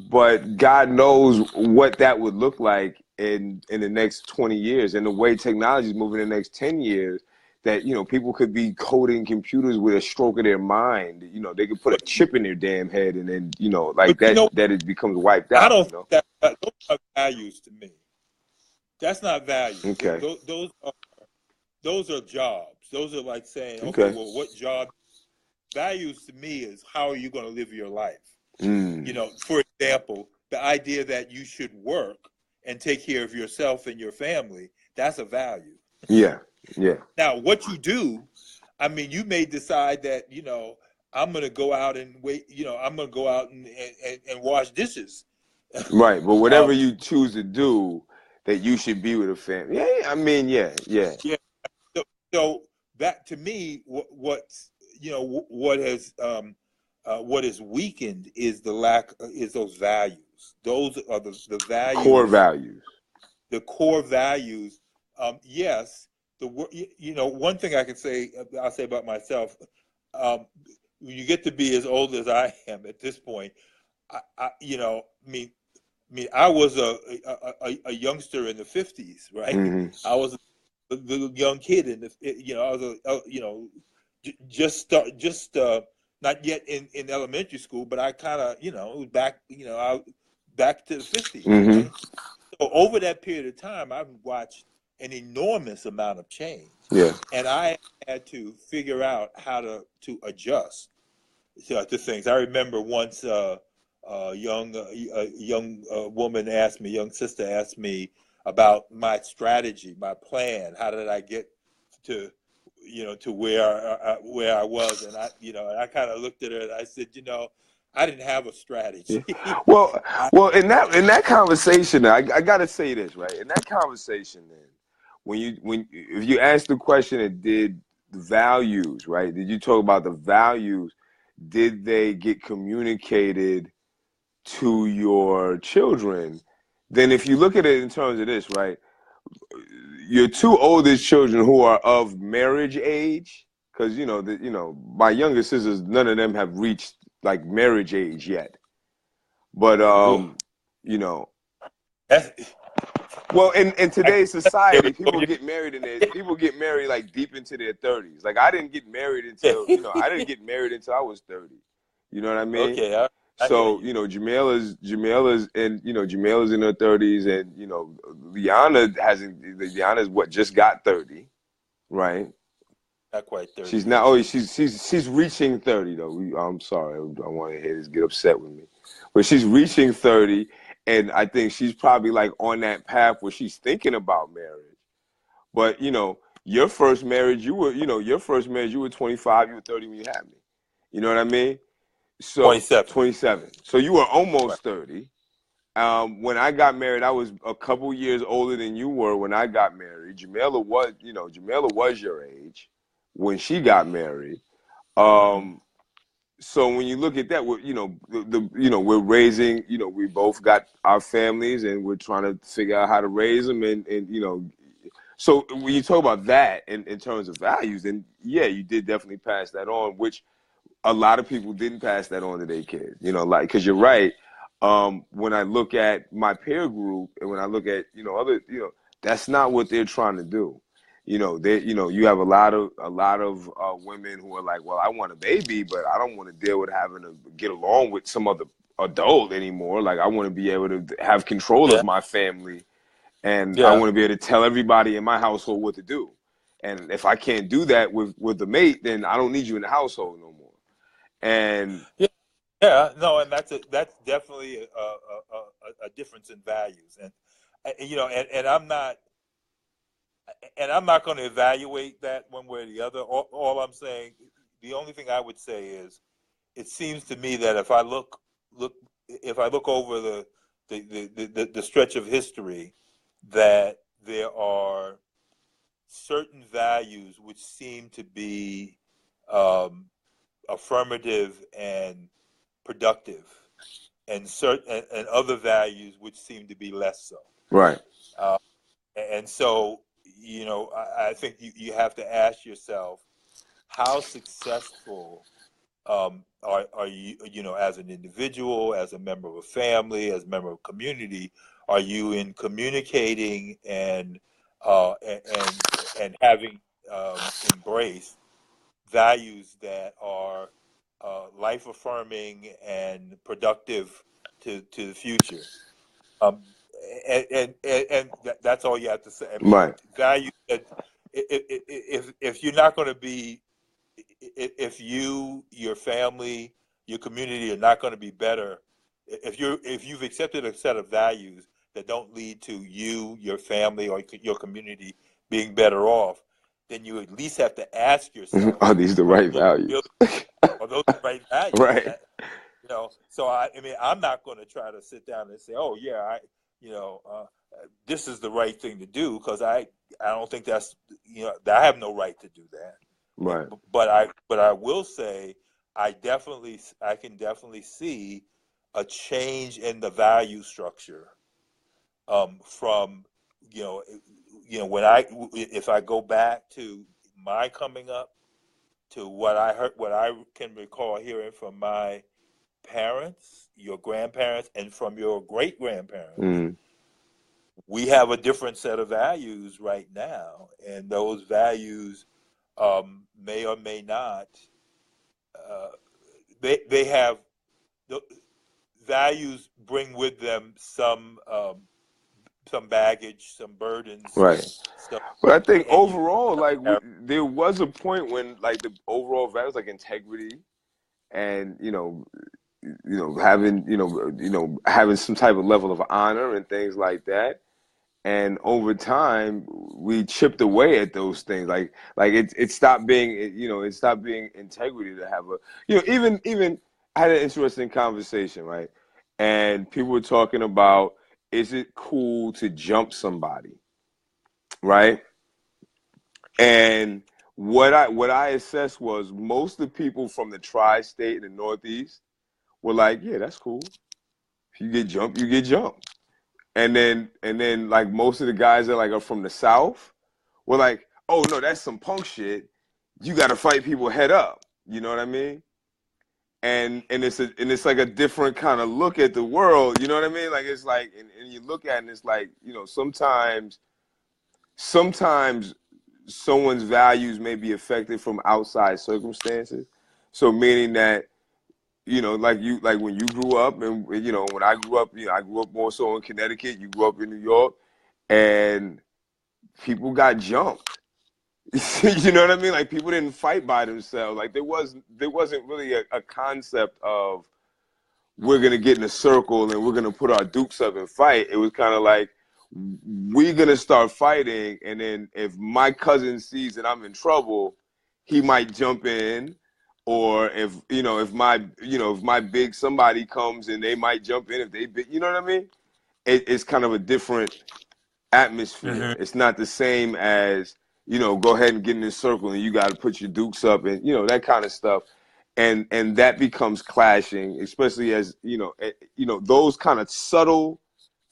But God knows what that would look like in the next 20 years. And the way technology is moving in the next 10 years, that, you know, people could be coding computers with a stroke of their mind. You know, they could put a chip in their damn head and then, you know, like that, that it becomes wiped out. I don't think that those are values to me. That's not values. Okay. Those are jobs. Those are like saying, okay, well, what job? Values to me is how are you going to live your life? You know, for example, the idea that you should work and take care of yourself and your family, that's a value. Yeah. Yeah. Now, what you do, I mean, you may decide that, you know, I'm going to go out and wait, you know, I'm going to go out and wash dishes Right, but whatever um, you choose to do, that you should be with a family. Yeah, I mean, yeah. yeah. So that to me, what's what has weakened is the lack is those values. Those are the Core values, values. the core values. Yes, one thing I can say, I'll say about myself. When you get to be as old as I am at this point, I was a youngster in the 50s, right? Mm-hmm. I was a little young kid in the, I was just not yet in elementary school, but I kind of, back, back to the 50s, Mm-hmm. right? So over that period of time, I've watched an enormous amount of change, Yeah. and I had to figure out how to adjust to things. I remember once a young woman asked me, young sister asked me about my strategy, my plan. How did I get to, to where I was? And I kind of looked at her and I said, I didn't have a strategy. Yeah. Well, in that conversation, I gotta say this, right? In that conversation, then, if you ask the question, it did the values, right? Did you talk about the values? Did they get communicated to your children? Then, if you look at it in terms of this, right? Your two oldest children who are of marriage age, because my younger sisters, none of them have reached like marriage age yet. But you know, well, in today's society, people get married like deep into their 30s. Like I didn't get married until I was 30. You know what I mean? Okay, I hear So you. Jamaila's and Jamaila's in her 30s, and Liana's what just got 30, right? Not quite 30 She's yet. not. Oh, she's reaching 30 though. I'm sorry, I want to hear this get upset with me, but she's reaching 30, and I think she's probably like on that path where she's thinking about marriage. But your first marriage, you were 25, you were 30 when you had me. You know what I mean? So 27. 27. So you were Right. almost 30. When I got married, I was a couple years older than you were when I got married. Jamila was your age when she got married. Mm-hmm. So when you look at that, we're raising, we both got our families and we're trying to figure out how to raise them, and so when you talk about that in terms of values, then yeah, you did definitely pass that on, which a lot of people didn't pass that on to their kids, like, because you're right. When I look at my peer group and when I look at, other, that's not what they're trying to do. You have a lot of women who are like, well, I want a baby, but I don't want to deal with having to get along with some other adult anymore. Like, I want to be able to have control of Yeah. my family, and I Yeah. want to be able to tell everybody in my household what to do. And if I can't do that with the mate, then I don't need you in the household no more. And Yeah. Yeah. No, and that's definitely a difference in values, and I'm not going to evaluate that one way or the other. All I'm saying, the only thing I would say is, it seems to me that if I look over the stretch of history, that there are certain values which seem to be um, affirmative and productive, and other values which seem to be less so. right. Uh, and so, I think you have to ask yourself, how successful are you, as an individual, as a member of a family, as a member of a community, are you in communicating and having embraced values that are life affirming and productive to the future? Um, and that's all you have to say. I mean, Right. value that, if you're not going to be, if you, your family, your community are not going to be better, if you've accepted a set of values that don't lead to you, your family, or your community being better off, then you at least have to ask yourself, Are these the are right those values? really, are those the right values? Right. So I mean, I'm not going to try to sit down and say, oh yeah, this is the right thing to do, because I don't think that's, I have no right to do that. Right. But I will say I can definitely see a change in the value structure from if I go back to my coming up to what I can recall hearing from my parents, your grandparents, and from your great grandparents. Mm. We have a different set of values right now, and those values may or may not. They have the values bring with them some baggage, some burdens, right. stuff. But I think overall, like there was a point when like the overall values like integrity and having some type of level of honor and things like that. And over time, we chipped away at those things. Like it stopped being, it stopped being integrity to have even I had an interesting conversation, right? And people were talking about, is it cool to jump somebody, right? And what I assessed was most of the people from the tri-state and the Northeast were like, yeah, that's cool. If you get jumped, you get jumped. And then like most of the guys that like are from the South were like, oh no, that's some punk shit. You got to fight people head up. You know what I mean? And it's like a different kind of look at the world. You know what I mean? Like it's like, and you look at it and it's like, sometimes someone's values may be affected from outside circumstances. So meaning that, like when you grew up and, when I grew up, I grew up more so in Connecticut, you grew up in New York, and people got jumped. You know what I mean? Like people didn't fight by themselves. Like there wasn't really a concept of we're going to get in a circle and we're going to put our dukes up and fight. It was kind of like, we're going to start fighting. And then if my cousin sees that I'm in trouble, he might jump in. Or if my big somebody comes and they might jump in if they big, you know what I mean? It's kind of a different atmosphere. Mm-hmm. It's not the same as, go ahead and get in this circle and you got to put your dukes up and, that kind of stuff. And that becomes clashing, especially as, those kind of subtle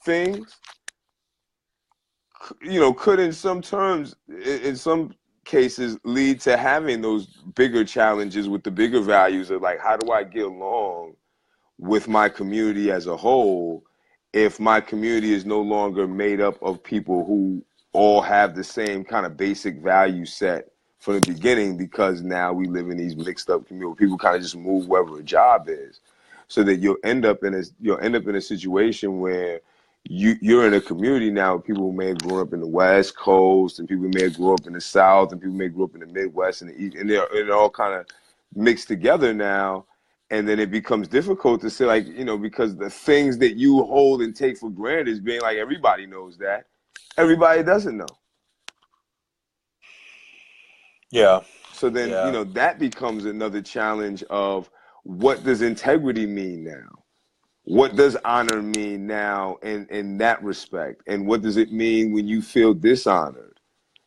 things, could in some terms, in some cases, lead to having those bigger challenges with the bigger values of like, how do I get along with my community as a whole if my community is no longer made up of people who all have the same kind of basic value set from the beginning, because now we live in these mixed up communities. People kind of just move wherever a job is, so that you'll end up in a situation where you're in a community now with people who may have grown up in the West Coast, and people who may have grown up in the South, and people may have grown up in the Midwest and the East, and they're all kind of mixed together now. And then it becomes difficult to say, like, because the things that you hold and take for granted is being like, everybody knows that. Everybody doesn't know. Yeah. So then, that becomes another challenge of, what does integrity mean now? What does honor mean now in that respect? And what does it mean when you feel dishonored?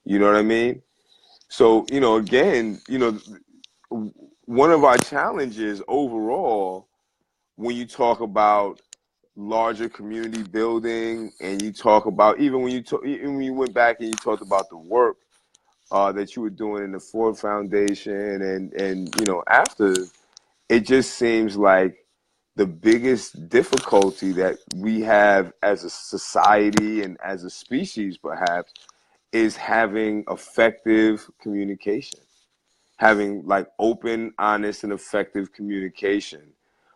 You know what I mean? So, again, one of our challenges overall, when you talk about larger community building, and you talk about, even when you went back and you talked about the work that you were doing in the Ford Foundation, and after, it just seems like the biggest difficulty that we have as a society and as a species, perhaps, is having effective communication, having like open, honest, and effective communication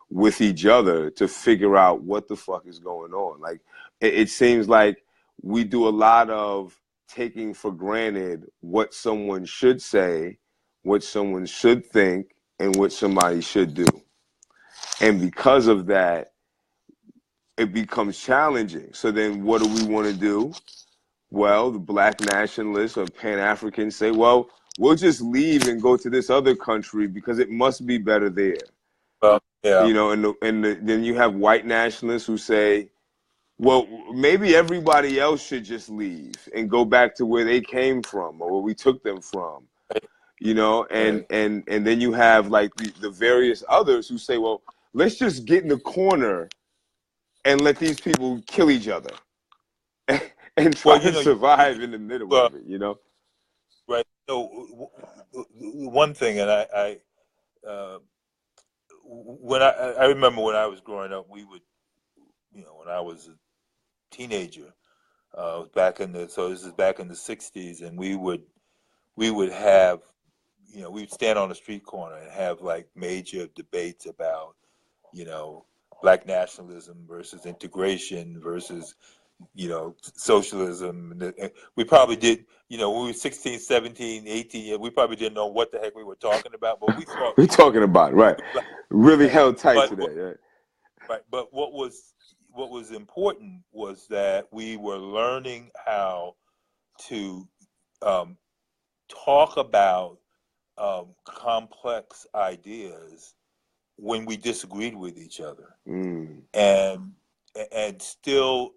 with each other to figure out what the fuck is going on. Like, it seems like we do a lot of taking for granted what someone should say, what someone should think, and what somebody should do. And because of that, it becomes challenging. So then what do we want to do? Well, the Black nationalists or Pan-Africans say, well, we'll just leave and go to this other country because it must be better there. Yeah. You know, then you have white nationalists who say, well, maybe everybody else should just leave and go back to where they came from or where we took them from. You know, Right. and then you have like the various others who say, well, let's just get in the corner and let these people kill each other and try Well, to survive in the middle of it, you know? right. So one thing, and uh, when I remember when I was growing up, we would, when I was a teenager, so this is back in the '60s, and we would have, we'd stand on a street corner and have like major debates about, you know, black nationalism versus integration versus, socialism. And we probably did, when we were 16, 17, 18, we probably didn't know what the heck we were talking about, but we thought We're talking about, right. Really right. held tight But to that, right? right, but what was important was that we were learning how to um, talk about complex ideas when we disagreed with each other, Mm. and still,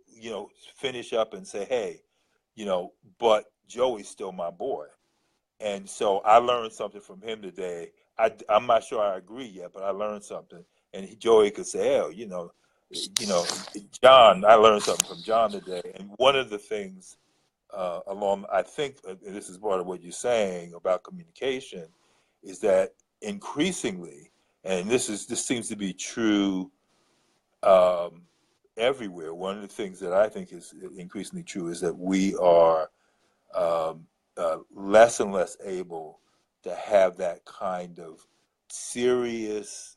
finish up and say, hey, but Joey's still my boy. And so I learned something from him today. I'm not sure I agree yet, but I learned something. And Joey could say, "Oh, John, I learned something from John today." And one of the things I think this is part of what you're saying about communication, is that increasingly, and this seems to be true um, everywhere. One of the things that I think is increasingly true is that we are um, less and less able to have that kind of serious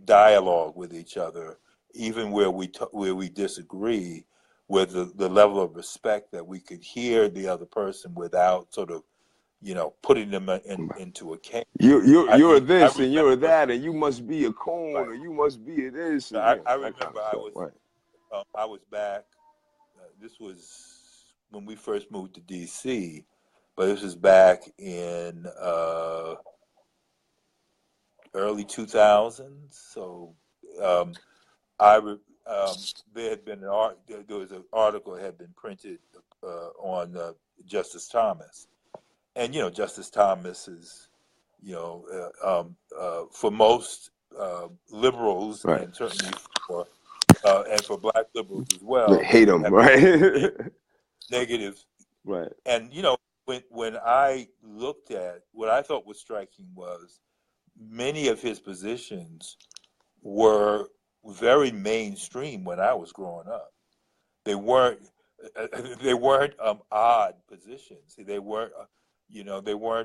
dialogue with each other, even where we disagree, with the level of respect that we could hear the other person without sort of, putting them into a cage. You're I this and you're remember, that and you must be a cone right. or you must be a this and I that kind remember of stuff, right? I was back. This was when we first moved to D.C., but this was back in early 2000s. So um, there had been there was an article that had been printed on Justice Thomas, and Justice Thomas is, for most liberals, Right. and certainly for black liberals as They well, hate them, have right? negative. Right. And when I looked at, what I thought was striking was many of his positions were very mainstream when I was growing up. They weren't they weren't odd positions. They weren't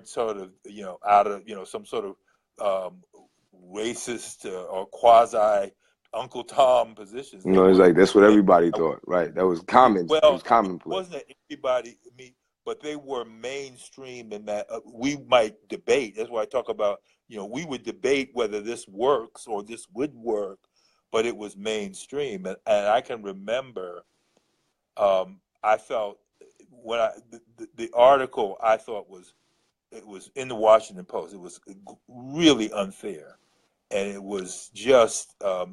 sort of, out of, some sort of racist or quasi Uncle Tom positions. You know, it's like that's what They everybody thought, right? That was common. It was well, it commonplace. wasn't that everybody. I mean, but they were mainstream in that we might debate. That's why I talk about, we would debate whether this works or this would work, but it was mainstream. And I can remember, I felt when the article, I thought it was in the Washington Post. It was really unfair, and it was just, the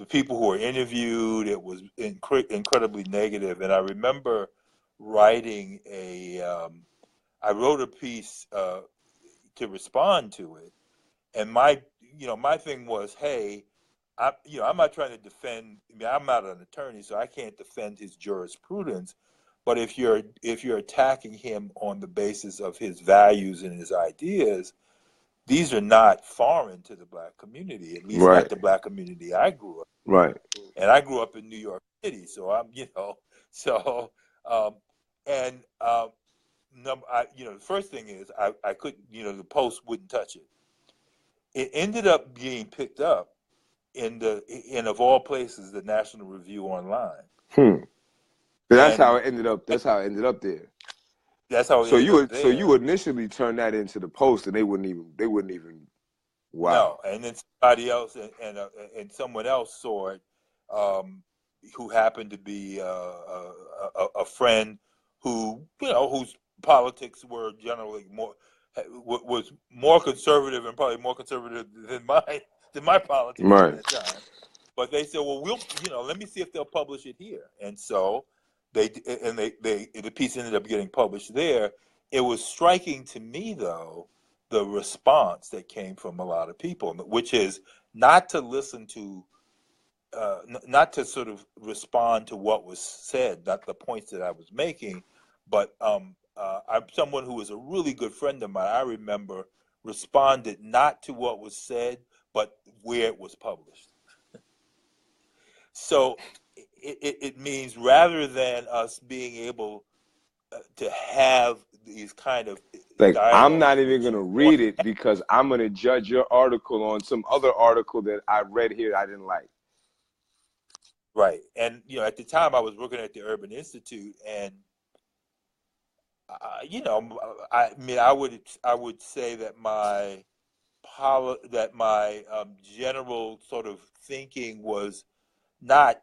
people who were interviewed, it was incredibly negative. And I remember writing I wrote a piece to respond to it. And my thing was, hey, I'm not trying to defend. I mean, I'm not an attorney, so I can't defend his jurisprudence. But if you're attacking him on the basis of his values and his ideas, these are not foreign to the black community, at least Right. not the black community I grew up. Right. And I grew up in New York City, so so, um, and the first thing is I couldn't, the Post wouldn't touch it. It ended up being picked up in of all places, the National Review Online. That's how And it ended up. That's how it ended up there. that's how it So ended up so you there. initially turned that into the Post, and they wouldn't even. Wow. No, and then somebody else and someone else saw it, um, who happened to be a friend who, whose politics were generally more. was more conservative and probably more conservative than my politics Right. at that time. But they said, well, let me see if they'll publish it here. And so the piece ended up getting published there. It was striking to me, though, the response that came from a lot of people, which is not to listen to, not to sort of respond to what was said, not the points that I was making, but I'm someone who was a really good friend of mine. I remember responded not to what was said, but where it was published. So it means rather than us being able to have these kind of like, I'm not dialogues, even going to read it because I'm going to judge your article on some other article that I read here I didn't like. Right. And, at the time I was working at the Urban Institute, and, I mean, I would say that my general sort of thinking was not,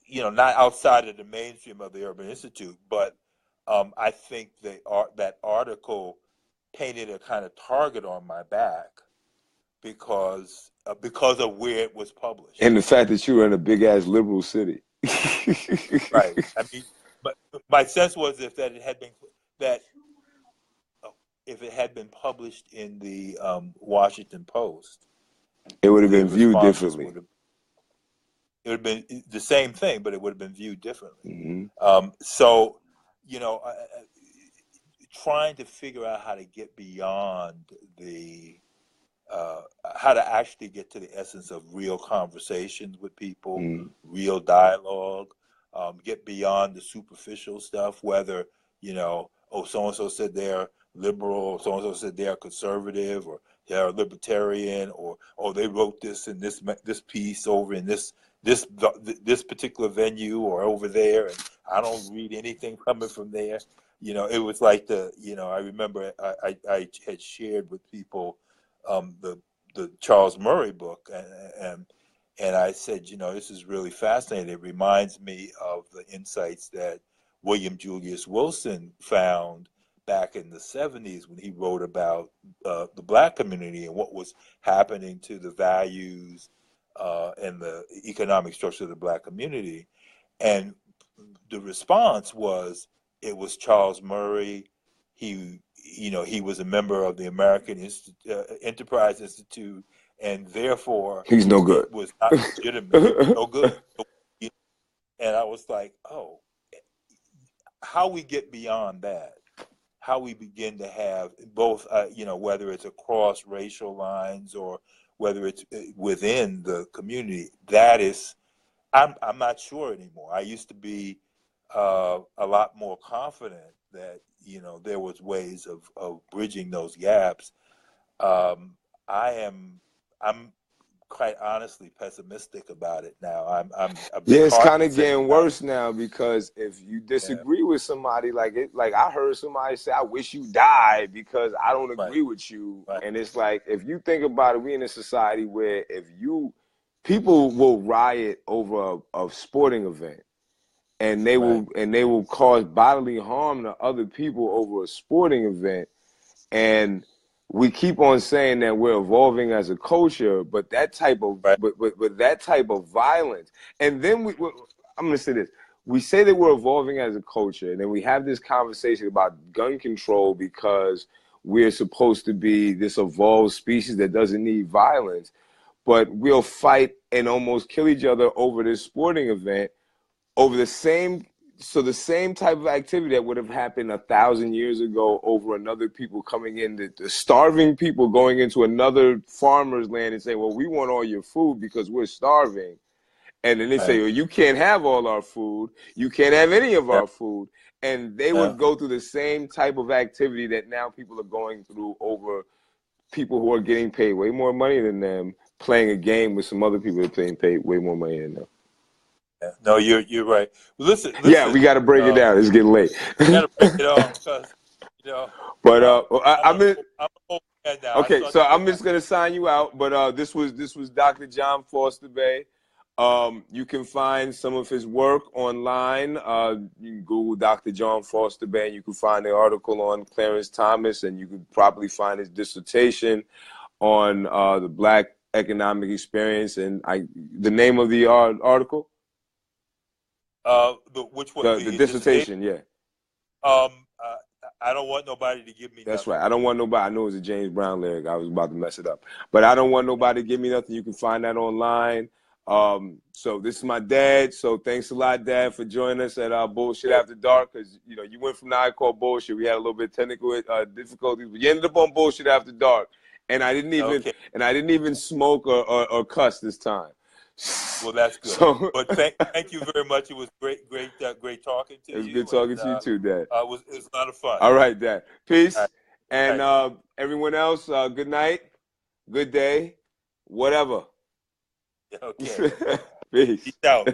not outside of the mainstream of the Urban Institute, but I think that article painted a kind of target on my back because of where it was published. And the fact that you were in a big ass liberal city. Right. I mean, but my sense was if it had been published in the Washington Post, it would have been viewed differently. It would have been the same thing, but it would have been viewed differently. Mm-hmm. So, trying to figure out how to get beyond how to actually get to the essence of real conversations with people, real dialogue, get beyond the superficial stuff, whether, so-and-so said they're liberal, so-and-so said they're conservative, or they're libertarian, or they wrote this in this piece over in this particular venue or over there, and I don't read anything coming from there. It was like I remember I had shared with people the Charles Murray book, and I said, this is really fascinating. It reminds me of the insights that William Julius Wilson found back in the 70s when he wrote about the Black community and what was happening to the values and the economic structure of the Black community. And the response was, it was Charles Murray. He was a member of the American Enterprise Institute, and therefore he's no good. It was not legitimate. He was no good. And I was like, oh, how we get beyond that, how we begin to have both, whether it's across racial lines or whether it's within the community, that is, I'm not sure anymore. I used to be a lot more confident that there was ways of bridging those gaps. I'm quite honestly pessimistic about it now. I'm it's kind of getting worse now, because if you disagree with somebody, like I heard somebody say, I wish you died because I don't agree with you. Right. And it's like, if you think about it, we in a society where people will riot over a sporting event, and they will cause bodily harm to other people over a sporting event. And we keep on saying that we're evolving as a culture, but that type of but that type of violence, and then I'm going to say this: we say that we're evolving as a culture, and then we have this conversation about gun control because we're supposed to be this evolved species that doesn't need violence, but we'll fight and almost kill each other over this sporting event, over the same type of activity that would have happened 1,000 years ago over another people coming in, the starving people going into another farmer's land and saying, well, we want all your food because we're starving. And then they say, well, you can't have all our food. You can't have any of our food. And they would go through the same type of activity that now people are going through over people who are getting paid way more money than them, playing a game with some other people that are getting paid way more money than them. No, you're right. Listen. Yeah, we got to break it down. It's getting late. We got to break it off because, But I'm an old man now. Okay, so I'm just gonna sign you out. But this was Dr. John Foster Bey. You can find some of his work online. You can Google Dr. John Foster Bey, and you can find the article on Clarence Thomas, and you can probably find his dissertation on the Black economic experience. And the name of the article? Which one? The dissertation, yeah. I don't want nobody to give me That's nothing. right. I don't want nobody. I know it's a James Brown lyric. I was about to mess it up. But I don't want nobody to give me nothing. You can find that online. So this is my dad. So thanks a lot, Dad, for joining us at Bullshit After Dark. Because, you know, you went from now I call bullshit. We had a little bit of technical difficulties. But you ended up on Bullshit After Dark. And I didn't even smoke or cuss this time. Well, that's good. So, but thank you very much. It was great talking to you. It was good talking to you too, Dad. It was a lot of fun. All right, Dad. Peace. Right. And everyone else, good night, good day, whatever. Okay. Peace. Peace out.